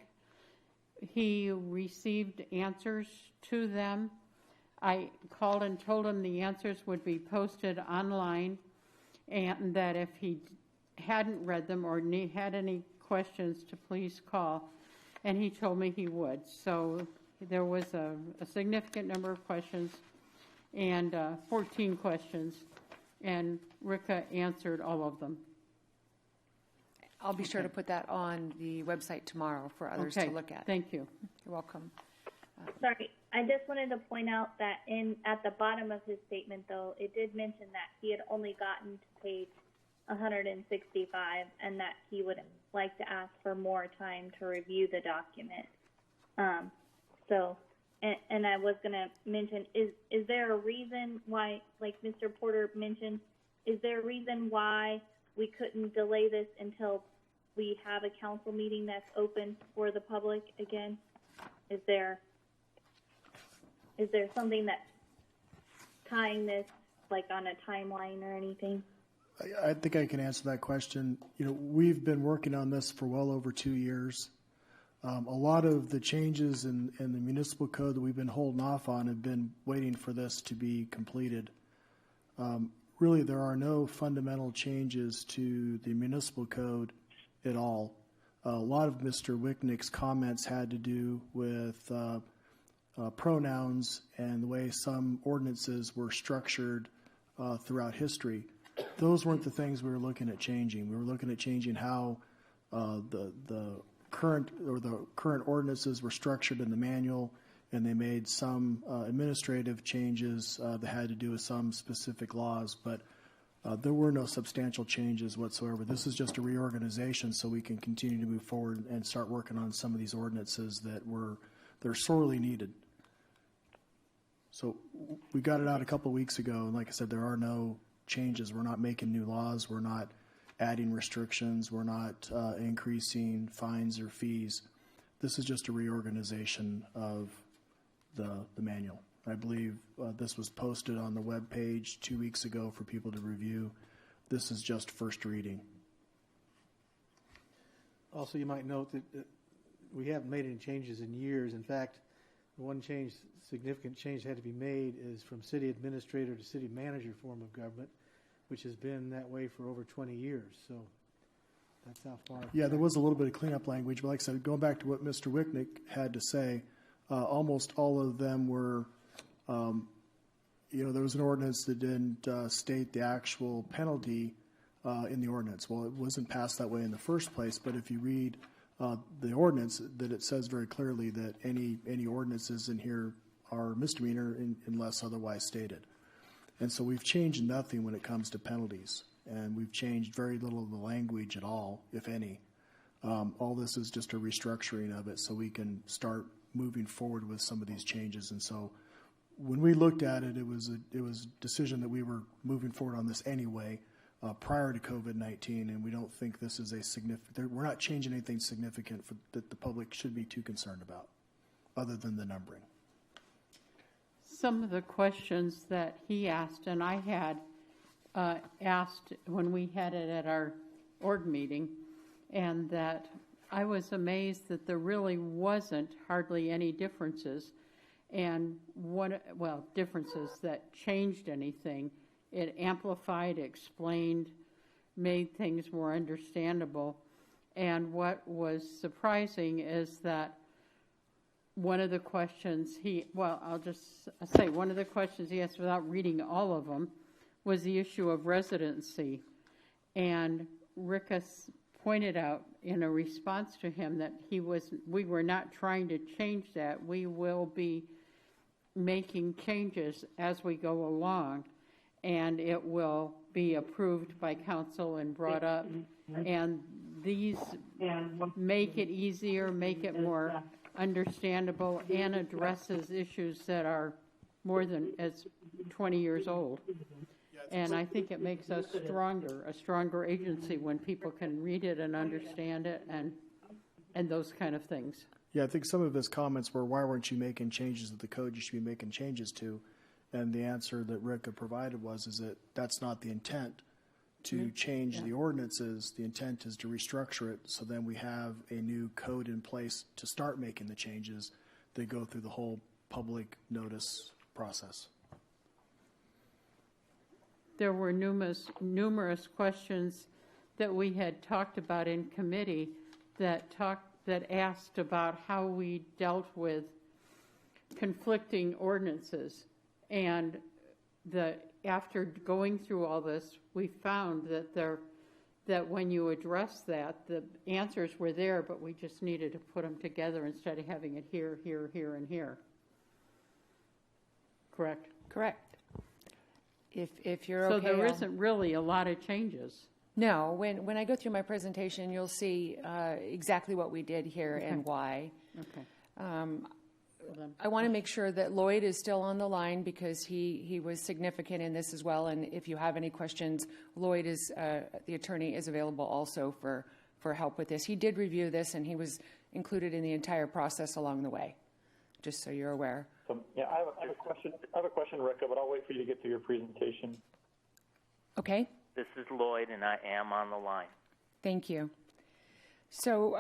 He received answers to them. I called and told him the answers would be posted online, and that if he hadn't read them or had any questions, to please call. And he told me he would. So there was a significant number of questions, and 14 questions, and Rika answered all of them. I'll be sure to put that on the website tomorrow for others to look at. Thank you. You're welcome. Sorry. I just wanted to point out that at the bottom of his statement, though, it did mention that he had only gotten to page 165 and that he would like to ask for more time to review the document. And I was going to mention, is there a reason why, like Mr. Porter mentioned, is there a reason why we couldn't delay this until we have a council meeting that's open for the public again? Is there something that's tying this, like, on a timeline or anything? I think I can answer that question. You know, we've been working on this for well over 2 years. A lot of the changes in the municipal code that we've been holding off on have been waiting for this to be completed. Really, there are no fundamental changes to the municipal code at all. A lot of Mr. Wicknick's comments had to do with pronouns and the way some ordinances were structured throughout history. Those weren't the things we were looking at changing. We were looking at changing how the current ordinances were structured in the manual, and they made some administrative changes that had to do with some specific laws, but there were no substantial changes whatsoever. This is just a reorganization so we can continue to move forward and start working on some of these ordinances they're sorely needed. So we got it out a couple of weeks ago, and like I said, there are no changes. We're not making new laws. We're not adding restrictions. We're not increasing fines or fees. This is just a reorganization of the manual. I believe this was posted on the web page 2 weeks ago for people to review. This is just first reading. Also, you might note that we haven't made any changes in years. In fact, the one significant change that had to be made is from city administrator to city manager form of government, which has been that way for over 20 years. So that's how far. Yeah, there was a little bit of cleanup language, but like I said, going back to what Mr. Wicknick had to say, almost all of them were, there was an ordinance that didn't state the actual penalty in the ordinance. Well, it wasn't passed that way in the first place, but if you read the ordinance, that it says very clearly that any ordinances in here are misdemeanor unless otherwise stated. And so we've changed nothing when it comes to penalties, and we've changed very little of the language at all, if any. All this is just a restructuring of it so we can start moving forward with some of these changes. And so when we looked at it, it was a decision that we were moving forward on this anyway prior to COVID-19, and we don't think this is a significant, we're not changing anything significant that the public should be too concerned about, other than the numbering. Some of the questions that he asked, and I had asked when we had it at our org meeting, and that I was amazed that there really wasn't hardly any differences, and differences that changed anything. It amplified, explained, made things more understandable. And what was surprising is that one of the questions one of the questions he asked without reading all of them was the issue of residency. And Rickus pointed out in a response to him that we were not trying to change that. We will be making changes as we go along, and it will be approved by council and brought up. And these make it easier, make it more understandable, and addresses issues that are more than as 20 years old. And I think it makes us a stronger agency when people can read it and understand it and those kind of things. Yeah, I think some of his comments were, why weren't you making changes to the code you should be making changes to? And the answer that Rick provided is that that's not the intent to change the ordinances. The intent is to restructure it so then we have a new code in place to start making the changes that go through the whole public notice process. There were numerous questions that we had talked about in committee that asked about how we dealt with conflicting ordinances. And after going through all this, we found that when you address that, the answers were there, but we just needed to put them together instead of having it here, here, here, and here. Correct. Correct. If you're So okay. there isn't really a lot of changes. No, when I go through my presentation, you'll see exactly what we did here and why. Okay. I want to make sure that Lloyd is still on the line because he was significant in this as well. And if you have any questions, Lloyd is the attorney is available also for help with this. He did review this and he was included in the entire process along the way. Just so you're aware. So, yeah, I have a question. I have a question, Rika, but I'll wait for you to get to your presentation. Okay. This is Lloyd, and I am on the line. Thank you. So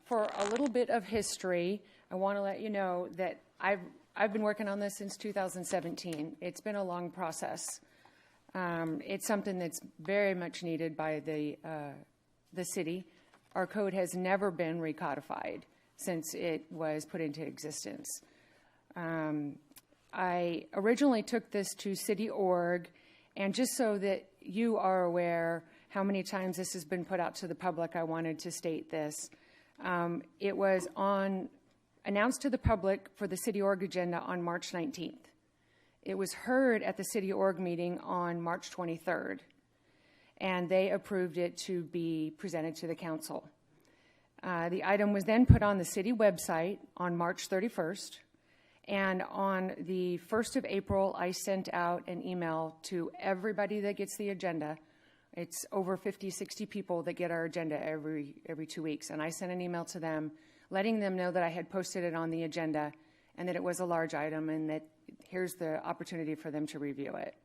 for a little bit of history, I want to let you know that I've been working on this since 2017. It's been a long process. It's something that's very much needed by the city. Our code has never been recodified since it was put into existence. I originally took this to City Org, and just so that you are aware how many times this has been put out to the public, I wanted to state this. It was announced to the public for the City Org agenda on March 19th. It was heard at the City Org meeting on March 23rd, and they approved it to be presented to the council. The item was then put on the city website on March 31st, and on the 1st of April, I sent out an email to everybody that gets the agenda. It's over 50, 60 people that get our agenda every 2 weeks, and I sent an email to them letting them know that I had posted it on the agenda and that it was a large item and that here's the opportunity for them to review it.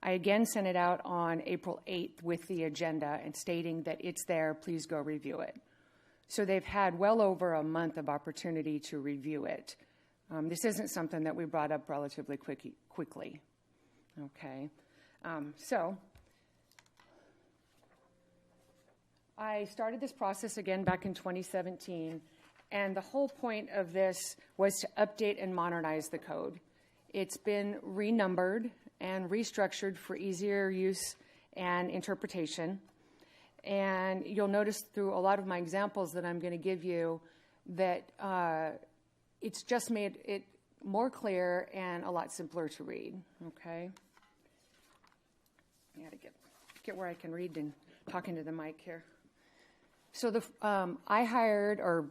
I again sent it out on April 8th with the agenda and stating that it's there, please go review it. So they've had well over a month of opportunity to review it. This isn't something that we brought up relatively quickly. Okay, so I started this process again back in 2017, and the whole point of this was to update and modernize the code. It's been renumbered and restructured for easier use and interpretation. And you'll notice through a lot of my examples that I'm going to give you that it's just made it more clear and a lot simpler to read. Okay? I got to get where I can read and talk into the mic here. So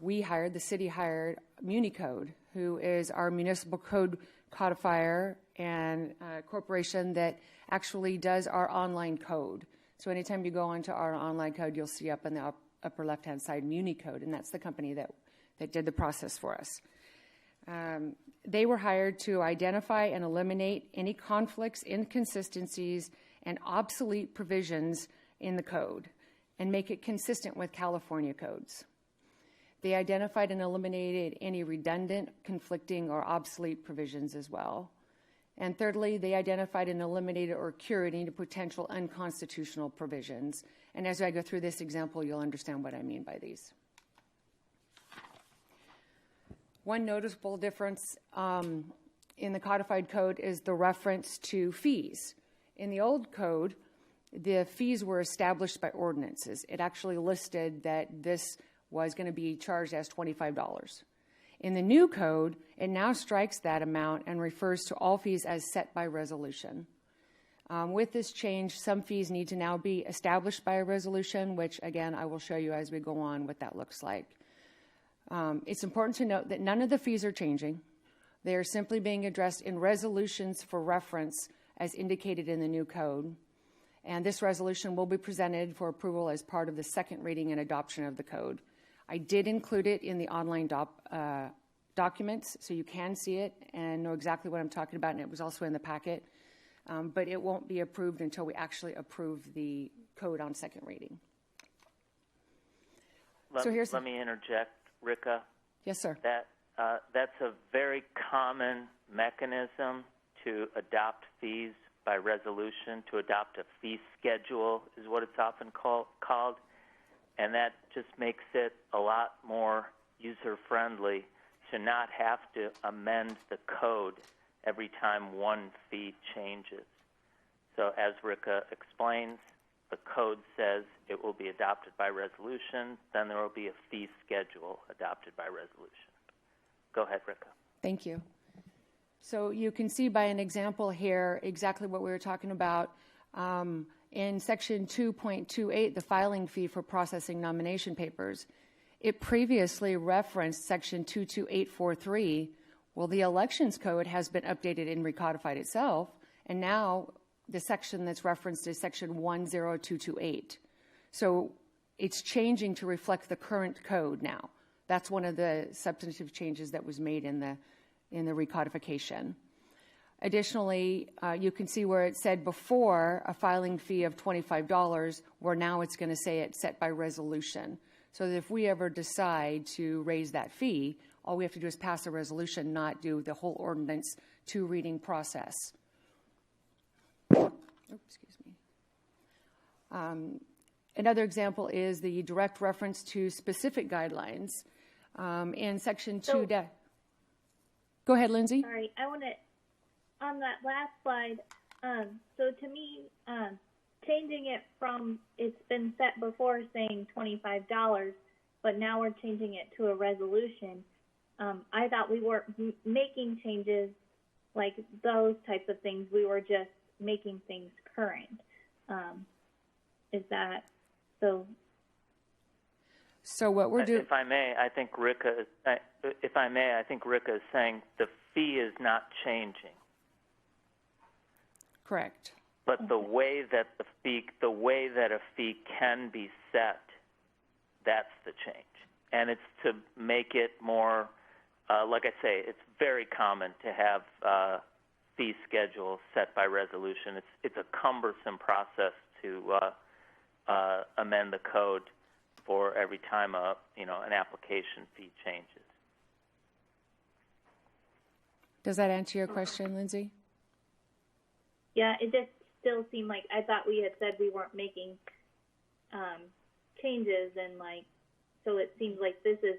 we hired, the city hired MuniCode, who is our municipal code codifier and corporation that actually does our online code. So anytime you go onto our online code, you'll see up in the upper left-hand side MuniCode, and that's the company that did the process for us. They were hired to identify and eliminate any conflicts, inconsistencies, and obsolete provisions in the code and make it consistent with California codes. They identified and eliminated any redundant, conflicting, or obsolete provisions as well. And thirdly, they identified and eliminated or cured any potential unconstitutional provisions. And as I go through this example, you'll understand what I mean by these. One noticeable difference in the codified code is the reference to fees. In the old code, the fees were established by ordinances. It actually listed that this was going to be charged as $25. In the new code, it now strikes that amount and refers to all fees as set by resolution. With this change, some fees need to now be established by a resolution, which, again, I will show you as we go on what that looks like. It's important to note that none of the fees are changing. They are simply being addressed in resolutions for reference as indicated in the new code. And this resolution will be presented for approval as part of the second reading and adoption of the code. I did include it in the online documents, so you can see it and know exactly what I'm talking about, and it was also in the packet. But it won't be approved until we actually approve the code on second reading. Let me interject, Rika. Yes, sir. That's a very common mechanism to adopt fees by resolution, to adopt a fee schedule is what it's often called. And that just makes it a lot more user-friendly to not have to amend the code every time one fee changes. So as Rika explains, the code says it will be adopted by resolution, then there will be a fee schedule adopted by resolution. Go ahead, Rika. Thank you. So you can see by an example here exactly what we were talking about. In section 2.28, the filing fee for processing nomination papers, it previously referenced section 22843. Well, the elections code has been updated and recodified itself, and now the section that's referenced is section 10228. So it's changing to reflect the current code now. That's one of the substantive changes that was made in the recodification. Additionally, you can see where it said before a filing fee of $25, where now it's going to say it's set by resolution. So that if we ever decide to raise that fee, all we have to do is pass a resolution, not do the whole ordinance 2-reading process. Oops, excuse me. Another example is the direct reference to specific guidelines in section 2. Go ahead, Lindsay. Sorry, I want to, on that last slide, so to me, changing it from, it's been set before saying $25, but now we're changing it to a resolution. I thought we weren't making changes like those types of things. We were just making things current. Is that so? So what we're doing... If I may, I think Rika is saying the fee is not changing. Correct. But the way that a fee can be set, that's the change. And it's to make it more, like I say, it's very common to have fee schedules set by resolution. It's a cumbersome process to amend the code for every time an application fee changes. Does that answer your question, Lindsay? Yeah, it just still seemed like I thought we had said we weren't making changes, and so it seems like this is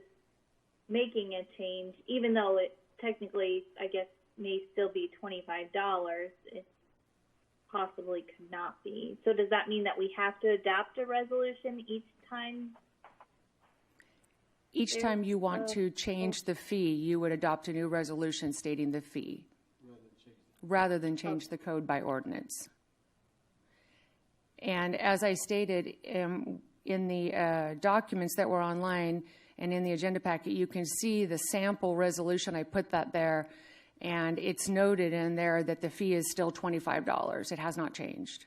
making a change, even though it technically, I guess, may still be $25. It possibly could not be. So does that mean that we have to adopt a resolution each time? Each time you want to change the fee, you would adopt a new resolution stating the fee, rather than change the code by ordinance. And as I stated in the documents that were online and in the agenda packet, you can see the sample resolution. I put that there, and it's noted in there that the fee is still $25. It has not changed.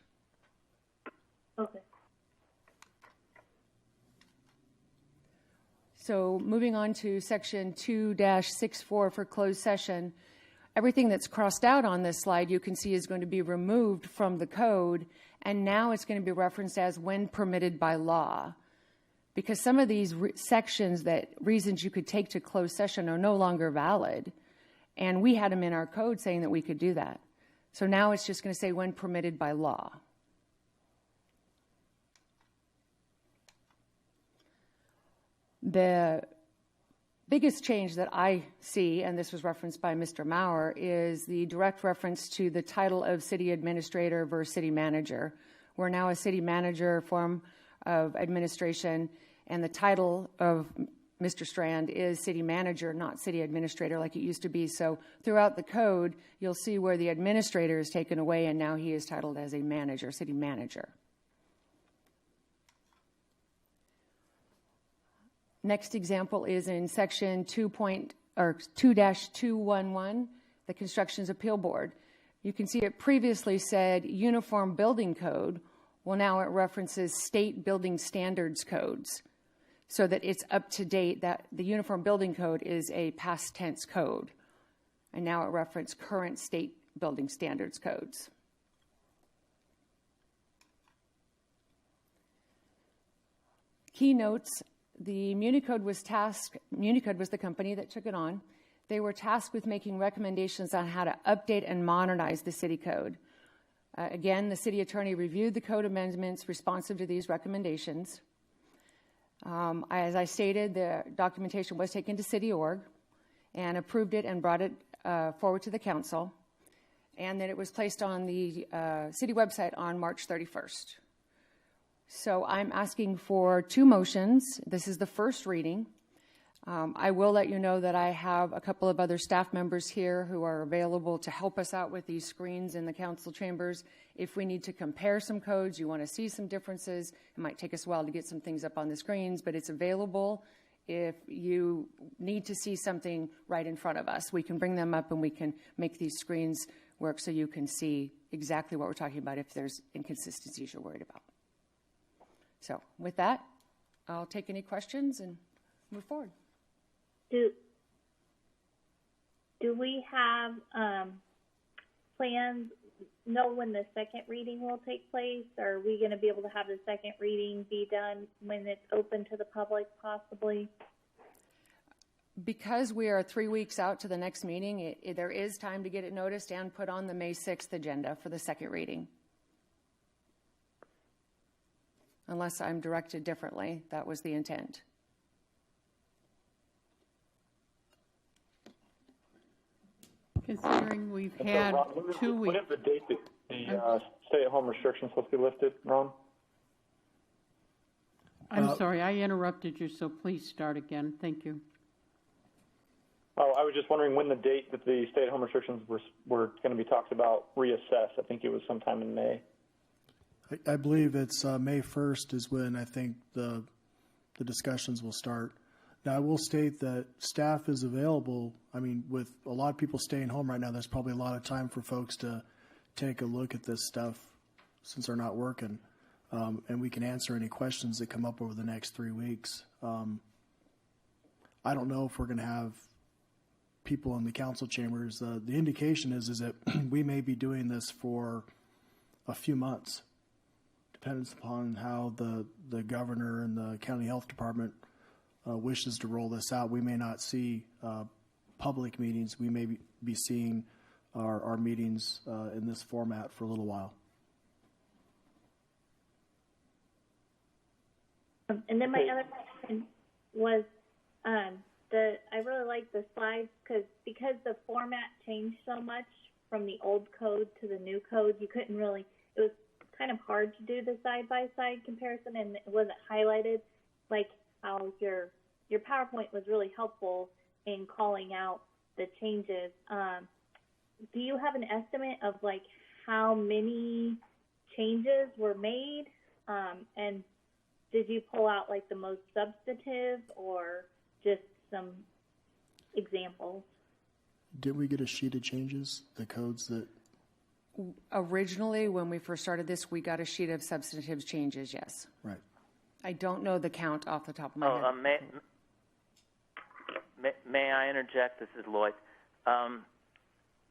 Okay. So moving on to section 2-64 for closed session, everything that's crossed out on this slide you can see is going to be removed from the code, and now it's going to be referenced as when permitted by law. Because some of these sections, that reasons you could take to closed session, are no longer valid. And we had them in our code saying that we could do that. So now it's just going to say when permitted by law. The biggest change that I see, and this was referenced by Mr. Maurer, is the direct reference to the title of city administrator versus city manager. We're now a city manager form of administration, and the title of Mr. Strand is city manager, not city administrator like it used to be. So throughout the code, you'll see where the administrator is taken away, and now he is titled as a manager, city manager. Next example is in section 2-211, the Constructions Appeal Board. You can see it previously said Uniform Building Code. Well, now it references state building standards codes, so that it's up to date. That the Uniform Building Code is a past tense code, and now it references current state building standards codes. Key notes. The MuniCode was MuniCode was the company that took it on. They were tasked with making recommendations on how to update and modernize the city code. Again, the city attorney reviewed the code amendments responsive to these recommendations. As I stated, the documentation was taken to City Org and approved it and brought it forward to the council, and then it was placed on the city website on March 31st. So I'm asking for two motions. This is the first reading. I will let you know that I have a couple of other staff members here who are available to help us out with these screens in the council chambers. If we need to compare some codes, you want to see some differences, it might take us a while to get some things up on the screens, but it's available. If you need to see something right in front of us, we can bring them up and we can make these screens work so you can see exactly what we're talking about if there's inconsistencies you're worried about. So with that, I'll take any questions and move forward. Do we have plans, know when the second reading will take place? Or are we going to be able to have the second reading be done when it's open to the public, possibly? Because we are 3 weeks out to the next meeting, there is time to get it noticed and put on the May 6th agenda for the second reading. Unless I'm directed differently, that was the intent. Considering we've had Ron, 2 weeks. When is the date that the stay-at-home restrictions supposed to be lifted, Ron? I'm sorry, I interrupted you, so please start again. Thank you. Oh, I was just wondering when the date that the stay-at-home restrictions were going to be talked about reassessed. I think it was sometime in May. I believe it's May 1st is when I think the discussions will start. Now, I will state that staff is available. I mean, with a lot of people staying home right now, there's probably a lot of time for folks to take a look at this stuff since they're not working. And we can answer any questions that come up over the next 3 weeks. I don't know if we're going to have people in the council chambers. The indication is that we may be doing this for a few months, depends upon how the governor and the county health department wishes to roll this out. We may not see public meetings. We may be seeing our meetings in this format for a little while. And then my other question was, I really like the slides because the format changed so much from the old code to the new code. You couldn't really. It was kind of hard to do the side-by-side comparison, and it wasn't highlighted like how your PowerPoint was really helpful in calling out the changes. Do you have an estimate of like how many changes were made, and did you pull out like the most substantive or just some examples? Did we get a sheet of changes, the codes that? Originally, when we first started this, we got a sheet of substantive changes, yes. Right. I don't know the count off the top of my head. May I interject? This is Lloyd.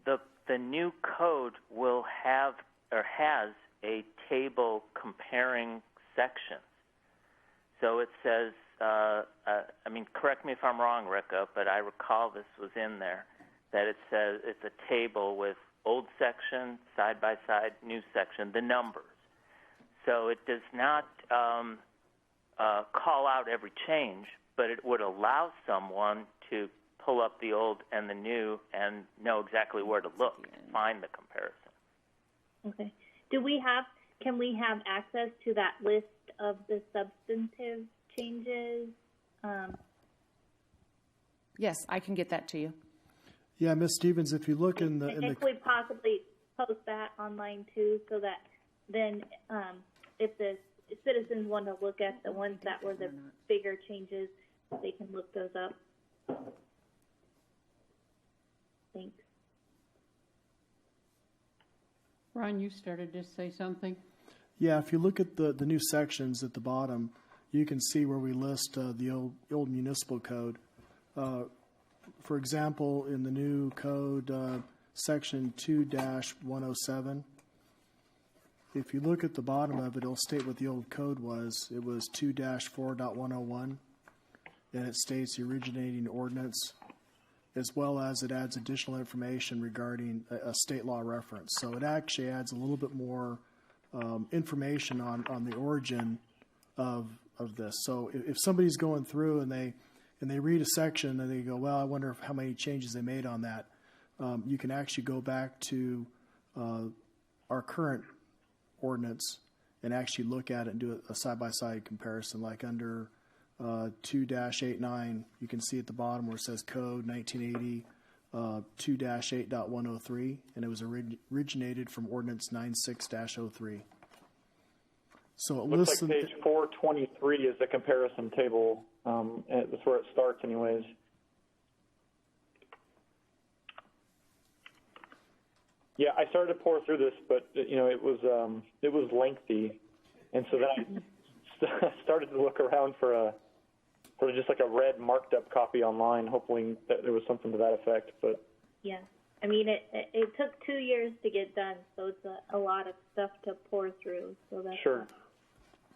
The new code will have or has a table comparing sections. So it says, correct me if I'm wrong, Ricka, but I recall this was in there, that it says it's a table with old section, side-by-side, new section, the numbers. So it does not call out every change, but it would allow someone to pull up the old and the new and know exactly where to look to find the comparison. Okay. Can we have access to that list of the substantive changes? Yes, I can get that to you. Yeah, Ms. Stevens, if you look in the... And could we possibly post that online too, so that then if the citizens want to look at the ones that were the bigger changes, they can look those up? Thanks. Ron, you started to say something? Yeah, if you look at the new sections at the bottom, you can see where we list the old municipal code. For example, in the new code, section 2-107, if you look at the bottom of it, it'll state what the old code was. It was 2-4.101, and it states the originating ordinance, as well as it adds additional information regarding a state law reference. So it actually adds a little bit more information on the origin of this. So if somebody's going through and they read a section and they go, well, I wonder how many changes they made on that, you can actually go back to our current ordinance and actually look at it and do a side-by-side comparison, like under 2-89. You can see at the bottom where it says Code 1980 2-8.103, and it was originated from Ordinance 96-03. So it looks lists like page 423 is the comparison table. And that's where it starts, anyways. Yeah, I started to pour through this, but it was lengthy, and so then I started to look around for just like a red marked up copy online, hoping that there was something to that effect. But yeah, I mean it took 2 years to get done, so it's a lot of stuff to pour through. So that's sure.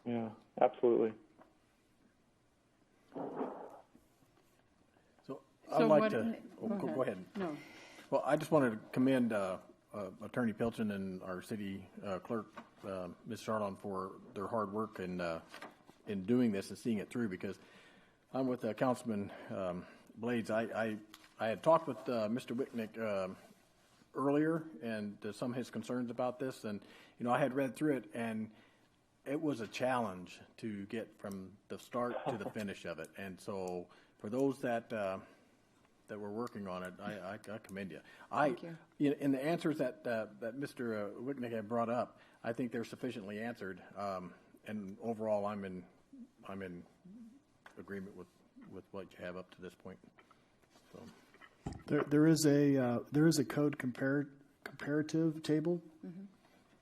Yeah, absolutely. So I'd like to go ahead. No. Well, I just wanted to commend Attorney Pilchin and our city clerk, Ms. Charlon, for their hard work in doing this and seeing it through, because I'm with Councilman Blades. I had talked with Mr. Wicknick earlier and some of his concerns about this, and I had read through it, and it was a challenge to get from the start to the finish of it. And so for those that were working on it, I commend you. Thank you. In the answers that Mr. Wicknick had brought up, I think they're sufficiently answered. And overall, I'm in agreement with what you have up to this point. So there is a code comparative table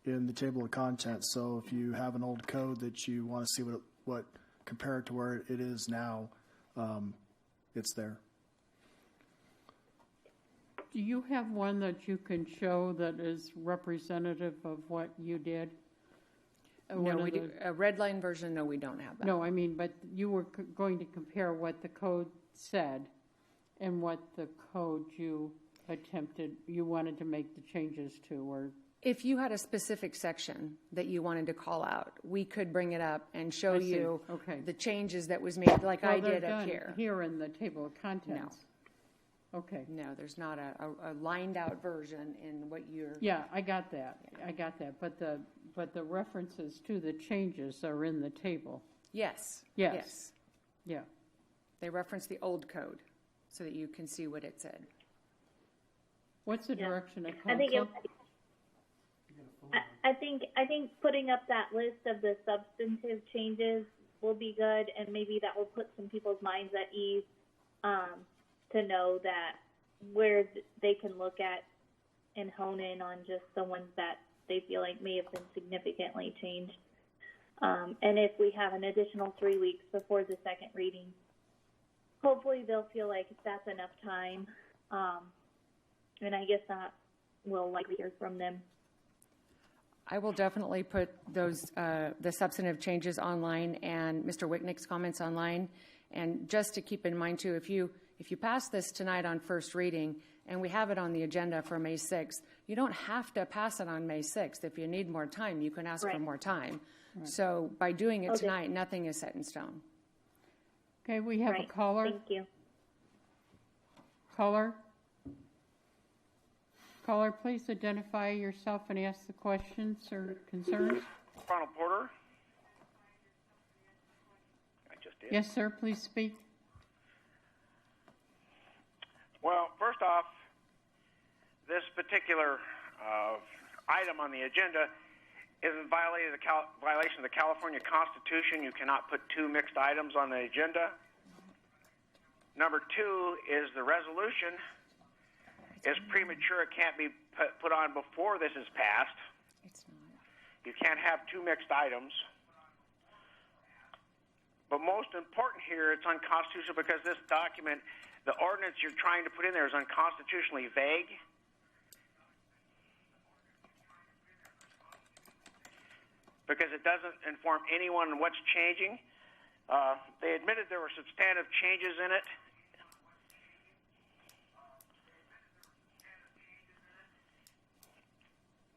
in the table of contents. So if you have an old code that you want to see what compared to where it is now, it's there. Do you have one that you can show that is representative of what you did? No, we do. A red line version, no, we don't have that. No, I mean, but you were going to compare what the code said and what the code you wanted to make the changes to, or... If you had a specific section that you wanted to call out, we could bring it up and show you the changes that was made, like I did up here. Here in the table of contents. No. Okay. No, there's not a lined out version in what you're... Yeah, I got that. Yeah. I got that. But the references to the changes are in the table. Yes. Yes. Yeah. They reference the old code so that you can see what it said. What's the direction of council? I think putting up that list of the substantive changes will be good, and maybe that will put some people's minds at ease to know that where they can look at and hone in on just the ones that they feel like may have been significantly changed. And if we have an additional 3 weeks before the second reading, hopefully they'll feel like that's enough time. And I guess that we'll likely hear from them. I will definitely put those the substantive changes online and Mr. Wicknick's comments online. And just to keep in mind too, if you pass this tonight on first reading and we have it on the agenda for May 6th, you don't have to pass it on May 6th. If you need more time, you can ask for more time. Right. So by doing it tonight, nothing is set in stone. Okay, we have a caller. Thank you. Caller, please identify yourself and ask the questions or concerns. Ronald Porter. I just did. Yes, sir, please speak. Well, first off, this particular item on the agenda is in violation of the California Constitution. You cannot put two mixed items on the agenda. Number two is the resolution is premature. It can't be put on before this is passed. It's not. You can't have two mixed items. But most important here, it's unconstitutional because this document, the ordinance you're trying to put in there is unconstitutionally vague. Because it doesn't inform anyone what's changing. They admitted there were substantive changes in it.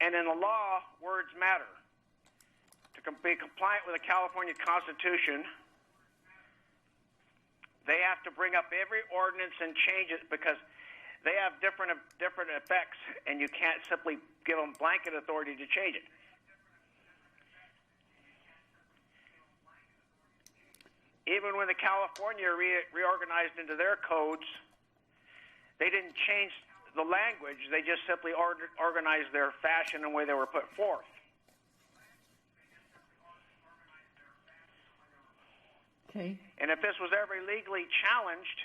And in the law, words matter. To be compliant with the California Constitution, they have to bring up every ordinance and change it because they have different effects, and you can't simply give them blanket authority to change it. even when the California reorganized into their codes, they didn't change the language. They just simply organized their fashion and way they were put forth. Okay. And if this was ever legally challenged,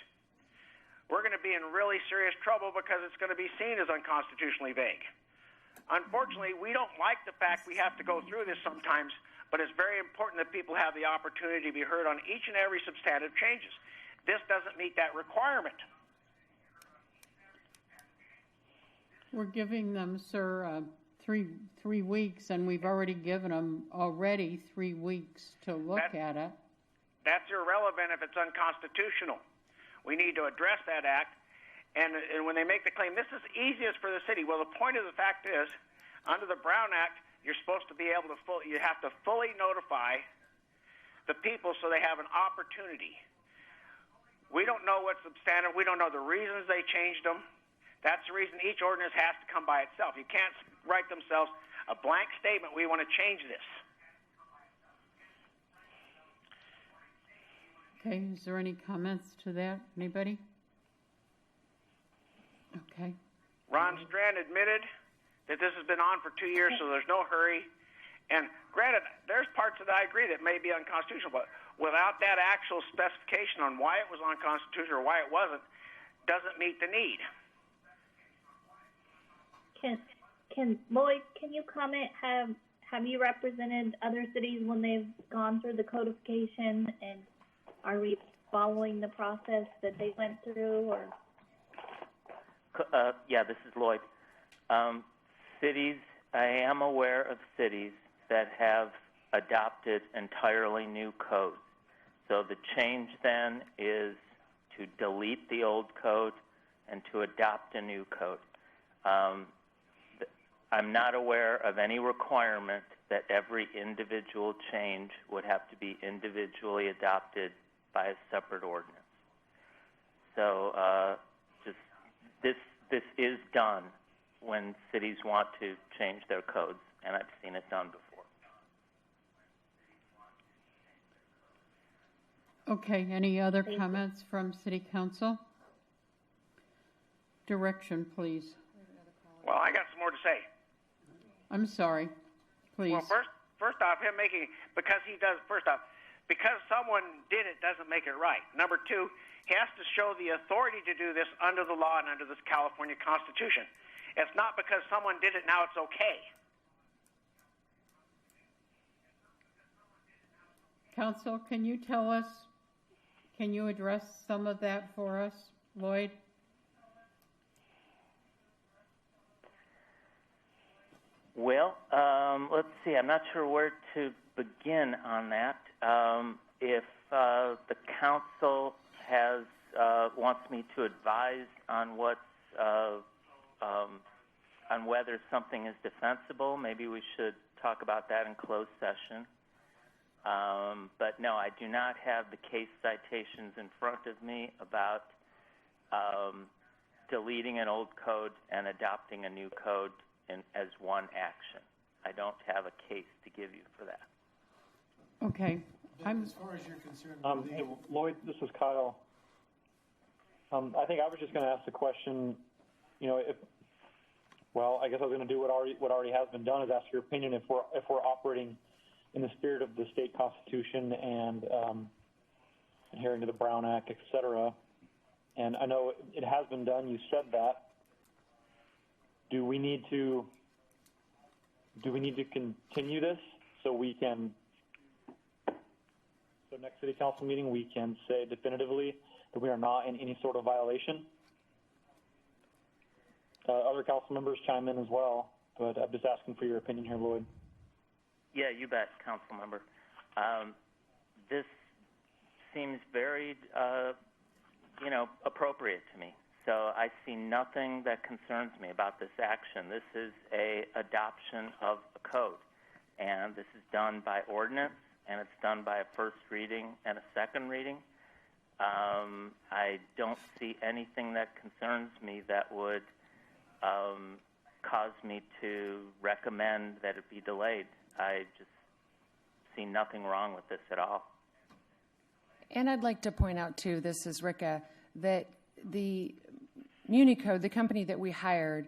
we're going to be in really serious trouble because it's going to be seen as unconstitutionally vague. Unfortunately, we don't like the fact we have to go through this sometimes, but it's very important that people have the opportunity to be heard on each and every substantive changes. This doesn't meet that requirement. We're giving them, sir, three weeks, and we've already given them 3 weeks to look at it. That's irrelevant if it's unconstitutional. We need to address that act. And when they make the claim, this is easiest for the city. Well, the point of the fact is, under the Brown Act, you're supposed to be able to you have to fully notify the people so they have an opportunity. We don't know what's substantive. We don't know the reasons they changed them. That's the reason each ordinance has to come by itself. You can't write themselves a blank statement, we want to change this. Okay, is there any comments to that? Anybody? Okay. Ron Strand admitted that this has been on for 2 years, so there's no hurry. And granted, there's parts of that I agree that may be unconstitutional, but without that actual specification on why it was unconstitutional or why it wasn't, doesn't meet the need. Lloyd, can you comment? Have you represented other cities when they've gone through the codification, and are we following the process that they went through, or? Yeah, this is Lloyd. Cities, I am aware of cities that have adopted entirely new codes. So the change then is to delete the old code and to adopt a new code. I'm not aware of any requirement that every individual change would have to be individually adopted by a separate ordinance. So this is done when cities want to change their codes, and I've seen it done before. Okay, any other comments from City Council? Direction, please. Well, I got some more to say. I'm sorry, please. Well, first off, because someone did it doesn't make it right. Number two, he has to show the authority to do this under the law and under this California Constitution. It's not because someone did it, now it's okay. Council, can you address some of that for us, Lloyd? Well, let's see. I'm not sure where to begin on that. If the council wants me to advise on on whether something is defensible, maybe we should talk about that in closed session. But no, I do not have the case citations in front of me about deleting an old code and adopting a new code as one action. I don't have a case to give you for that. Okay. As far as you're concerned, Lloyd, this is Kyle. I think I was just going to ask the question, I guess I was going to do what already has been done, is ask your opinion if we're operating in the spirit of the state constitution and adhering to the Brown Act, et cetera. And I know it has been done. You said that. Do we need to continue this so next city council meeting we can say definitively that we are not in any sort of violation? Other council members chime in as well, but I'm just asking for your opinion here, Lloyd. Yeah, you bet, council member. This seems very, appropriate to me. So I see nothing that concerns me about this action. This is a adoption of a code, and this is done by ordinance, and it's done by a first reading and a second reading. I don't see anything that concerns me that would cause me to recommend that it be delayed. I just see nothing wrong with this at all. And I'd like to point out, too, this is Rika, that the Municode, the company that we hired,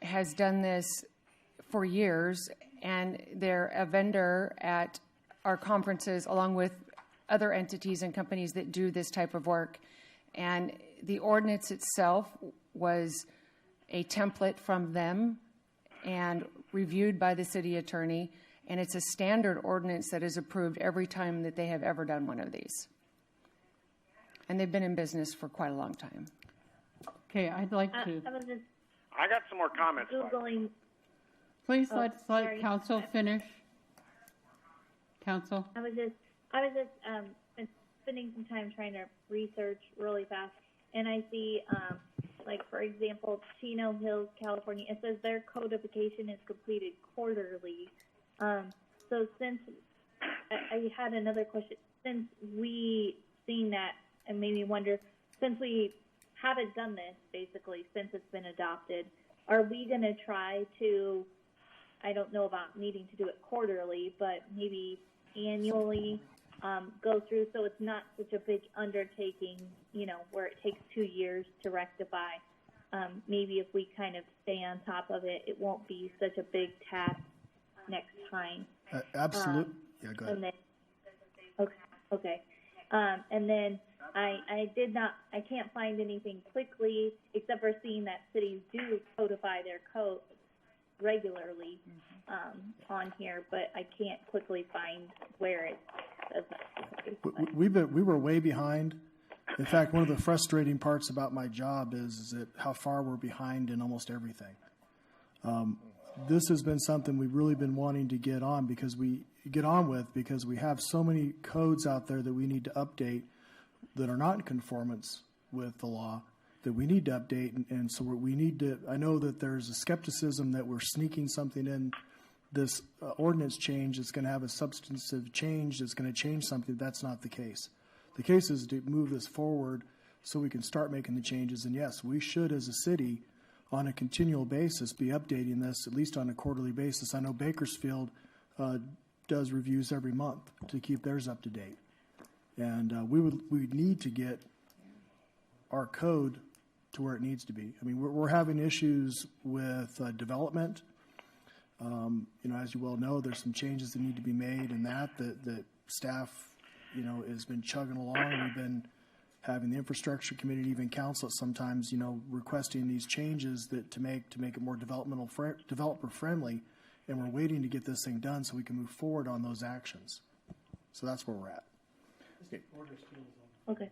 has done this for years, and they're a vendor at our conferences along with other entities and companies that do this type of work. And the ordinance itself was a template from them and reviewed by the city attorney, and it's a standard ordinance that is approved every time that they have ever done one of these. And they've been in business for quite a long time. Okay, I'd like to. I got some more comments. Googling. Please let council finish. Council. I was just spending some time trying to research really fast, and I see, like for example, Chino Hills, California. It says their codification is completed quarterly. So since I had another question, since we seen that, and made me wonder, since we haven't done this basically since it's been adopted, are we going to try to? I don't know about needing to do it quarterly, but maybe annually go through so it's not such a big undertaking, where it takes 2 years to rectify. Maybe if we kind of stay on top of it, it won't be such a big task next time. Absolutely. Yeah, go ahead. And then, okay. And then I can't find anything quickly except for seeing that cities do codify their code regularly on here, but I can't quickly find where it says that. We were way behind. In fact, one of the frustrating parts about my job is that how far we're behind in almost everything. This has been something we've really been wanting to get on because we have so many codes out there that we need to update that are not in conformance with the law that we need to update. And so we need to, I know that there's a skepticism that we're sneaking something in this ordinance change that's going to have a substantive change that's going to change something. That's not the case. The case is to move this forward so we can start making the changes. And yes, we should as a city on a continual basis be updating this, at least on a quarterly basis. I know Bakersfield does reviews every month to keep theirs up to date. And we need to get our code to where it needs to be. I mean, we're having issues with development. As you well know, there's some changes that need to be made in that staff, has been chugging along. We've been having the infrastructure committee, even council sometimes, requesting these changes to make it more developer friendly. And we're waiting to get this thing done so we can move forward on those actions. So that's where we're at. Okay.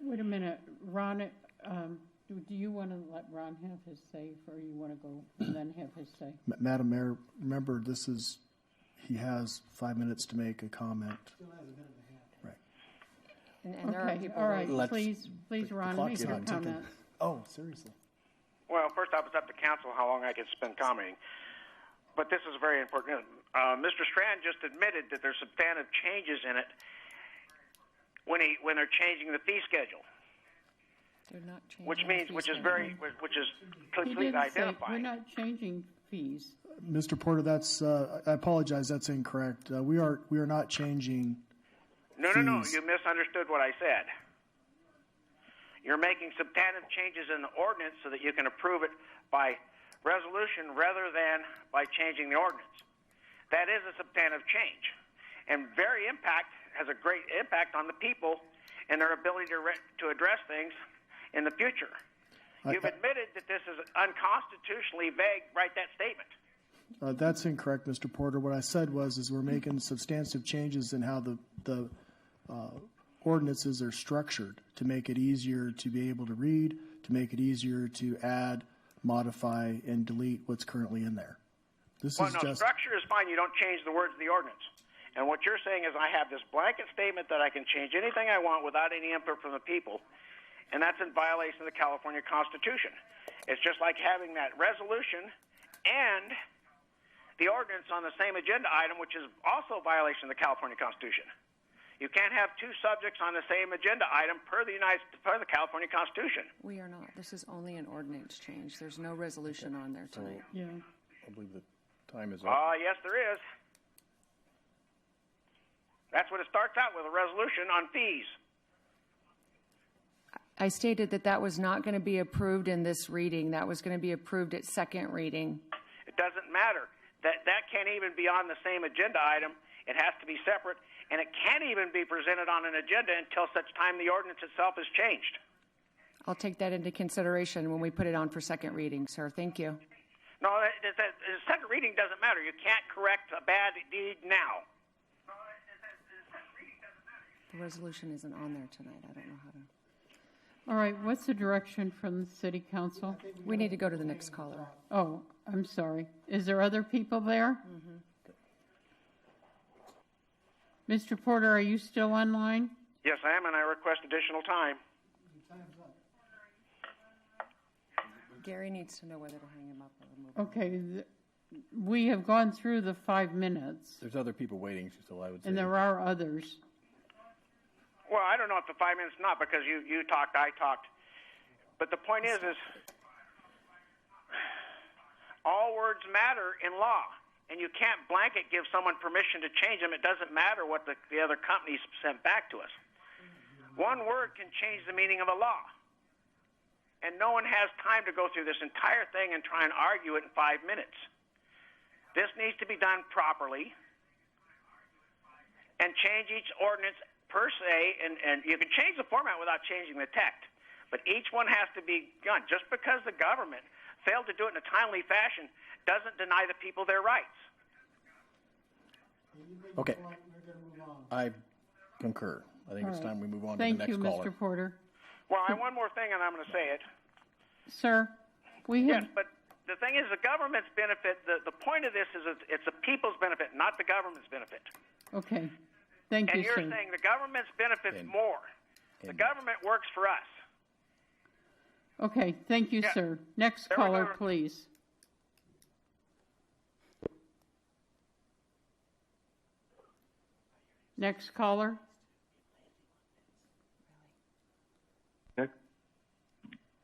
Wait a minute, Ron. Do you want to let Ron have his say, or you want to go and then have his say? Madam Mayor, remember he has 5 minutes to make a comment. Still has a minute and a half. Right. And there are people. All right. Please, Ron, make your comment. Oh, seriously. Well, first off, it's up to council how long I can spend commenting. But this is very important. Mr. Strand just admitted that there's substantive changes in it when they're changing the fee schedule. They're not changing. Which is completely identified. We're not changing fees. Mr. Porter, I apologize. That's incorrect. We are not changing. No. You misunderstood what I said. You're making substantive changes in the ordinance so that you can approve it by resolution rather than by changing the ordinance. That is a substantive change, and has a great impact on the people and their ability to address things in the future. You've admitted that this is unconstitutionally vague. Write that statement. That's incorrect, Mr. Porter. What I said was we're making substantive changes in how the ordinances are structured to make it easier to be able to read, to make it easier to add, modify, and delete what's currently in there. Structure is fine. You don't change the words of the ordinance. And what you're saying is I have this blanket statement that I can change anything I want without any input from the people, and that's in violation of the California Constitution. It's just like having that resolution and the ordinance on the same agenda item, which is also a violation of the California Constitution. You can't have two subjects on the same agenda item per the California Constitution. We are not. This is only an ordinance change. There's no resolution on there tonight. Yeah. I believe the time is up. Yes, there is. That's what it starts out with, a resolution on fees. I stated that that was not going to be approved in this reading. That was going to be approved at second reading. It doesn't matter. That can't even be on the same agenda item. It has to be separate, and it can't even be presented on an agenda until such time the ordinance itself is changed. I'll take that into consideration when we put it on for second reading, sir. Thank you. No, the second reading doesn't matter. You can't correct a bad deed now. The resolution isn't on there tonight. I don't know how to. All right, what's the direction from the city council? We need to go to the next caller. Oh, I'm sorry. Is there other people there? Mr. Porter, are you still online? Yes, I am, and I request additional time. Gary needs to know whether to hang him up or remove him. Okay, we have gone through the 5 minutes, There's other people waiting still, I would say. and there are others. Well, I don't know if the 5 minutes not, because you talked, I talked. But the point is all words matter in law, and you can't blanket give someone permission to change them. It doesn't matter what the other companies sent back to us. One word can change the meaning of a law, and no one has time to go through this entire thing and try and argue it in 5 minutes. This needs to be done properly and change each ordinance per se, and you can change the format without changing the text, but each one has to be done. Just because the government failed to do it in a timely fashion doesn't deny the people their rights. Okay. I concur. I think it's time we move on to the Thank next you, caller. Mr. Porter. Well, I have one more thing, and I'm going to say it. Sir, we have... Yes, but the thing is, the government's benefit, the point of this is it's the people's benefit, not the government's benefit. Okay. Thank And you, you're sir. saying the government's benefits more. The government works for us. Okay, thank you, Yeah. sir. Next There we caller, go. please. Next caller. Nick,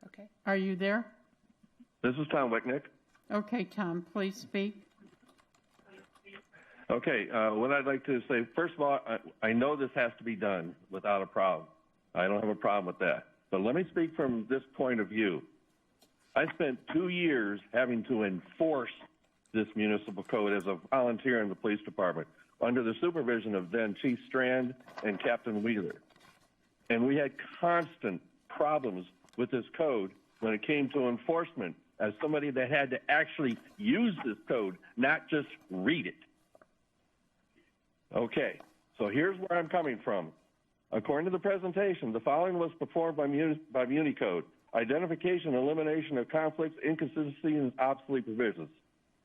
Okay. Are you there? this is Tom Wicknick. Okay, Tom, please speak. Okay, what I'd like to say, first of all, I know this has to be done without a problem. I don't have a problem with that. But let me speak from this point of view. I spent 2 years having to enforce this municipal code as a volunteer in the police department under the supervision of then Chief Strand and Captain Wheeler. And we had constant problems with this code when it came to enforcement as somebody that had to actually use this code, not just read it. Okay, so here's where I'm coming from. According to the presentation, the following was performed by Municode: identification and elimination of conflicts, inconsistencies, and obsolete provisions.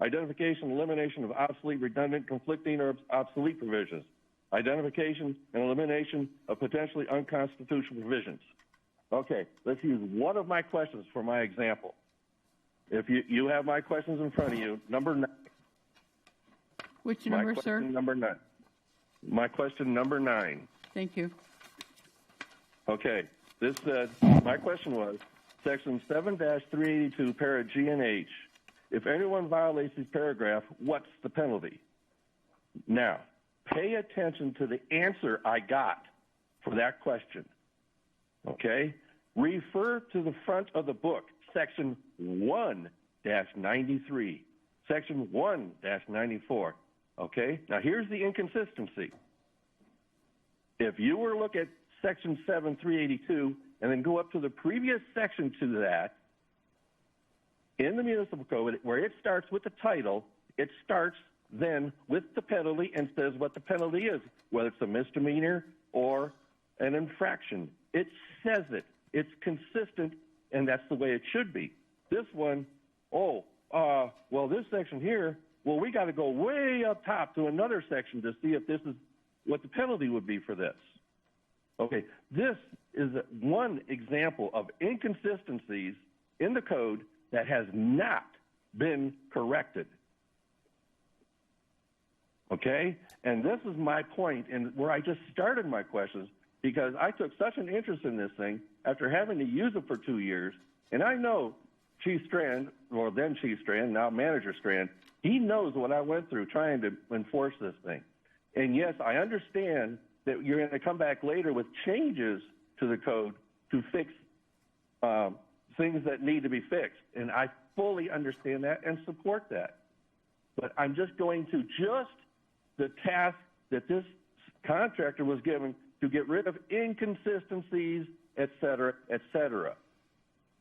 Identification and elimination of obsolete, redundant, conflicting, or obsolete provisions. Identification and elimination of potentially unconstitutional provisions. Okay, let's use one of my questions for my example. If you have my questions in front of you, number 9. Which number, sir? Number 9. My question number 9. Thank you. Okay, this said, my question was, Section 7-382, para G and H. If anyone violates this paragraph, what's the penalty? Now, pay attention to the answer I got for that question. Okay? Refer to the front of the book, Section 1-93, Section 1-94. Okay? Now, here's the inconsistency. If you were to look at Section 7-382 and then go up to the previous section to that, in the municipal code, where it starts with the title, it starts then with the penalty and says what the penalty is, whether it's a misdemeanor or an infraction. It says it. It's consistent, and that's the way it should be. This one, well, this section here, well, we got to go way up top to another section to see if this is what the penalty would be for this. Okay, this is one example of inconsistencies in the code that has not been corrected. Okay? And this is my point, and where I just started my questions, because I took such an interest in this thing after having to use it for 2 years, and I know Chief Strand, or then Chief Strand, now Manager Strand, he knows what I went through trying to enforce this thing. And yes, I understand that you're going to come back later with changes to the code to fix things that need to be fixed. And I fully understand that and support that. But I'm just going to the task that this contractor was given to get rid of inconsistencies, et cetera, et cetera.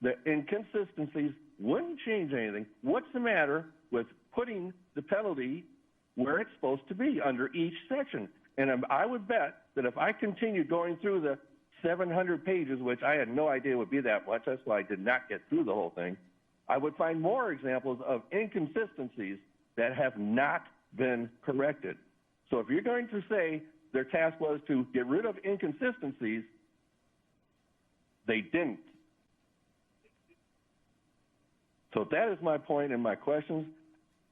The inconsistencies wouldn't change anything. What's the matter with putting the penalty where it's supposed to be under each section? And I would bet that if I continued going through the 700 pages, which I had no idea would be that much, that's why I did not get through the whole thing, I would find more examples of inconsistencies that have not been corrected. So if you're going to say their task was to get rid of inconsistencies, they didn't. So that is my point and my questions.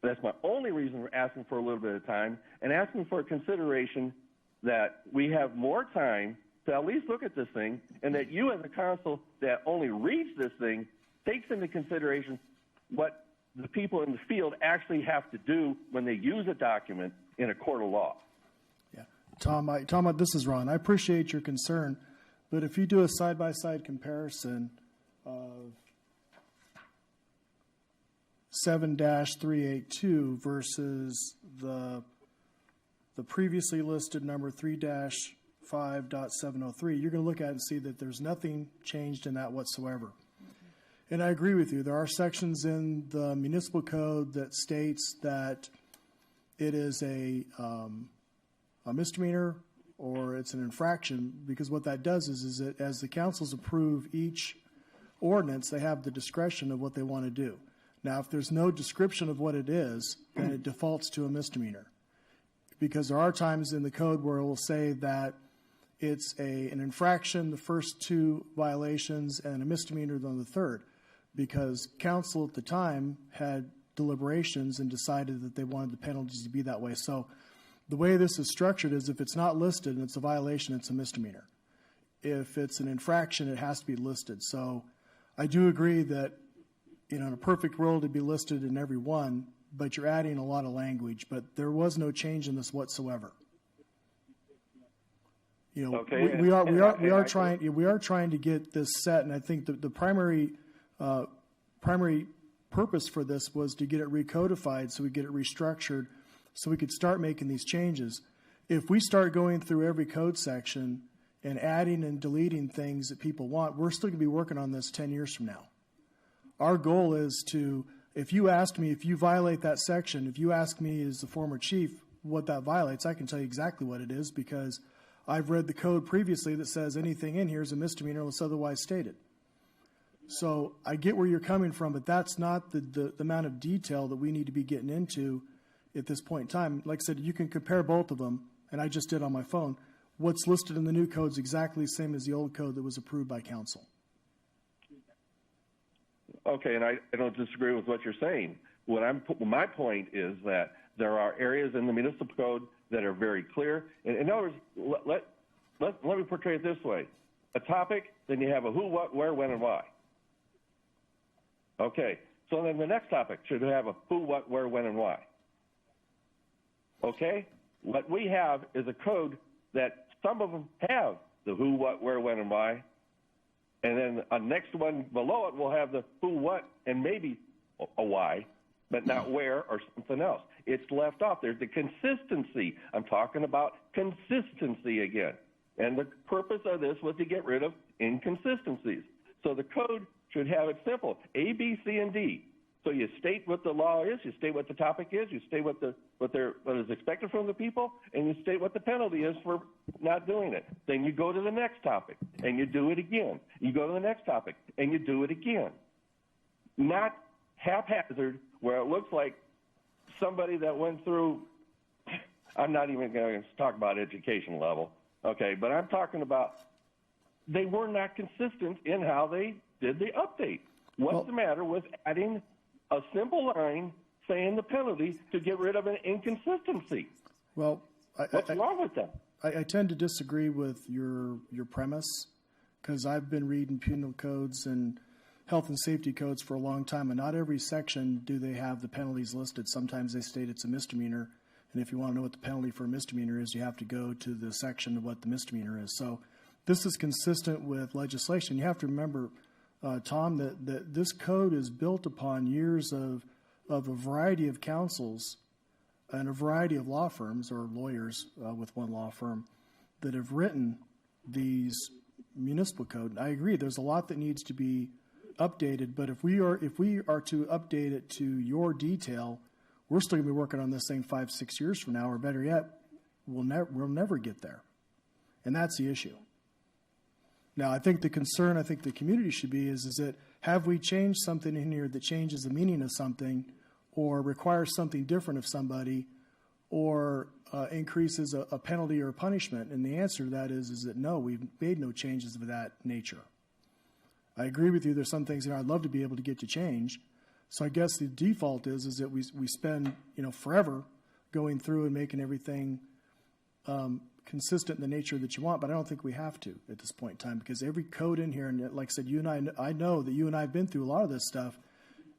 That's my only reason for asking for a little bit of time and asking for consideration that we have more time to at least look at this thing, and that you as a council that only reads this thing takes into consideration what the people in the field actually have to do when they use a document in a court of law. Yeah. Tom, this is Ron. I appreciate your concern, but if you do a side-by-side comparison of 7-382 versus the previously listed number 3-5.703, you're going to look at it and see that there's nothing changed in that whatsoever. And I agree with you. There are sections in the municipal code that states that it is a misdemeanor or it's an infraction, because what that does is that as the councils approve each ordinance, they have the discretion of what they want to do. Now, if there's no description of what it is, then it defaults to a misdemeanor. Because there are times in the code where it will say that it's an infraction, the first two violations, and a misdemeanor on the third, because council at the time had deliberations and decided that they wanted the penalties to be that way. So the way this is structured is if it's not listed and it's a violation, it's a misdemeanor. If it's an infraction, it has to be listed. So I do agree that, in a perfect world, it'd be listed in every one, but you're adding a lot of language. But there was no change in this whatsoever. Okay. We are trying to get this set, and I think the primary purpose for this was to get it recodified, so we get it restructured, so we could start making these changes. If we start going through every code section and adding and deleting things that people want, we're still going to be working on this 10 years from now. Our goal is to, if you ask me, if you violate that section, if you ask me as the former chief what that violates, I can tell you exactly what it is, because I've read the code previously that says anything in here is a misdemeanor unless otherwise stated. So I get where you're coming from, but that's not the amount of detail that we need to be getting into at this point in time. Like I said, you can compare both of them, and I just did on my phone. What's listed in the new code is exactly the same as the old code that was approved by council. Okay, and I don't disagree with what you're saying. My point is that there are areas in the municipal code that are very clear. In other words, let me portray it this way. A topic, then you have a who, what, where, when, and why. Okay, so then the next topic should have a who, what, where, when, and why. Okay? What we have is a code that some of them have the who, what, where, when, and why. And then a next one below it will have the who, what, and maybe a why, but not where or something else. It's left off. There's the consistency. I'm talking about consistency again. And the purpose of this was to get rid of inconsistencies. So the code should have it simple, A, B, C, and D. So you state what the law is, you state what the topic is, you state what is expected from the people, and you state what the penalty is for not doing it. Then you go to the next topic, and you do it again. You go to the next topic, and you do it again. Not haphazard, where it looks like somebody that went through, I'm not even going to talk about education level, okay, but I'm talking about they were not consistent in how they did the update. What's the matter with adding a simple line saying the penalty to get rid of an inconsistency? Well, what's wrong with that? I tend to disagree with your premise, because I've been reading penal codes and health and safety codes for a long time, and not every section do they have the penalties listed. Sometimes they state it's a misdemeanor, And if you want to know what the penalty for a misdemeanor is, you have to go to the section of what the misdemeanor is. So this is consistent with legislation. You have to remember, Tom, that this code is built upon years of a variety of councils and a variety of law firms or lawyers with one law firm that have written these municipal code. I agree, there's a lot that needs to be updated, but if we are to update it to your detail, we're still going to be working on this thing 5-6 years from now, or better yet, we'll never get there. And that's the issue. Now, I think the concern, I think the community should be is that have we changed something in here that changes the meaning of something or requires something different of somebody or increases a penalty or a punishment? And the answer to that is that no, we've made no changes of that nature. I agree with you. There's some things that I'd love to be able to get to change. So I guess the default is that we spend forever going through and making everything consistent in the nature that you want, but I don't think we have to at this point in time because every code in here, and like I said, you and I know that you and I have been through a lot of this stuff,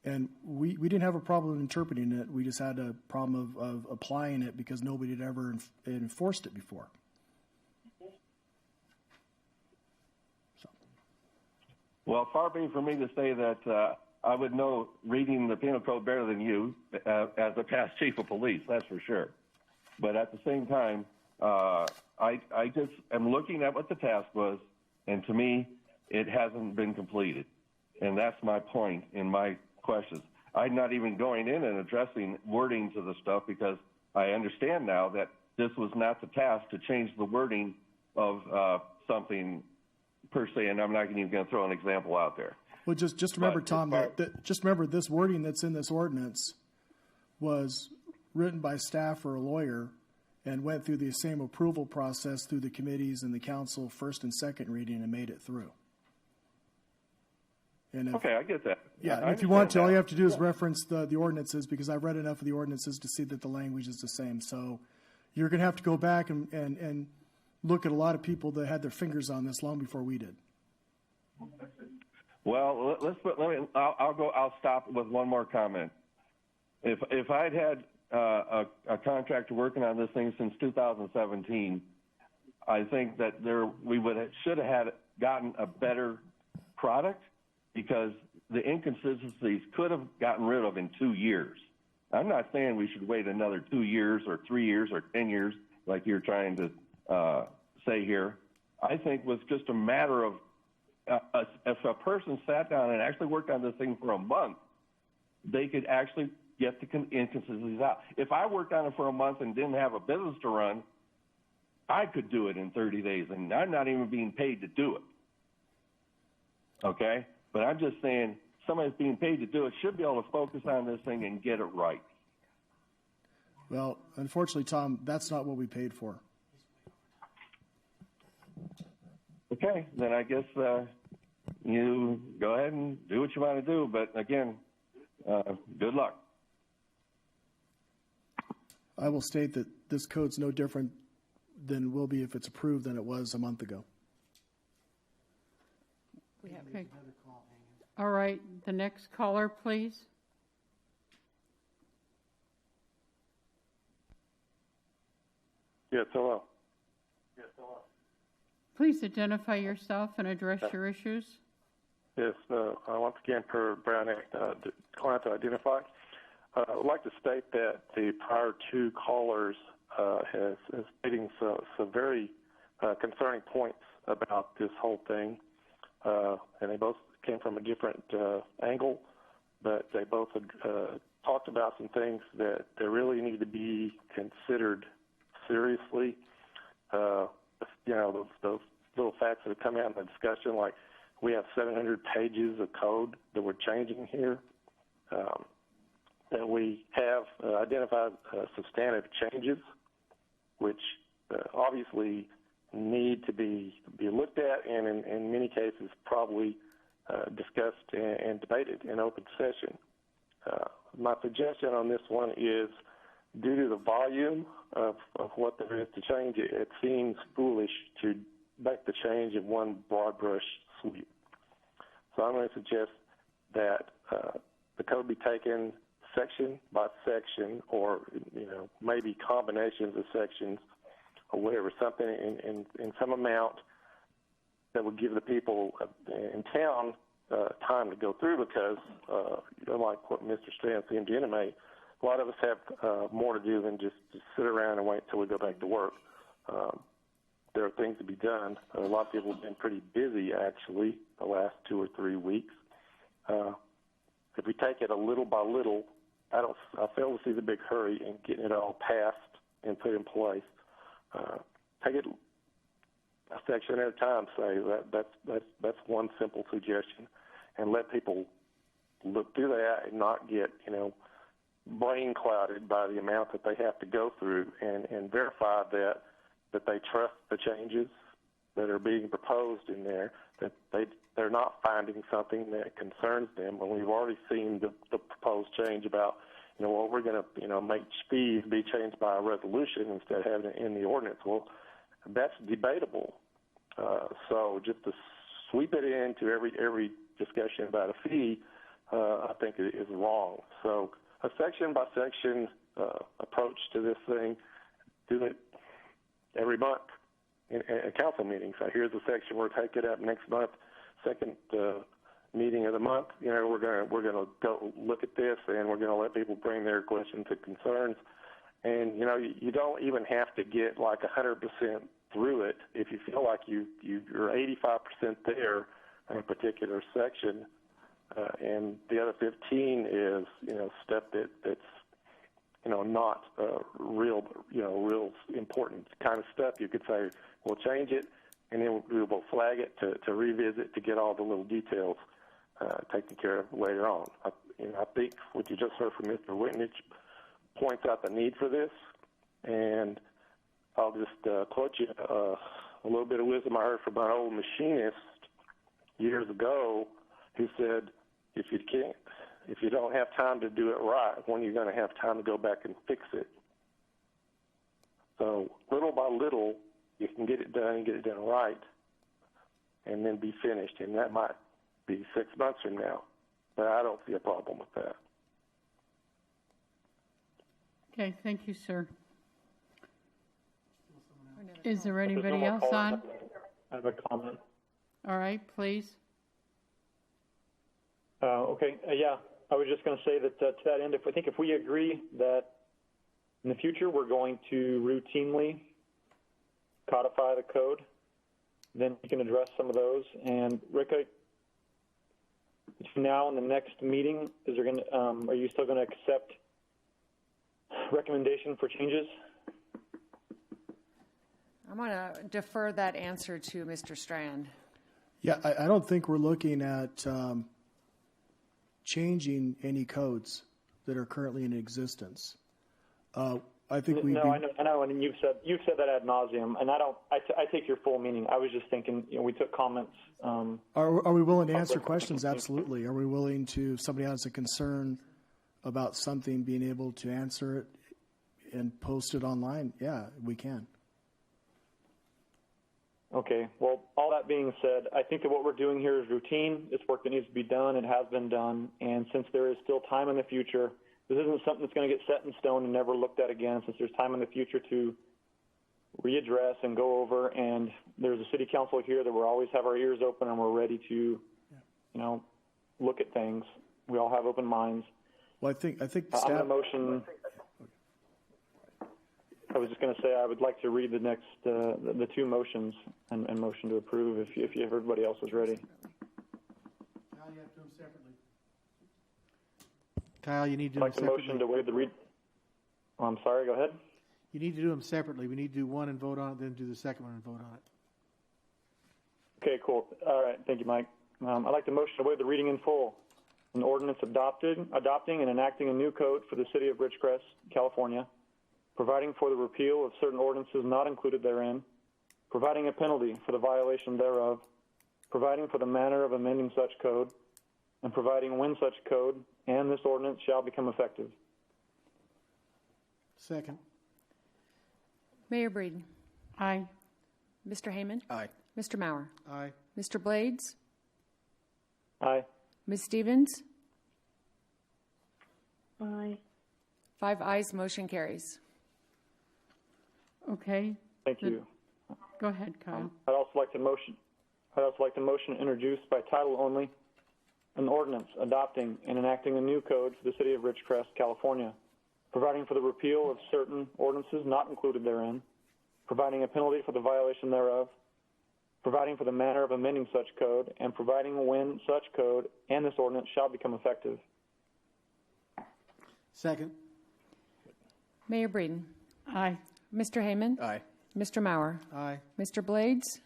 and we didn't have a problem interpreting it. We just had a problem of applying it because nobody had ever enforced it before. Well, far be it from me to say that I would know reading the penal code better than you as a past chief of police, that's for sure. But at the same time, I just am looking at what the task was, and to me, it hasn't been completed. And that's my point in my questions. I'm not even going in and addressing wording to the stuff because I understand now that this was not the task to change the wording of something per se, and I'm not even going to throw an example out there. Well, just remember, Tom, just remember this wording that's in this ordinance was written by staff or a lawyer and went through the same approval process through the committees and the council first and second reading and made it through. And okay, I get that. Yeah, and if you want to, all you have to do is reference the ordinances because I've read enough of the ordinances to see that the language is the same. So you're going to have to go back and look at a lot of people that had their fingers on this long before we did. Well, I'll stop with one more comment. If I'd had a contractor working on this thing since 2017, I think that we should have gotten a better product because the inconsistencies could have gotten rid of in 2 years. I'm not saying we should wait another 2 years or 3 years or 10 years like you're trying to say here. I think it was just a matter of if a person sat down and actually worked on this thing for a month, they could actually get the inconsistencies out. If I worked on it for a month and didn't have a business to run, I could do it in 30 days, and I'm not even being paid to do it. Okay? But I'm just saying somebody that's being paid to do it should be able to focus on this thing and get it right. Well, unfortunately, Tom, that's not what we paid for. Okay, then I guess you go ahead and do what you want to do. But again, good luck. I will state that this code's no different than will be if it's approved than it was a month ago. Okay. All right, the next caller, please. Yes, hello. Please identify yourself and address your issues. Yes, once again, per Brown Act, decline to identify. I would like to state that the prior two callers has stating some very concerning points about this whole thing, and they both came from a different angle, but they both talked about some things that they really need to be considered seriously. Those little facts that have come out in the discussion, like we have 700 pages of code that we're changing here, that we have identified substantive changes, which obviously need to be looked at and in many cases probably discussed and debated in open session. My suggestion on this one is, due to the volume of what there is to change, it seems foolish to make the change in one broad brush sweep. So I'm going to suggest that the code be taken section by section, or maybe combinations of sections or whatever, something in some amount that would give the people in town time to go through, because like what Mr. Strand seemed to intimate, a lot of us have more to do than just sit around and wait until we go back to work. There are things to be done. A lot of people have been pretty busy, actually, the last 2 or 3 weeks. If we take it a little by little, I fail to see the big hurry in getting it all passed and put in place. Take it a section at a time. Say that's one simple suggestion, and let people look through that and not get brain clouded by the amount that they have to go through, and verify that they trust the changes that are being proposed in there, that they're not finding something that concerns them. When we've already seen the proposed change about, well, we're going to make fees be changed by a resolution instead of having it in the ordinance. Well, that's debatable. So just to sweep it into every discussion about a fee, I think is wrong. So a section by section approach to this thing, do it every month in council meetings. So here's the section we're taking up next month, second meeting of the month. We're gonna go look at this, and we're gonna let people bring their questions and concerns. And you don't even have to get like 100% through it. If you feel like you're 85% there in a particular section, and the other 15 is stuff that's not real important kind of stuff, you could say we'll change it, and then we'll flag it to revisit to get all the little details taken care of later on. I think what you just heard from Mr. Whitnich points out the need for this, and I'll just quote you a little bit of wisdom I heard from my old machinist years ago, who said, if you don't have time to do it right, when are you going to have time to go back and fix it? So little by little, you can get it done and get it done right, and then be finished. And that might be 6 months from now, but I don't see a problem with that. Okay, thank you, sir. Is there anybody else on? I have a comment. All right, please. Okay, yeah, I was just going to say that to that end, if we agree that in the future we're going to routinely codify the code, then we can address some of those. And Rick, between now and the next meeting, are you still going to accept recommendation for changes? I'm going to defer that answer to Mr. Strand. Yeah, I don't think we're looking at changing any codes that are currently in existence. I think we. No, I know, and you've said that ad nauseum, and I take your full meaning. I was just thinking, we took comments. Are we willing to answer questions? Absolutely. Are we willing to, if somebody has a concern about something, being able to answer it and post it online? Yeah, we can. Okay, well, all that being said, I think that what we're doing here is routine. It's work that needs to be done. It has been done. And since there is still time in the future, this isn't something that's going to get set in stone and never looked at again. Since there's time in the future to readdress and go over, and there's a city council here that we'll always have our ears open and we're ready to, look at things. We all have open minds. Well, I think I'm going to motion. I was just going to say I would like to read the next the two motions and motion to approve if everybody else is ready. Kyle, you have to do them separately. Kyle, you need to do I'd like them the separately. motion to waive the read. Oh, I'm sorry. Go ahead. You need to do them separately. We need to do one and vote on it, then do the second one and vote on it. Okay, cool. All right. Thank you, Mike. I'd like the motion to waive the reading in full. An ordinance adopting and enacting a new code for the city of Ridgecrest, California, providing for the repeal of certain ordinances not included therein, providing a penalty for the violation thereof, providing for the manner of amending such code, and providing when such code and this ordinance shall become effective. Second. Mayor Breeden. Aye. Mr. Heyman. Aye. Mr. Maurer. Aye. Mr. Blades. Aye. Ms. Stevens. Aye. 5 ayes, motion carries. Okay. Thank you. Go ahead, Kyle. I'd also like to motion to introduce by title only an ordinance adopting and enacting a new code for the city of Ridgecrest, California, providing for the repeal of certain ordinances not included therein, providing a penalty for the violation thereof, providing for the manner of amending such code, and providing when such code and this ordinance shall become effective. Second. Mayor Breeden. Aye. Mr. Heyman. Aye. Mr. Maurer. Aye. Mr. Blades.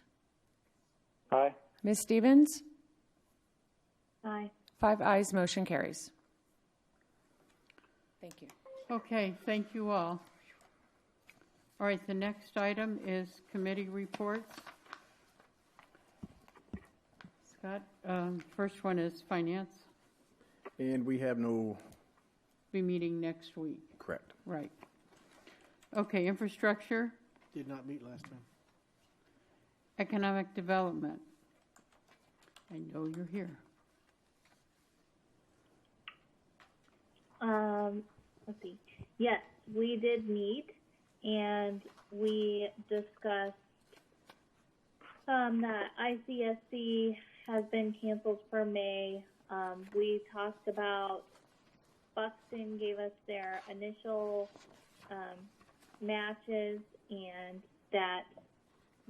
Aye. Ms. Stevens. Aye. 5 ayes, motion carries. Thank you. Okay, thank you all. All right, the next item is committee reports. Scott, first one is finance. And we have no. Be meeting next week. Correct. Right. Okay, infrastructure. Did not meet last time. Economic development. I know you're here. Let's see. Yes, we did meet, and we discussed that ICSC has been canceled for May. We talked about Buxton gave us their initial matches, and that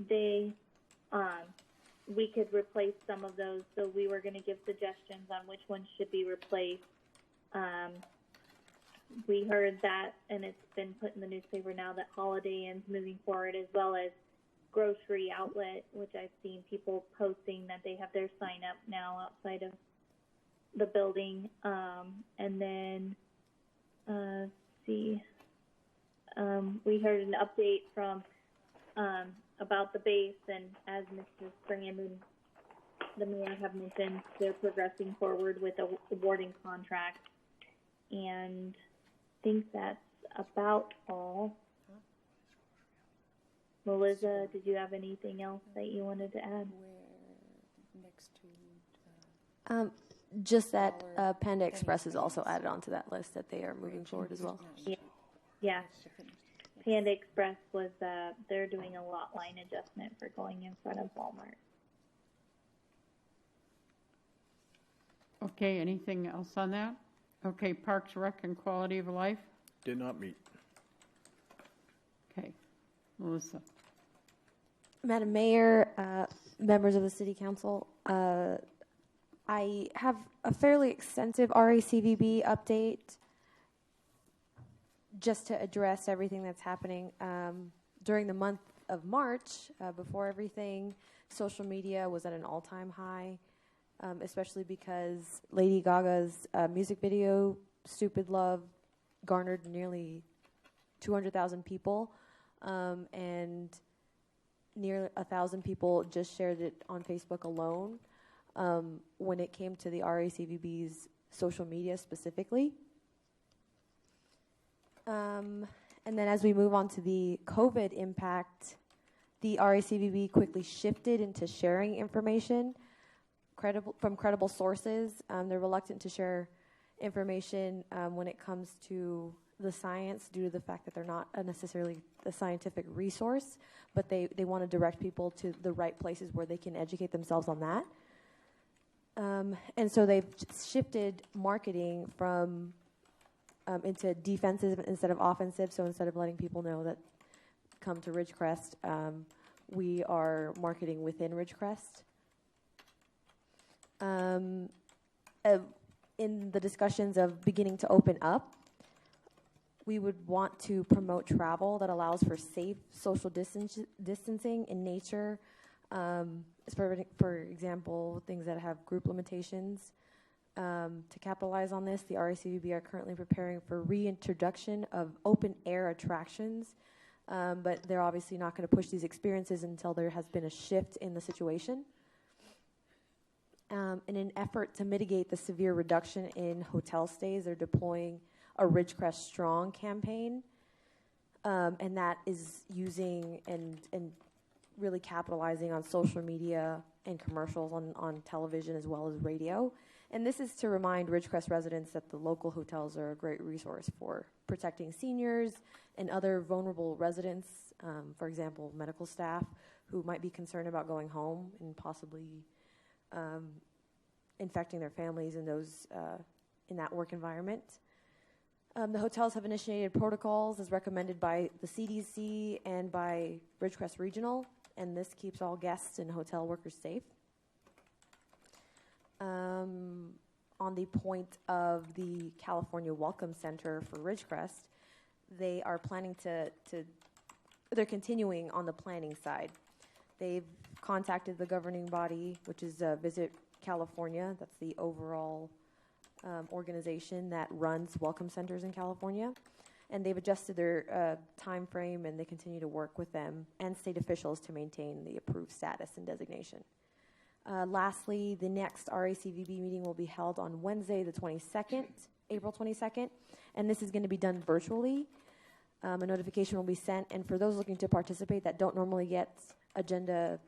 they we could replace some of those. So we were going to give suggestions on which ones should be replaced. We heard that, and it's been put in the newspaper now, that Holiday Inn's moving forward, as well as Grocery Outlet, which I've seen people posting that they have their sign up now outside of the building. And then, we heard an update from about the base, and as Mr. Springham and the mayor have mentioned, they're progressing forward with awarding contracts. And I think that's about all. Melissa, did you have anything else that you wanted to add? Just that Panda Express is also added onto that list, that they are moving forward as well. Yeah. Panda Express was, they're doing a lot line adjustment for going in front of Walmart. Okay, anything else on that? Okay, Parks, Rec, and Quality of Life? Did not meet. Okay, Melissa. Madam Mayor, members of the City Council, I have a fairly extensive RACVB update just to address everything that's happening. During the month of March, before everything, social media was at an all-time high, especially because Lady Gaga's music video, Stupid Love, garnered nearly 200,000 people, and nearly 1,000 people just shared it on Facebook alone when it came to the RACVB's social media specifically. And then as we move on to the COVID impact, the RACVB quickly shifted into sharing information from credible sources. They're reluctant to share information when it comes to the science due to the fact that they're not necessarily a scientific resource, but they want to direct people to the right places where they can educate themselves on that. And so they've shifted marketing from into defensive instead of offensive. So instead of letting people know that come to Ridgecrest, we are marketing within Ridgecrest. In the discussions of beginning to open up, we would want to promote travel that allows for safe social distancing in nature. For example, things that have group limitations. To capitalize on this, the RACVB are currently preparing for reintroduction of open-air attractions, but they're obviously not going to push these experiences until there has been a shift in the situation. In an effort to mitigate the severe reduction in hotel stays, they're deploying a Ridgecrest Strong campaign, and that is using and really capitalizing on social media and commercials on television as well as radio. And this is to remind Ridgecrest residents that the local hotels are a great resource for protecting seniors and other vulnerable residents, for example, medical staff who might be concerned about going home and possibly infecting their families and those in that work environment. The hotels have initiated protocols as recommended by the CDC and by Ridgecrest Regional, and this keeps all guests and hotel workers safe. On the point of the California Welcome Center for Ridgecrest, they are planning they're continuing on the planning side. They've contacted the governing body, which is Visit California. That's the overall organization that runs welcome centers in California. And they've adjusted their time frame, and they continue to work with them and state officials to maintain the approved status and designation. Lastly, the next RACVB meeting will be held on Wednesday, the 22nd, April 22nd, and this is going to be done virtually. A notification will be sent, and for those looking to participate that don't normally get agendas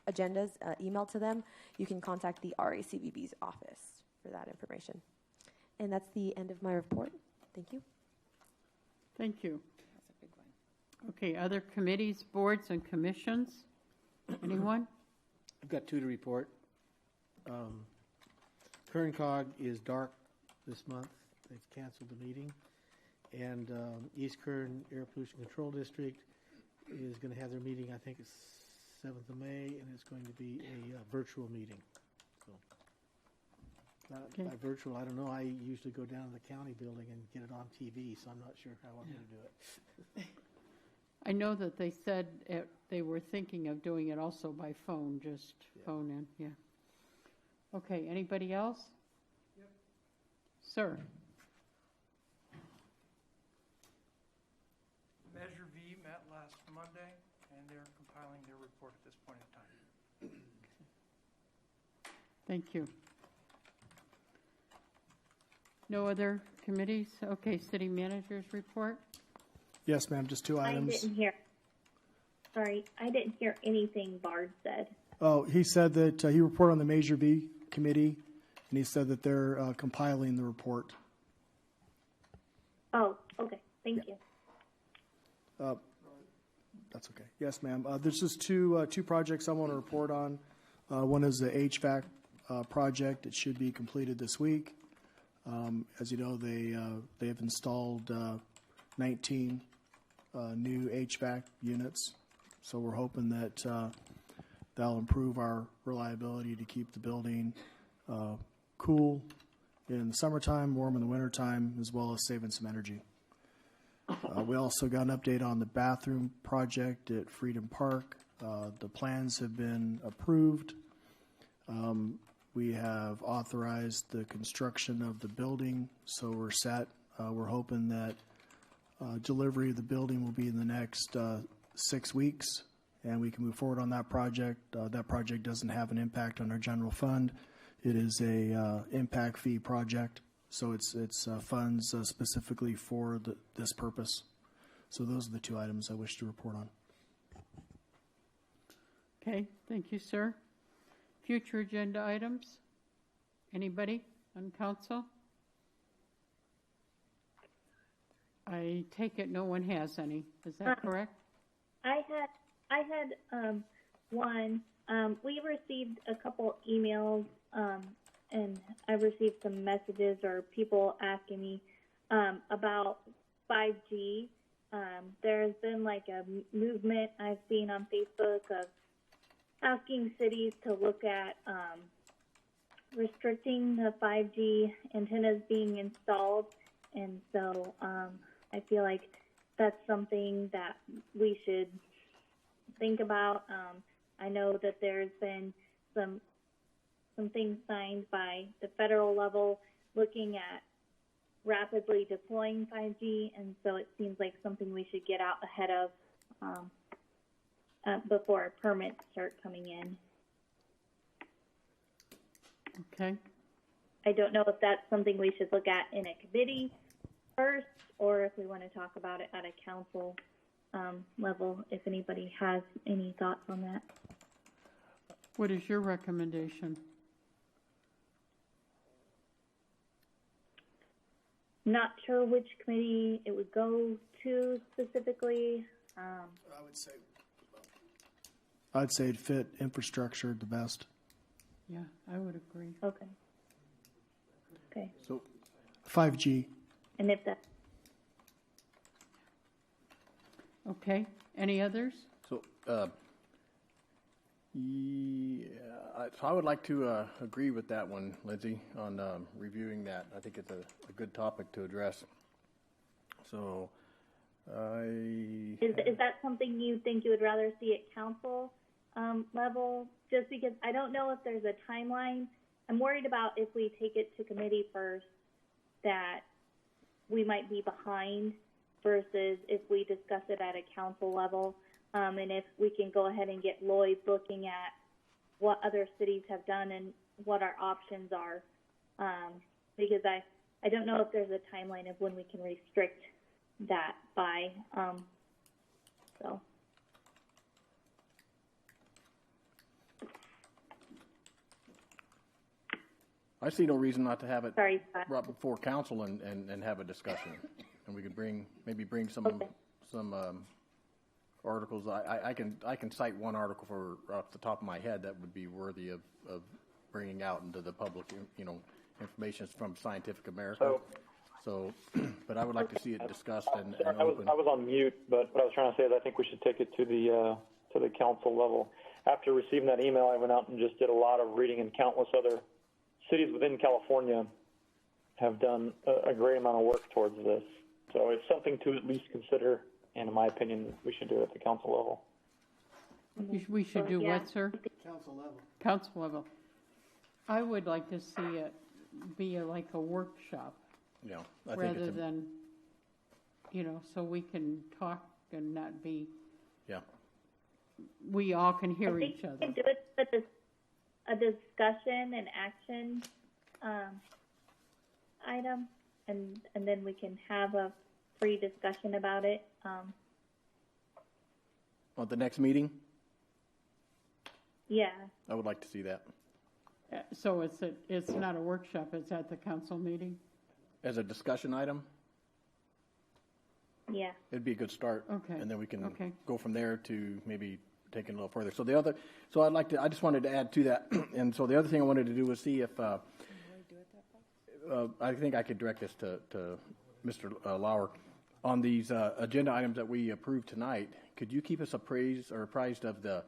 emailed to them, you can contact the RACVB's office for that information. And that's the end of my report. Thank you. Thank you. That's a big one. Okay, other committees, boards, and commissions? Anyone? I've got two to report. KernCog is dark this month. They've canceled the meeting. And East Kern Air Pollution Control District is going to have their meeting, I think it's 7th of May, and it's going to be a virtual meeting. So, by virtual, I don't know. I usually go down to the county building and get it on TV, so I'm not sure how I'm going to do it. I know that they said they were thinking of doing it also by phone, just phone in, yeah. Okay, anybody else? Yep. Sir. Measure V met last Monday, and they're compiling their report at this point in time. Thank you. No other committees? Okay, city manager's report? Yes, ma'am, just two items. I didn't hear anything Bard said. Oh, he said that he reported on the Measure V committee, and he said that they're compiling the report. Oh, okay. Thank you. That's okay. Yes, ma'am. There's just two projects I want to report on. One is the HVAC project. It should be completed this week. As you know, they have installed 19 new HVAC units, so we're hoping that that'll improve our reliability to keep the building cool in the summertime, warm in the wintertime, as well as saving some energy. We also got an update on the bathroom project at Freedom Park. The plans have been approved. We have authorized the construction of the building, so we're set. We're hoping that delivery of the building will be in the next 6 weeks, and we can move forward on that project. That project doesn't have an impact on our general fund. It is a impact fee project, so it's funds specifically for this purpose. So those are the two items I wish to report on. Okay, thank you, sir. Future agenda items? Anybody on council? I take it no one has any. Is that correct? I had one. We received a couple emails, and I received some messages or people asking me about 5G. There's been like a movement I've seen on Facebook of asking cities to look at restricting the 5G antennas being installed, and so I feel like that's something that we should think about. I know that there's been some things signed by the federal level looking at rapidly deploying 5G, and so it seems like something we should get out ahead of before permits start coming in. Okay. I don't know if that's something we should look at in a committee first, or if we want to talk about it at a council level, if anybody has any thoughts on that. What is your recommendation? Not sure which committee it would go to specifically. I'd say it'd fit infrastructure the best. Yeah, I would agree. Okay. Okay. So 5G. And if that. Okay, any others? So, so I would like to agree with that one, Lindsay, on reviewing that. I think it's a good topic to address. So, Is that something you think you would rather see at council level? Just because I don't know if there's a timeline. I'm worried about if we take it to committee first, that we might be behind versus if we discuss it at a council level. And if we can go ahead and get Lloyd looking at what other cities have done and what our options are. Because I don't know if there's a timeline of when we can restrict that by. So. I see no reason not to have it Sorry, Scott. brought before council and have a discussion. And we could maybe bring some articles. I can cite one article off the top of my head that would be worthy of bringing out into the public, information from Scientific America. So, but I would like to see it discussed and open. I was on mute, but what I was trying to say is I think we should take it to the council level. After receiving that email, I went out and just did a lot of reading, and countless other cities within California have done a great amount of work towards this. So it's something to at least consider, and in my opinion, we should do it at the council level. We should do what, sir? Council level. Council level. I would like to see it be like a workshop. Yeah, I think rather than, so we can talk and not be. Yeah. We all can hear each other. We can do it with a discussion and action item, and then we can have a free discussion about it. On the next meeting? Yeah. I would like to see that. So it's not a workshop, it's at the council meeting? As a discussion item? Yeah. It'd be a good start. Okay. And then we can go from there to maybe take it a little further. So I just wanted to add to that. And so the other thing I wanted to do was see if, I think I could direct this to Mr. Lauer. On these agenda items that we approved tonight, could you keep us apprised of the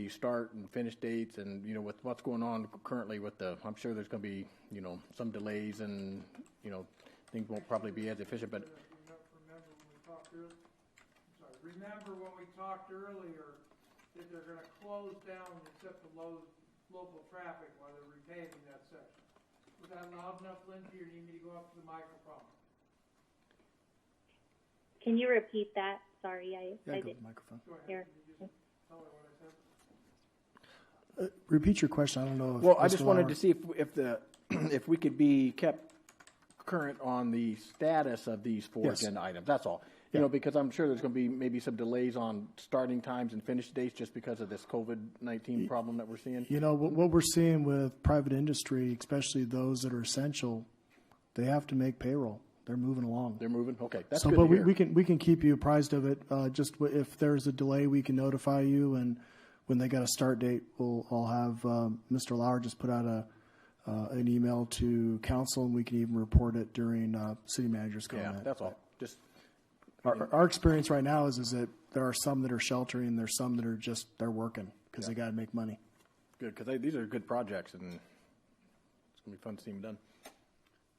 start and finish dates and, with what's going on currently with I'm sure there's going to be, some delays and, things won't probably be as efficient, but. Remember when we talked earlier that they're going to close down except for local traffic while they're repaving that section. Was that loud enough, Lindsay, or do you need me to go up to the microphone? Can you repeat that? Sorry, I Go to didn't the microphone. hear. Tell her what I said. Repeat your question. I don't know. Well, I just wanted to see if we could be kept current on the status of these four agenda items. That's all. Because I'm sure there's going to be maybe some delays on starting times and finish dates just because of this COVID-19 problem that we're seeing. What we're seeing with private industry, especially those that are essential, they have to make payroll. They're moving along. They're moving. Okay, that's so. Good But to hear. we can keep you apprised of it. Just if there's a delay, we can notify you, and when they got a start date, I'll have Mr. Lauer just put out an email to council, and we can even report it during city manager's comment. Yeah, that's all. Just. Our experience right now is that there are some that are sheltering, there's some that are they're working because they got to make money. Good, because these are good projects, and it's going to be fun to see them done.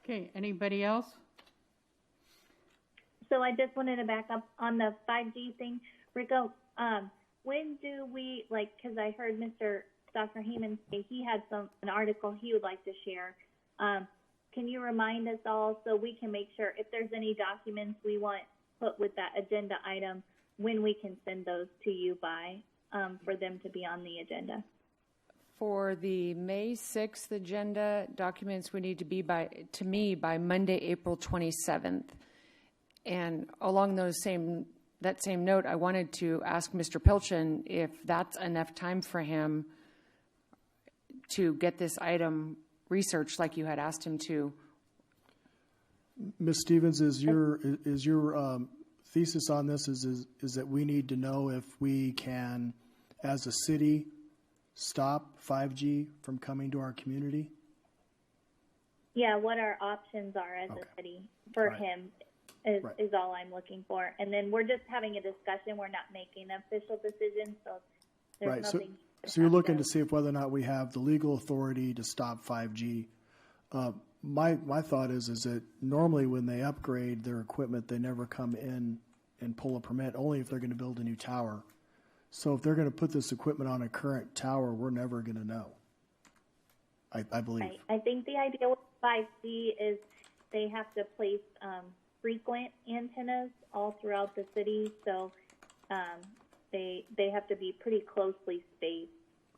Okay, anybody else? So I just wanted to back up on the 5G thing. Rico, when do we, because I heard Dr. Heyman say he had an article he would like to share. Can you remind us all so we can make sure if there's any documents we want put with that agenda item, when we can send those to you by, for them to be on the agenda? For the May 6th agenda, documents would need to be to me by Monday, April 27th. And along that same note, I wanted to ask Mr. Pilchin if that's enough time for him to get this item researched like you had asked him to. Ms. Stevens, is your thesis on this is that we need to know if we can, as a city, stop 5G from coming to our community? Yeah, what our options are as a city for him is all I'm looking for. And then we're just having a discussion. We're not making an official decision, so there's nothing. So you're looking to see if whether or not we have the legal authority to stop 5G. My thought is that normally when they upgrade their equipment, they never come in and pull a permit, only if they're going to build a new tower. So if they're going to put this equipment on a current tower, we're never going to know. I believe. Right. I think the idea with 5G is they have to place frequent antennas all throughout the city, so they have to be pretty closely spaced.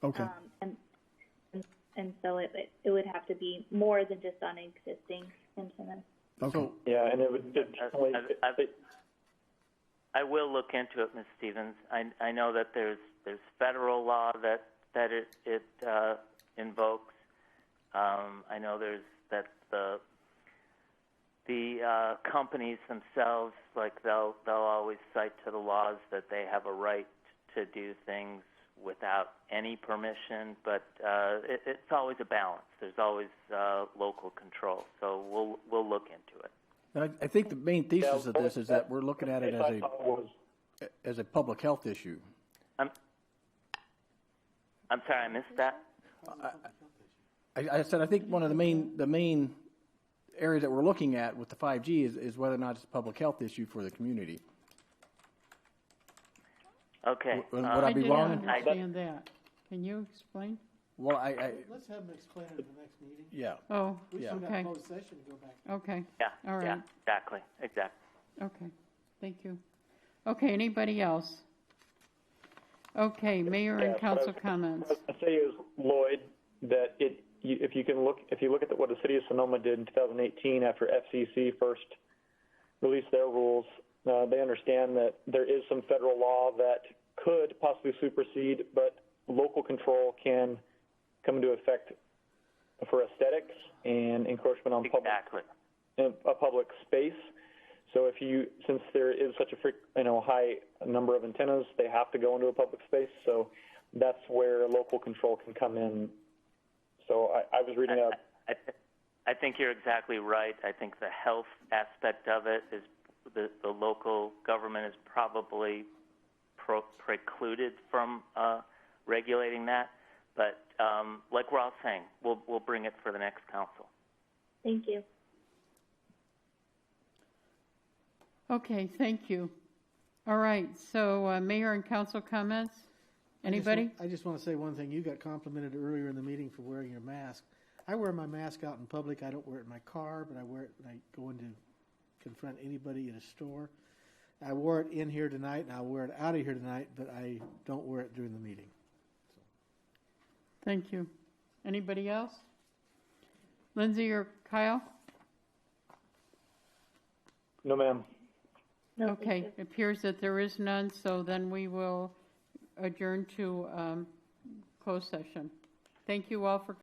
Okay. And so it would have to be more than just on existing antennas. Okay. Yeah, and it would definitely. I will look into it, Ms. Stevens. I know that there's federal law that it invokes. I know there's that the companies themselves, like they'll always cite to the laws that they have a right to do things without any permission, but it's always a balance. There's always local control, so we'll look into it. I think the main thesis of this is that we're looking at it as a public health issue. I'm sorry, I missed that. I said I think one of the main areas that we're looking at with the 5G is whether or not it's a public health issue for the community. Okay. Would I be wrong? I didn't understand that. Can you explain? Well, Let's have them explain it at the next meeting. Yeah. Oh, We should have closed session to go back. Okay. Yeah. All right. Yeah, exactly. Okay. Thank you. Okay. Anybody else? Okay. Mayor and council comments. What I say is, Lloyd, that if you look at what the city of Sonoma did in 2018 after FCC first released their rules, they understand that there is some federal law that could possibly supersede, but local control can come into effect for aesthetics and encroachment on public space. So since there is such a high number of antennas, they have to go into a public space. So that's where local control can come in. So I was reading up. I think you're exactly right. I think the health aspect of it is the local government is probably precluded from regulating that. But like we're all saying, we'll bring it for the next council. Thank you. Okay, thank you. All right, so mayor and council comments? Anybody? I just want to say one thing. You got complimented earlier in the meeting for wearing your mask. I wear my mask out in public. I don't wear it in my car, but I wear it when I go in to confront anybody in a store. I wore it in here tonight, and I'll wear it out of here tonight, but I don't wear it during the meeting. So. Thank you. Anybody else? Lindsay or Kyle? No, ma'am. No, okay, it appears that there is none, so then we will adjourn to closed session. Thank you all for